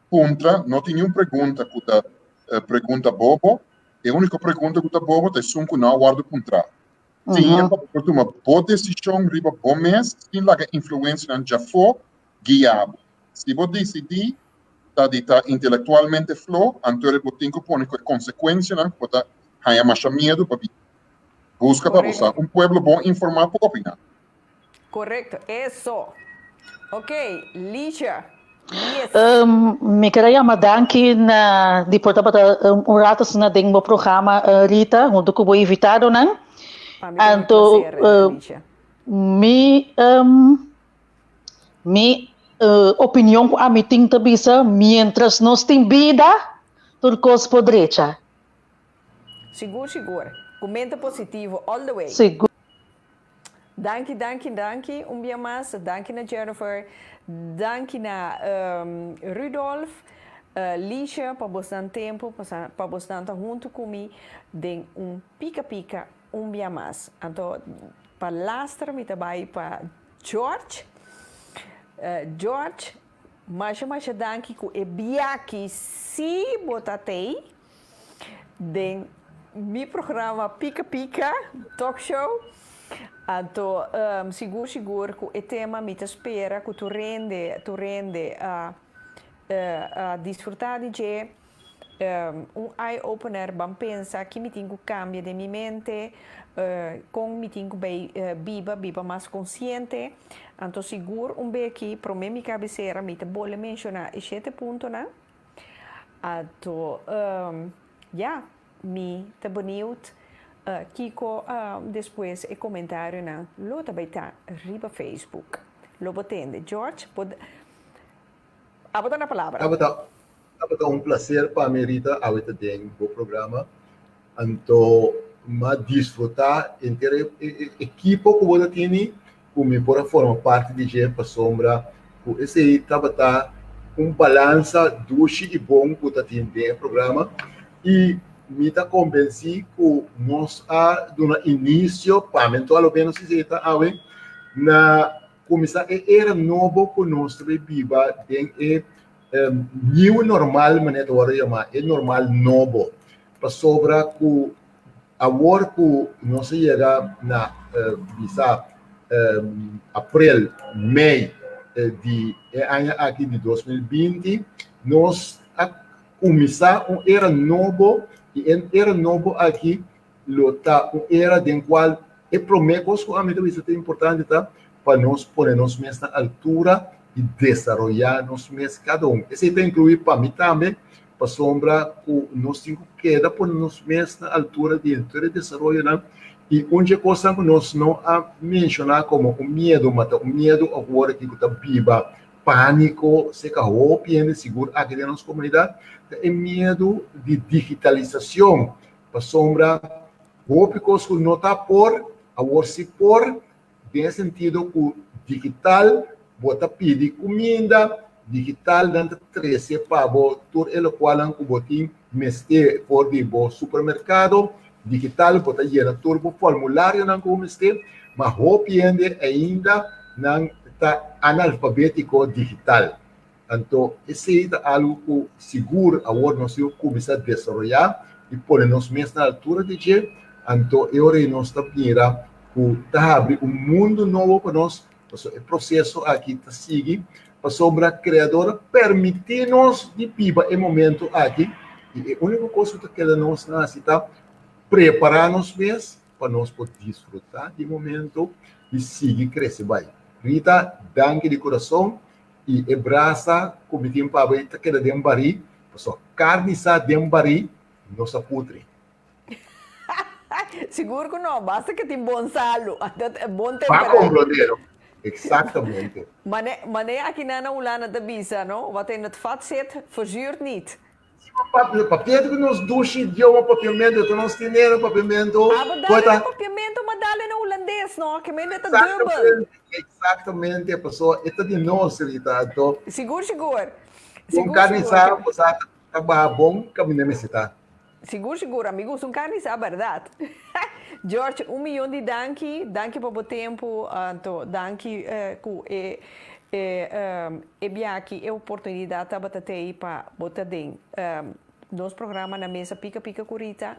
contra, não tem nenhuma pergunta que pergunta bobo, a única pergunta que bobo é se não aguarda contra. Sim, para tomar boa decisão riba bom mês, sem largar influência já for guiado. Se você decidir, está intelectualmente flow, então você tem que pôr consequência, você tem mais medo para busca para você. Pueblo bom informar para opinar. Correto, isso. Ok, Lícia. Yes. Me queria chamar danke na de portar para ratas na ding programa Rita, onde eu vou invitado, né? Então, me opinião com a meeting tabisa, mientras nós tem vida, turcos podrecha. Seguro. Comenta positivo, all the way. Seguro. Danke. Dia mais. Danke na Jennifer. Danke na Rudolf. Licia, para bastante tempo, para bastante junto comigo, de pica-pica, dia mais. Então, para lastra, me trabalho para George. George, mas danke que é biaki se botatei de meu programa Pica-Pica Talk Show. Então, seguro que o tema me espera que tu rende a desfrutar de eye-opener, bam pensa que me tenho cambia de minha mente, com me tenho biba mais consciente. Então, seguro bem aqui, para mim, cabeceira, me te vou mencionar este ponto, né? Então, me te bonito. Kiko, depois o comentário, né? Lo também tá riba Facebook. Lo botende. George, abota na palavra. Abota prazer para mim, Rita, a ver tem o programa. Então, desfrutar entre equipo que você tem, como por forma parte de gente para sombra, esse aí tá balança duche e bom que você tem no programa e me está convencido que nós do início, para mim, pelo menos se está na começar era novo que nós viva tem new normal maneira de chamar é normal novo para sobra que agora que nós chega na visa abril maio de ano aqui de 2020 nós começar era novo e era novo aqui lota era de qual é promessas que a mim é importante tá para nós pôr nós mesma altura e desenvolver nós mesmos cada esse tem incluir para mim também para sombra que nós temos que dar por nós mesma altura de desenvolver e onde coisa que nós não a mencionar como o medo agora que está viva pânico se carro piende seguro aqui na nossa comunidade é medo de digitalização para sombra ópicos que não está por agora se por tem sentido que digital bota pedir comida digital dentro 13 para todo ele qual que botin meste por de supermercado digital bota llena turbo formulário não como este mas piende ainda não está analfabético digital. Então, esse é algo que seguro agora nós vamos começar a desenvolver e pôr nós mesmos na altura de que então eu nós está mira que está abrir mundo novo para nós, o processo aqui está seguir para sombra criadora permitir-nos de viver o momento aqui e a única coisa que nós necessitamos preparar-nos mesmos para nós poder desfrutar do momento e seguir crescer bem. Rita, danke de coração e abraça como tem para ver que é de embari, pessoal, carne sa de embari, nossa putre. Seguro que não, basta que tem bom salo, bom Para temperatura. compreender, exatamente. Mané aqui na ulana da bisa, não? Wat in het vat zit, verzuurt niet. Papel que nos duche idioma papiamento, então nós temos papiamento. Dale papiamento, mas dale no holandês, não? Que me dá dubbel. Exatamente, a pessoa está de nós, Rita. Então, Seguro. com carne sa, você está bom, caminho necessita. Seguro, amigos, carne sa, verdade. George, milhão de danke por o tempo, danke que aqui a oportunidade para ter para botar nos programa na mesa pica curita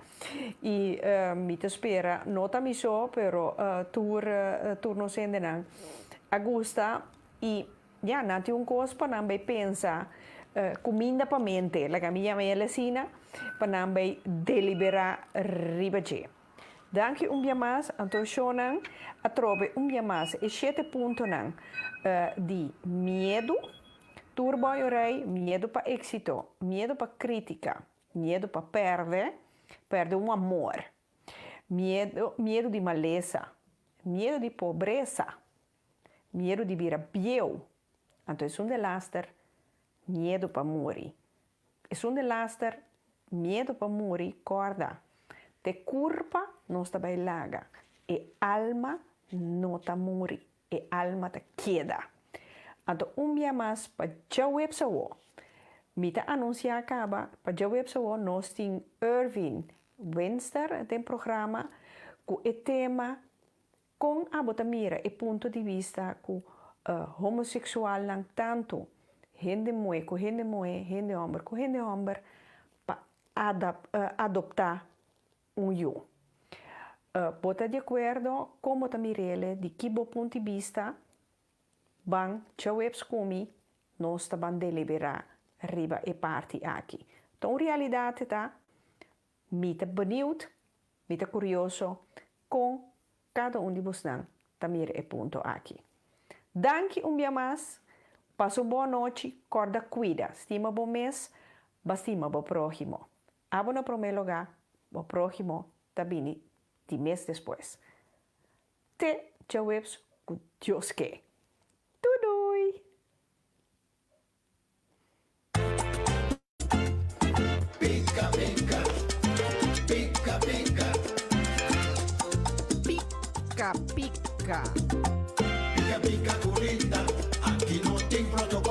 e me te espera nota mi so pero turno sende nan agusta e ja nati coisa para não pensa comida para mente la camilla me lecina para não deliberar ribaje. Danke dia mais, Antônio a trobe dia mais e 7 pontos de medo, turboiorei, medo para éxito, medo para crítica, medo para perder amor, medo de maleza, medo de pobreza, medo de virar bieu, Então, é de laster, medo para morrer. É de laster, medo para morrer, corda. Te curpa não está bailaga. E alma não está morrer. E alma te queda. Então, dia mais, para já website, mita anunciar acaba, para já website, nós temos Irving Winster, tem programa, com o tema, com a botamira, e ponto de vista, com homossexual, não tanto, gente moe, com gente moe, gente homem, para adoptar eu. Bota de acordo com botamira, de que ponto de vista, bang, tjaueps comi, nós também deliberar riba e parte aqui. Então, realidade tá, mita benieuwd, mita curioso, com cada de vocês também é ponto aqui. Danke dia mais, passo boa noite, corda cuida, estima bom mês, bastima bom próximo. Abona para o meu lugar, bom próximo, também de mês depois. Te tjaueps, com Deus que. Tudui! Pica, pica, pica, pica. Pica, pica. Pica, pica, curita. Aqui não tem protocolo.